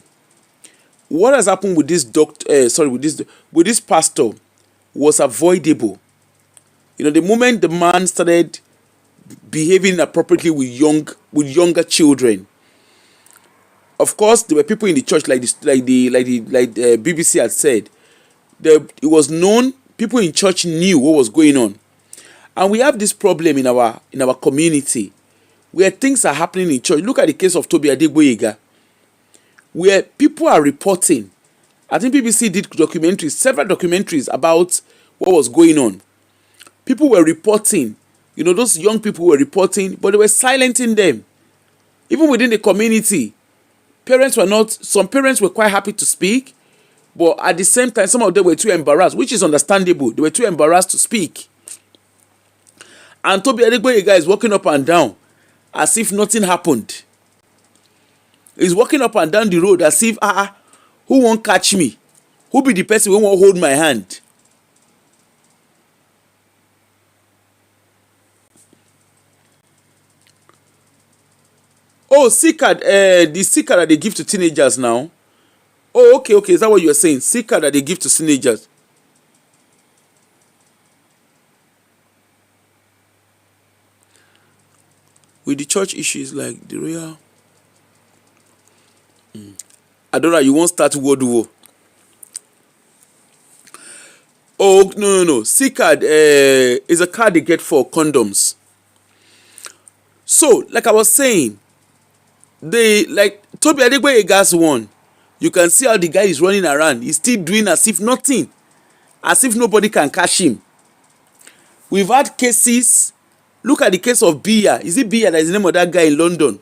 what has happened with this with this pastor was avoidable. The moment the man started behaving inappropriately with younger children, of course there were people in the church, like the BBC had said. It was known. People in church knew what was going on, and we have this problem in our community where things are happening in church. Look at the case of Toby Adegboyega, where people are reporting. I think BBC did several documentaries about what was going on. People were reporting, those young people were reporting, but they were silencing them. Even within the community, some parents were quite happy to speak, but at the same time, some of them were too embarrassed, which is understandable. They were too embarrassed to speak. And Toby Adegboyega is walking up and down as if nothing happened. He's walking up and down the road as if, who won't catch me? Who be the person who won't hold my hand? Oh, C card, the C card that they give to teenagers now. Oh, okay, is that what you're saying? C card that they give to teenagers. With the church issues like the royal. I don't know, you won't start World War. Oh, no. C card is a card they get for condoms. So, like I was saying, Toby Adegboyega's one, you can see how the guy is running around. He's still doing as if nothing, as if nobody can catch him. We've had cases. Look at the case of Biya. Is it Biya that is the name of that guy in London?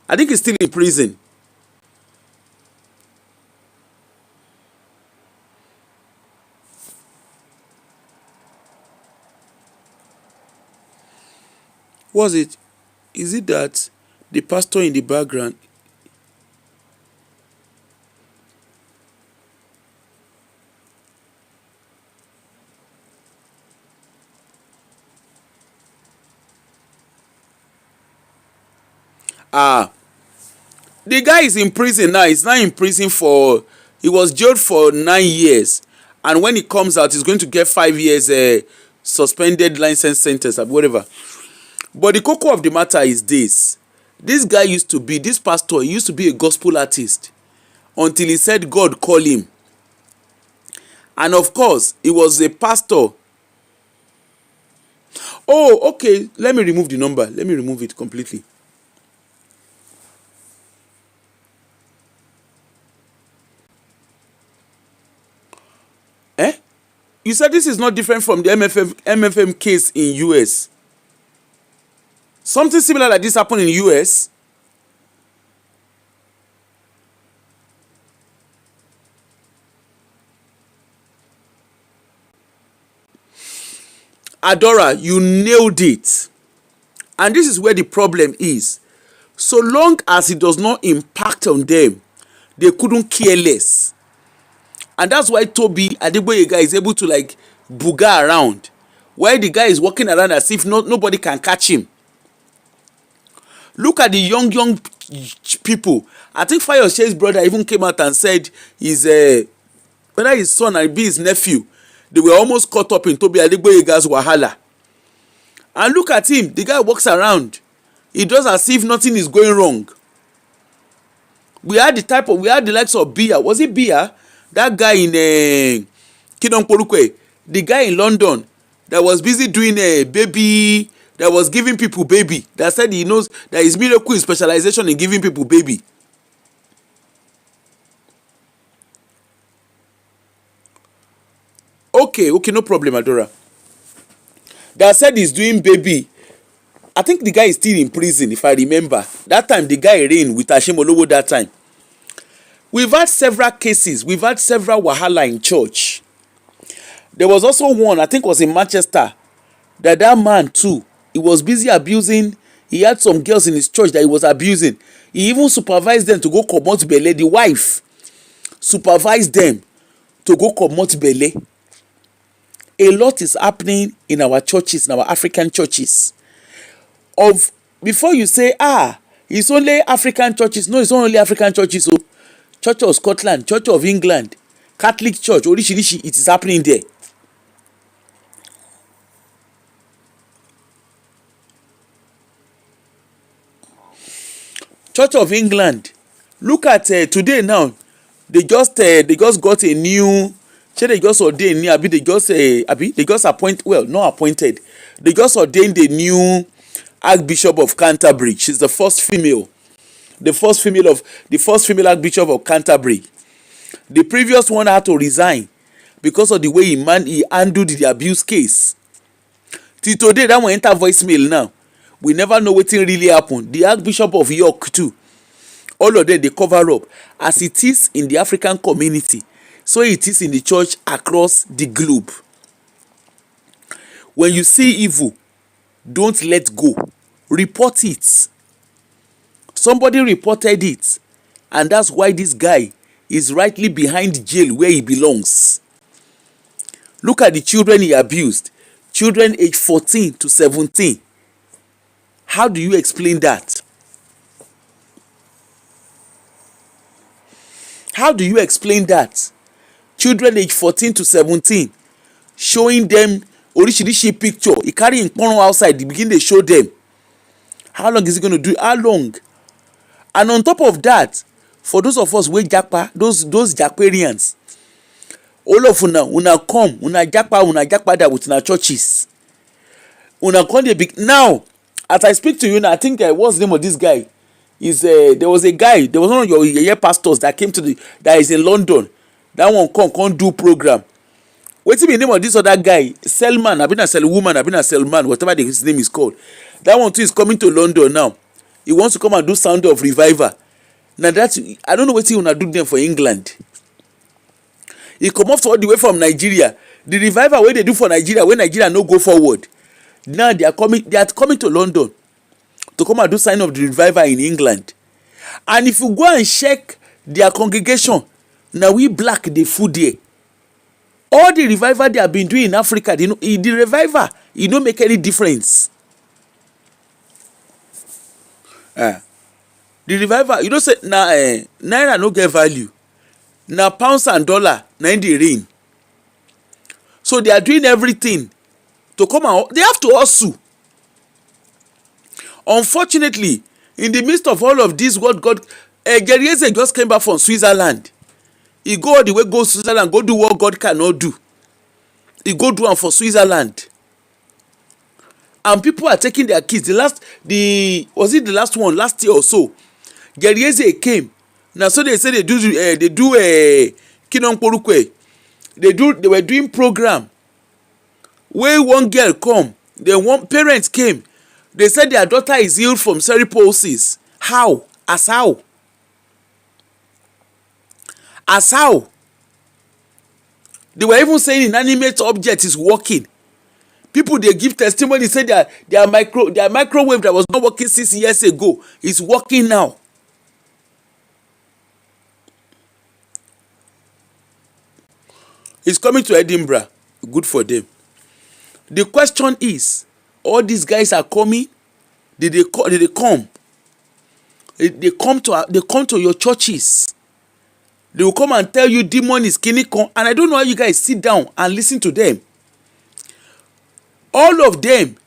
I think he's still in prison. Was it? Is it that the pastor in the background? The guy is in prison now. He's now in prison he was jailed for 9 years, and when he comes out, he's going to get 5 years suspended license sentence or whatever. But the cocoa of the matter is this: this guy used to be, this pastor, he used to be a gospel artist until he said God called him. And of course, he was a pastor. Oh, okay, let me remove the number. Let me remove it completely. You said this is not different from the MFM case in US. Something similar like this happened in US. Adora, you nailed it. And this is where the problem is. So long as it does not impact on them, they couldn't care less. And that's why Toby Adegboyega is able to like booga around, while the guy is walking around as if nobody can catch him. Look at the young people. I think Fayoshe's brother even came out and said whether his son or his nephew, they were almost caught up in Toby Adegboyega's wahala. And look at him, the guy walks around. He does as if nothing is going wrong. We had the likes of Bia. Was it Bia? That guy in Kingdom Porukwe, the guy in London that was busy doing a baby, that was giving people baby, that said he knows that his miracle is specialization in giving people baby. Okay, no problem, Adora. That said he's doing baby. I think the guy is still in prison, if I remember. That time, the guy reigned with Ashimolowo that time. We've had several cases. We've had several wahala in church. There was also one, I think was in Manchester, that man too, he was busy abusing. He had some girls in his church that he was abusing. He even supervised them to go comot belle. The wife supervised them to go comot belle. A lot is happening in our churches, in our African churches. Before you say, it's only African churches. No, it's not only African churches. So, Church of Scotland, Church of England, Catholic Church, Orishirishi, it is happening there. Church of England, look at today now. They just got a new. They just ordained. They just not appointed. They just ordained a new Archbishop of Canterbury. She's the first female Archbishop of Canterbury. The previous one had to resign because of the way he handled the abuse case. Till today, that one enter voicemail now. We never know what really happened. The Archbishop of York too. All of them, they cover up. As it is in the African community, so it is in the church across the globe. When you see evil, don't let go. Report it. Somebody reported it, and that's why this guy is rightly behind jail where he belongs. Look at the children he abused. Children aged 14 to 17. How do you explain that? How do you explain that? Children aged 14 to 17, showing them Orishirishi picture. He carry in porno outside, they begin to show them. How long is he going to do? How long? And on top of that, for those of us wey japa, those Japarians, all of una come, una japa that with una churches. Una come dey big now. As I speak to you now, I think what's the name of this guy? There was one of your pastors that came that is in London. That one come do program. Wetin be the name of this other guy? Selman, I've been a Selwoman, I've been a Selman, whatever his name is called. That one too is coming to London now. He wants to come and do Sound of Revival. Now that's, I don't know what he wanna do them for England. He come off all the way from Nigeria. The revival wey they do for Nigeria, when Nigeria no go forward. Now they are coming to London to come and do Sign of the Revival in England. And if you go and check their congregation, now we black the food there. All the revival they have been doing in Africa, the revival, it don't make any difference. The revival, you don't say naira no get value. Now pounds and dollar, na in the reign. So they are doing everything to come and they have to hustle. Unfortunately, in the midst of all of this, what God, Jerry Eze just came back from Switzerland. He go all the way, go to Switzerland, go do what God cannot do. He go do am for Switzerland. And people are taking their kids. Was it the last one last year or so? Jerry Eze came. Now so they say they do Kinon Porukwe. They were doing program where one girl come, then one parent came. They said their daughter is healed from cerebrosis. How? As how? As how? They were even saying inanimate object is working. People they give testimony, say their microwave that was not working 6 years ago is working now. It's coming to Edinburgh. Good for them. The question is, all these guys are coming. Did they come? They come to your churches. They will come and tell you demon is kinikon, and I don't know how you guys sit down and listen to them. All of them,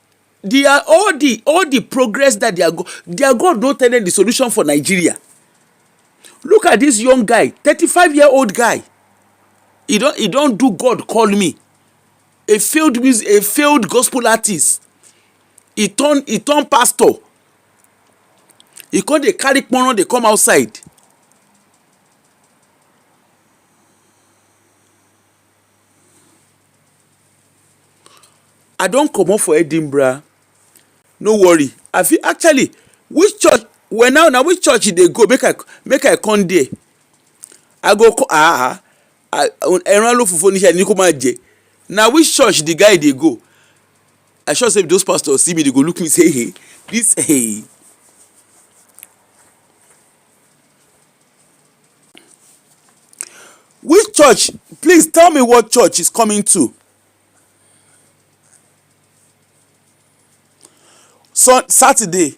they are all the progress that their God don't tell them the solution for Nigeria. Look at this young guy, 35-year-old guy. He don't do God call me. A failed gospel artist. He turn pastor. He come dey carry kpono dey come outside. I don comot for Edinburgh. No worry. I feel actually which church now which church you dey go make I come there. I go ẹran ló fòfò níṣẹ́ ní kó máa jẹ. Na which church the guy dey go? I sure say if those pastors see me they go look me say hey this hey. Which church? Please tell me what church is coming to. Saturday.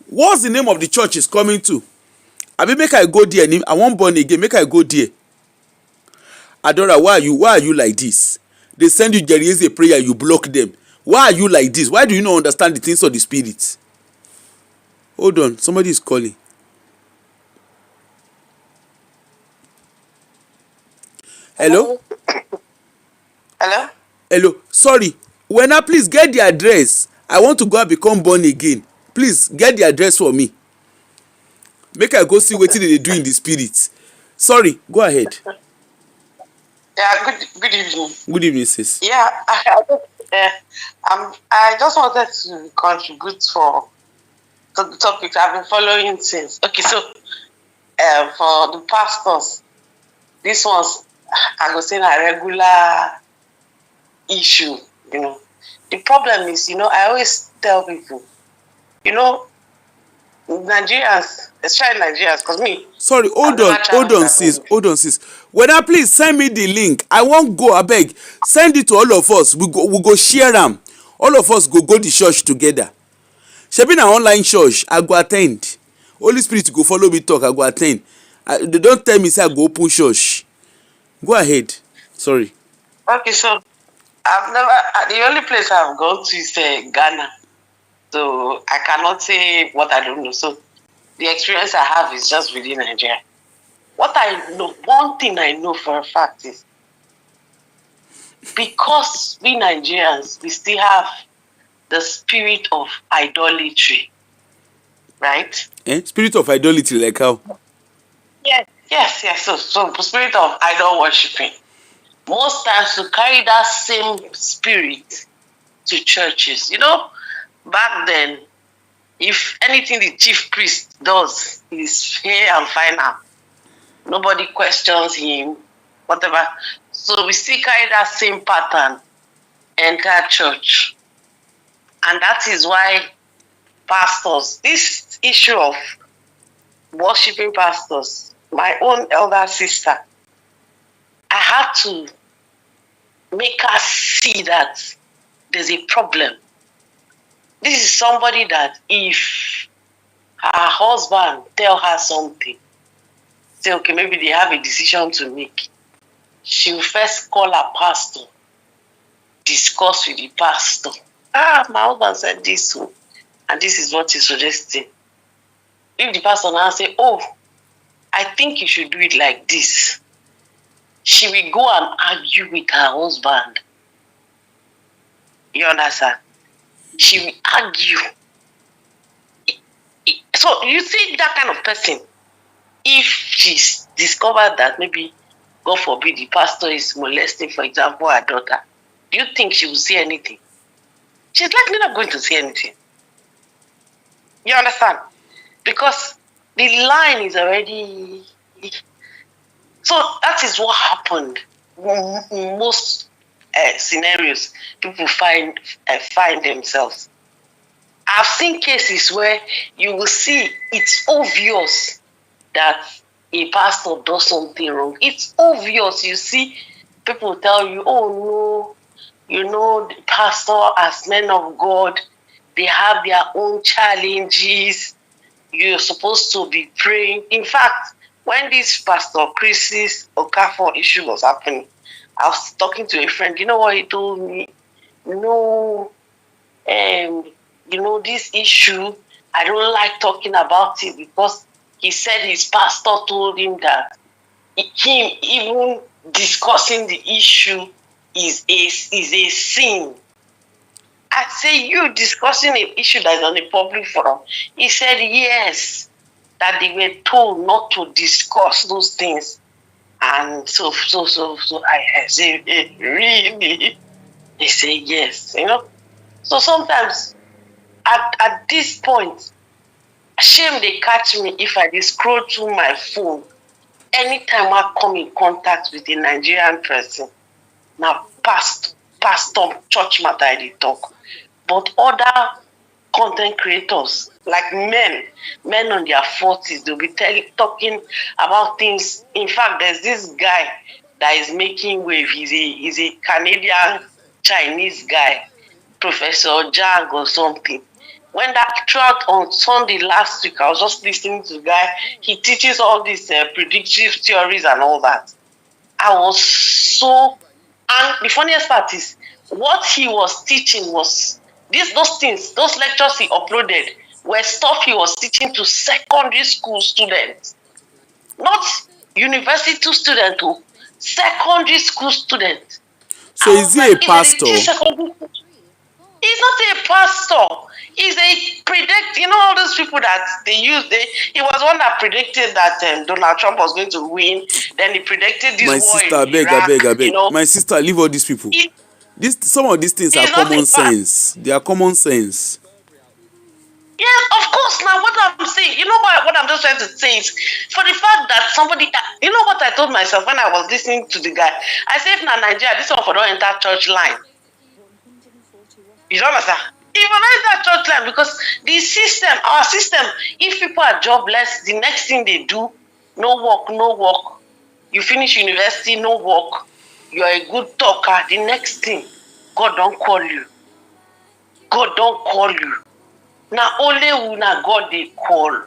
What's the name of the church is coming to? Abi make I go there. I wan born again. Make I go there. Adora, why are you like this? They send you Jerry Eze prayer, you block them. Why are you like this? Why do you not understand the things of the spirit? Hold on, somebody is calling. Hello? Hello? Hello. Sorry. Wena, please get the address. I want to go and become born again. Please get the address for me. Make I go see wetin they do in the spirit. Sorry, go ahead. Yeah, good evening. Good evening, sis. Yeah, I just wanted to contribute to the topic I've been following since. Okay, so for the pastors, this one's I was saying a regular issue. The problem is, I always tell people, Nigerians, especially Nigerians, because me. Sorry, hold on, sis. Whether please send me the link. I won't go. I beg. Send it to all of us. We go share them. All of us go the church together. Shebi na online church. I go attend. Holy Spirit go follow me talk. I go attend. They don't tell me say I go open church. Go ahead. Sorry. Okay, so the only place I've gone to is Ghana. So I cannot say what I don't know. So the experience I have is just within Nigeria. What I know, one thing I know for a fact is because we Nigerians, we still have the spirit of idolatry, right? Spirit of idolatry, like how? Yes. So the spirit of idol worshiping. Most times we carry that same spirit to churches. Back then, if anything the chief priest does is fair and final, nobody questions him, whatever. So we still carry that same pattern enter church. And that is why pastors, this issue of worshiping pastors, my own elder sister, I had to make her see that there's a problem. This is somebody that if her husband tell her something, say, okay, maybe they have a decision to make, she will first call her pastor, discuss discuss with the pastor. My husband said this, and this is what he's suggesting. If the pastor now say, oh, I think you should do it like this, she will go and argue with her husband. You understand? She will argue. So you see that kind of person, if she's discovered that maybe, God forbid, the pastor is molesting, for example, her daughter, do you think she will say anything? She's likely not going to say anything. You understand? Because the line is already... So that is what happened. In most scenarios, people find themselves. I've seen cases where you will see it's obvious that a pastor does something wrong. It's obvious. You see, people tell you, oh no, the pastor, as men of God, they have their own challenges. You're supposed to be praying. In fact, when this Pastor Chris's Okafor issue was happening, I was talking to a friend. You know what he told me? This issue, I don't like talking about it because he said his pastor told him that him even discussing the issue is a sin. I say, you discussing an issue that is on a public forum? He said, yes, that they were told not to discuss those things. And so I say, really? They say, yes, So sometimes, at this point, shame they catch me if I just scroll through my phone. Anytime I come in contact with a Nigerian person, now pastor, church matter I dey talk, but other content creators, like men on their 40s, they'll be talking about things. In fact, there's this guy that is making wave. He's a Canadian Chinese guy, Professor Jang or something. When that throughout on Sunday last week, I was just listening to the guy. He teaches all these predictive theories and all that. I was so... And the funniest part is, what he was teaching was... Those lectures he uploaded were stuff he was teaching to secondary school students. Not university students, secondary school students. So is he a pastor? He's not a pastor. He's a predict. All those people that they use. He was one that predicted that Donald Trump was going to win. Then he predicted this My war sister, in Iraq. My sister, leave all these people. Some of these things are common sense. They are common sense. Yes, of course. Now, what I'm saying, what I'm just trying to say is, for the fact that somebody, what I told myself when I was listening to the guy, I said, if na Nigeria, this one for don't enter church line. You don't understand? If not enter church line, because the system, our system, if people are jobless, the next thing they do, no work. You finish university, no work. You are a good talker. The next thing, God don't call you. God don't call you. Now only una God they call.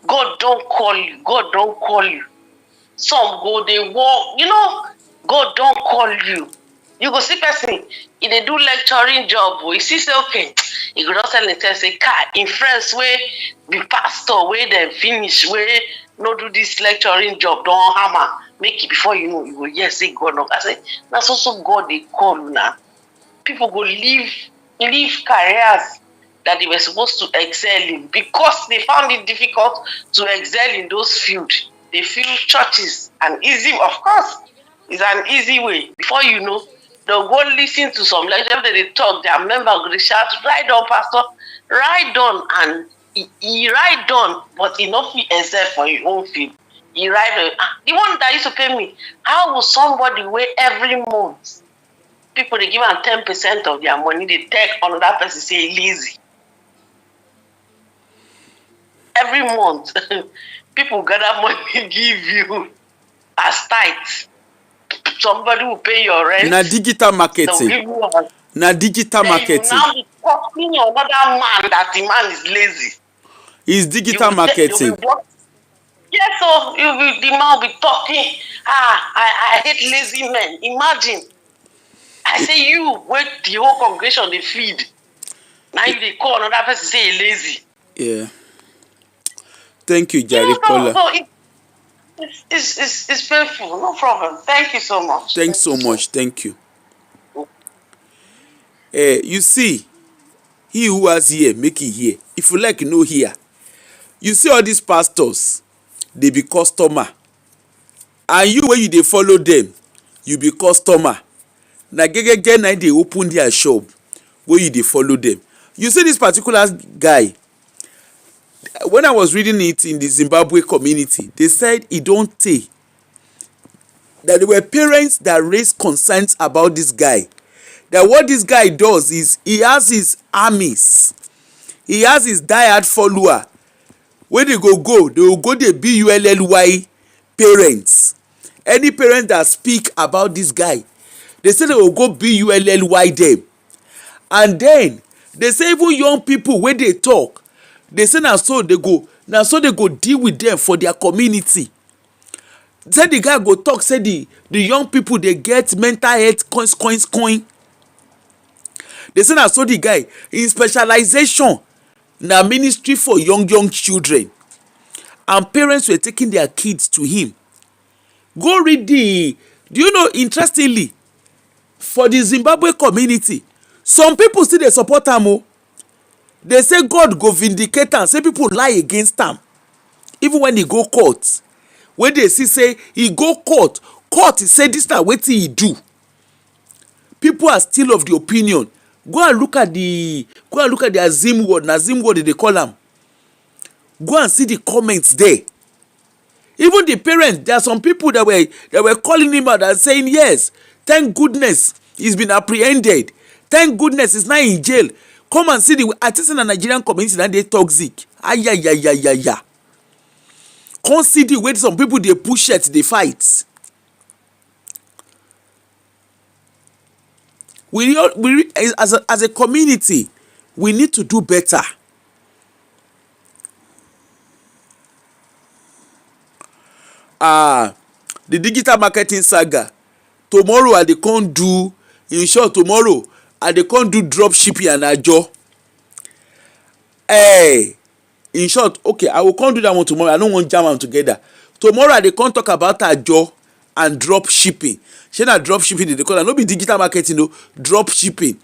God don't call you. God don't call you. Some go they walk. God don't call you. You go see person, if they do lecturing job, he see say okay, he go just tell the test say, car in friends where be pastor where they finish where no do this lecturing job, don't hammer. Make it before you know, you go, yes, say God no. I say, that's also God they call you now. People go leave careers that they were supposed to excel in because they found it difficult to excel in those fields. They feel churches an easy, of course, it's an easy way. Before you know, they'll go listen to some lecture that they talk, their member will shout, right on, pastor, right on, and he right on, but he not fit excel for your own field. He right on. The one that used to pay me, how will somebody wait every month? People they give them 10% of their money, they take another person say lazy. Every month, people gather money give you as tithe. Somebody will pay your rent. Na digital marketing. Na digital marketing. You now be copying another man that the man is lazy. It's digital marketing. Yes, so the man will be talking. I hate lazy men. Imagine. I I say you wait the whole congregation they feed. Now you they call another person say you're lazy. Yeah. Thank you, You Jari Paula. know, it's painful. No problem. Thank you so much. Thanks so much. Thank you. You see, he who has here, make it here. If you like, no here. You see all these pastors, they be customer. And you, when you dey follow them, you be customer. Na gege na dey open their shop, where you dey follow them. You see this particular guy, when I was reading it in the Zimbabwe community, they said it don't take that there were parents that raised concerns about this guy. That what this guy does is he has his armies, he has his diehard follower. When they will go the BULLY parents. Any parent that speak about this guy, they say they will go BULLY them. And then they say even young people when they talk, they say now so they go deal with them for their community. Say the guy go talk, say the young people they get mental health coin. They say now so the guy in specialization na ministry for young children, and parents were taking their kids to him. Go read do you know, interestingly, for the Zimbabwe community, some people still dey support am o. They say God go vindicate am, say people lie against am. Even when he go court, when they see say he go court say this na wetin he do. People are still of the opinion. Go and look at the Azim word. Na Azim word they call am. Go and see the comments there. Even the parents, there are some people that were calling him out and saying, yes, thank goodness he's been apprehended. Thank goodness he's not in jail. Come and see the artists in the Nigerian community that they toxic. Ayayayayaya. Come see the way some people they push it, they fight. As a community, we need to do better. The digital marketing saga. Tomorrow I dey come do, in short, tomorrow I dey come do drop shipping and ajo. In short, okay, I will come do that one tomorrow. I don't want jam am together. Tomorrow I dey come talk about ajo and drop shipping. Shey na drop shipping dey call am, no be digital marketing o, drop shipping.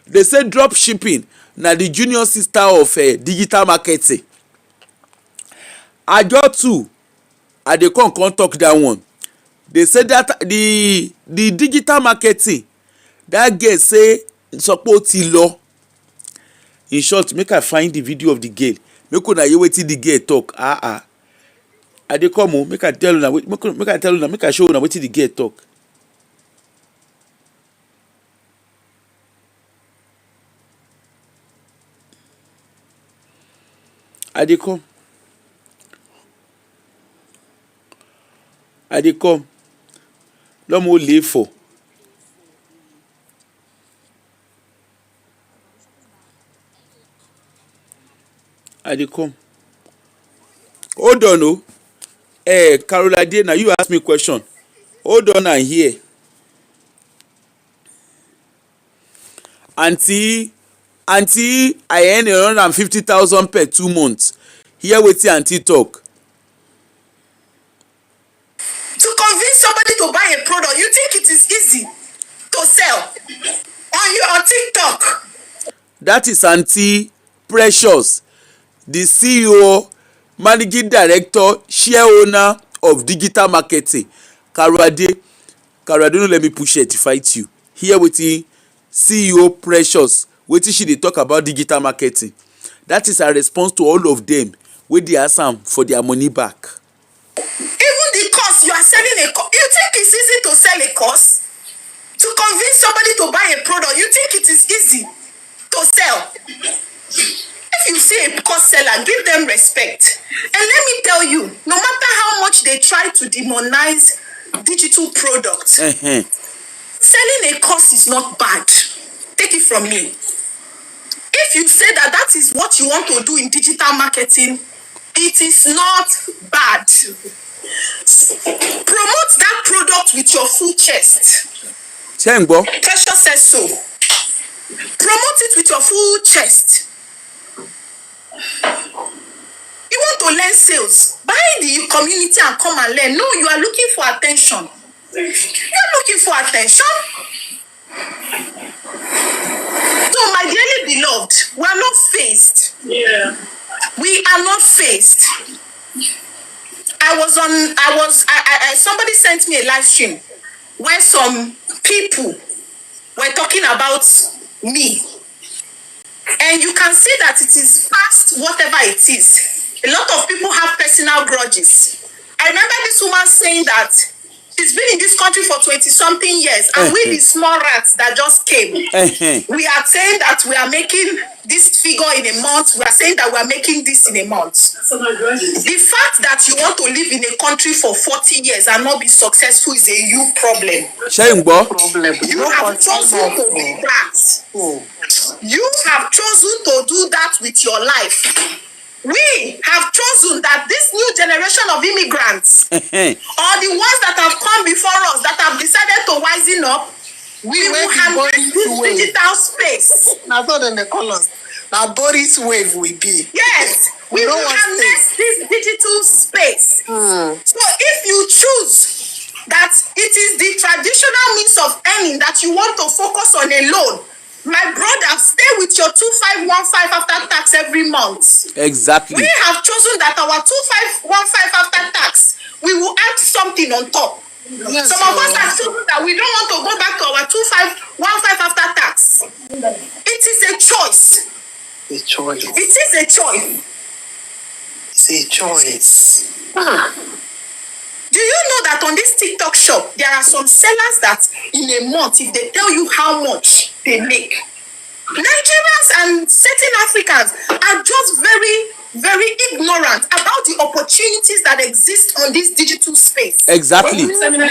They say drop shipping na the junior sister of digital marketing. Ajo too, I dey come talk that one. They say that the digital marketing, that girl say support law. In short, make I find the video of the girl. Make una hear wetin the girl talk. I dey come o, make I tell una, make I show una wetin the girl talk. I dey come. Lọ́mọ lè fọ̀. I dey come. Hold on o. Carola Day, now you ask me question. Hold on and hear. Aunty, I earn 150,000 per 2 months. Hear wetin aunty talk. To convince somebody to buy a product, you think it is easy to sell on your TikTok? That is Aunty Precious, the CEO, managing director, share owner of digital marketing. Karade, no let me push it to fight you. Hear wetin CEO Precious, wetin she dey talk about digital marketing. That is her response to all of them wey dey ask am for their money back. Even the course you are selling you think it's easy to sell a course? To convince somebody to buy a product, you think it is easy to sell? If you see a course seller, give them respect. And let me tell you, no matter how much they try to demonize digital products, selling a course is not bad. Take it from me. If you say that is what you want to do in digital marketing, it is not bad. Promote that product with your full chest. Precious says so. Promote it with your full chest. You want to learn sales? Buy the community and come and learn. No, you are looking for attention. You are looking for attention. So, my dearly beloved, we are not faced. Yeah. We are not faced. Somebody sent me a live stream where some people were talking about me. And you can see that it is past whatever it is. A lot of people have personal grudges. I remember this woman saying that she's been in this country for 20-something years, and we the small rats that just came, we are saying that we are making this figure in a month. We are saying that we are making this in a month. The fact that you want to live in a country for 40 years and not be successful is a you problem. You have chosen to do that. You have chosen to do that with your life. We have chosen that this new generation of immigrants, or the ones that have come before us, that have decided to wisen up, we will handle this digital space. Now, so then they call us. Now, Boris wave will be. Yes, we will handle this digital space. So, if you choose that it is the traditional means of earning that you want to focus on alone, my brother, stay with your 2515 after tax every month. Exactly. We have chosen that our 2515 after tax, we will add something on top. Yes, some of us have chosen that we don't want to go back to our 2515 after tax. It is a choice. A choice. It is a choice. It's a choice. Do you know that on this TikTok shop, there are some sellers that in a month, if they tell you how much they make, Nigerians and certain Africans are just very, very ignorant about the opportunities that exist on this digital space. Exactly. They are very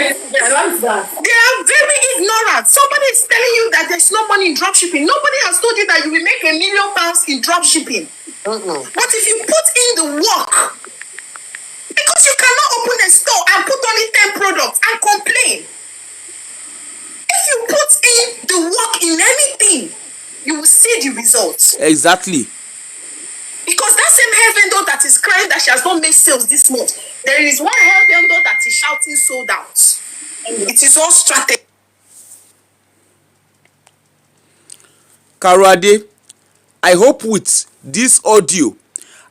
ignorant. Somebody is telling you that there's no money in dropshipping. Nobody has told you that you will make £1 million in dropshipping. But if you put in the work, because you cannot open a store and put only 10 products and complain. If you put in the work in anything, you will see the results. Exactly. Because that same hair vendor that is crying that she has not made sales this month, there is one hair vendor that is shouting sold out. It is all strategy. Karade, I hope with this audio,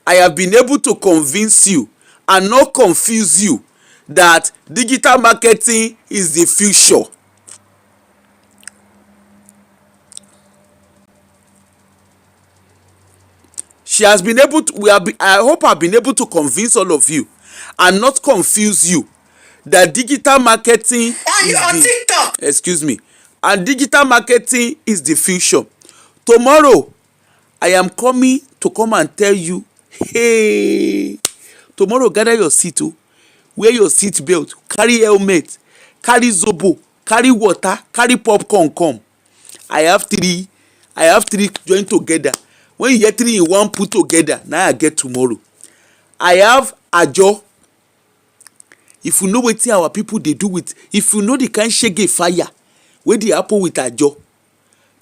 I have been able to convince you and not confuse you that digital marketing is the future. She has been able to, I hope I've been able to convince all of you and not confuse you that digital marketing and digital marketing is the future. Tomorrow, I am coming to come and tell you, hey, tomorrow gather your seat, wear your seat belt, carry helmet, carry zobo, carry water, carry popcorn, come. I have three join together. When you get 3 in 1 put together, now I get tomorrow. I have ajo. If you know wetin our people they do with, if you know the kind shege fire wey dey happen with ajo,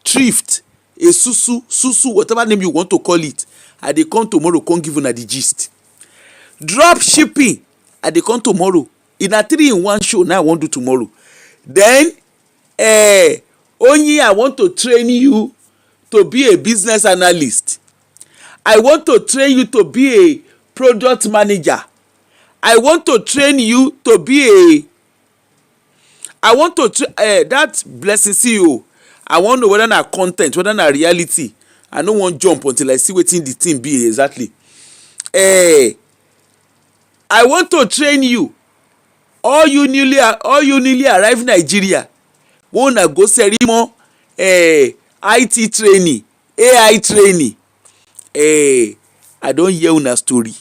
thrift, susu, whatever name you want to call it, I dey come tomorrow come give una the gist. Drop shipping, I dey come tomorrow. In a 3 in 1 show now I wan do tomorrow. Then only I want to train you to be a business analyst. I want to train you to be a product manager. I want to train you to be that blessing CEO. I want to know whether na content, whether na reality. I no wan jump until I see wetin the thing be exactly. I want to train you. All you newly arrived Nigeria, wanna go ceremony IT training, AI training. I don hear una story.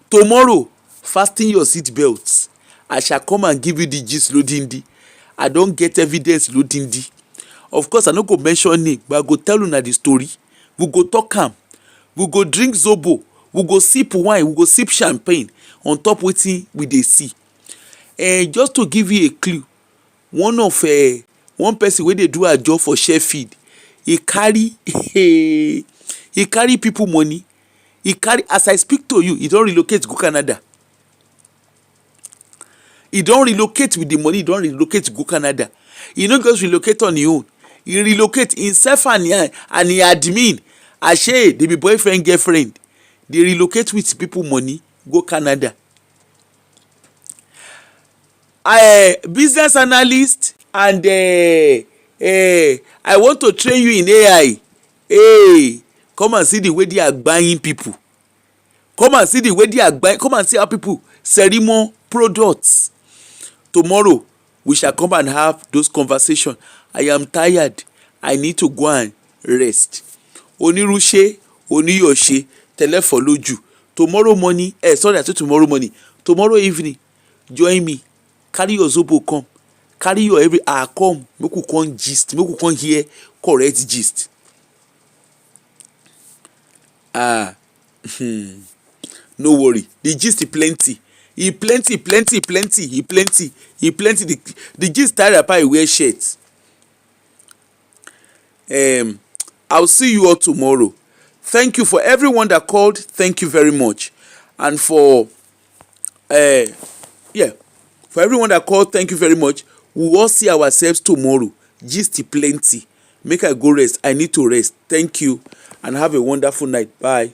Tomorrow, fasten your seat belts. I shall come and give you the gist loading D. I don get evidence loading D. Of course, I no go mention name, but I go tell una the story. We go talk am. We go drink zobo. We go sip wine. We go sip champagne on top wetin we dey see. Just to give you a clue, one of one person wey dey do ajo for Sheffield, he carry he carry people money, he carry, as I speak to you, he don relocate go Canada. He don relocate with the money, he don relocate go Canada. He no just relocate on him own, he relocate himself and he admin ashe they be boyfriend girlfriend, they relocate with people money go Canada. Business analyst and I want to train you in AI. Hey, come and see the way they are buying people. Come and see the way they are buying. Come and see how people sell more products. Tomorrow we shall come and have those conversations. I am tired. I need to go and rest. Oniruse, oniyose, telephone loju. Tomorrow morning, sorry, I said tomorrow morning. Tomorrow evening, join me. Carry your zobo come. Carry your every come. Make we come gist. Make we come hear correct gist. No worry. The gist is plenty. He plenty. The gist tie wrapper he wear shirt. I'll see you all tomorrow. Thank you for everyone that called. Thank you very much. And for for everyone that called, thank you very much. We will all see ourselves tomorrow. Gist plenty. Make I go rest. I need to rest. Thank you and have a wonderful night. Bye.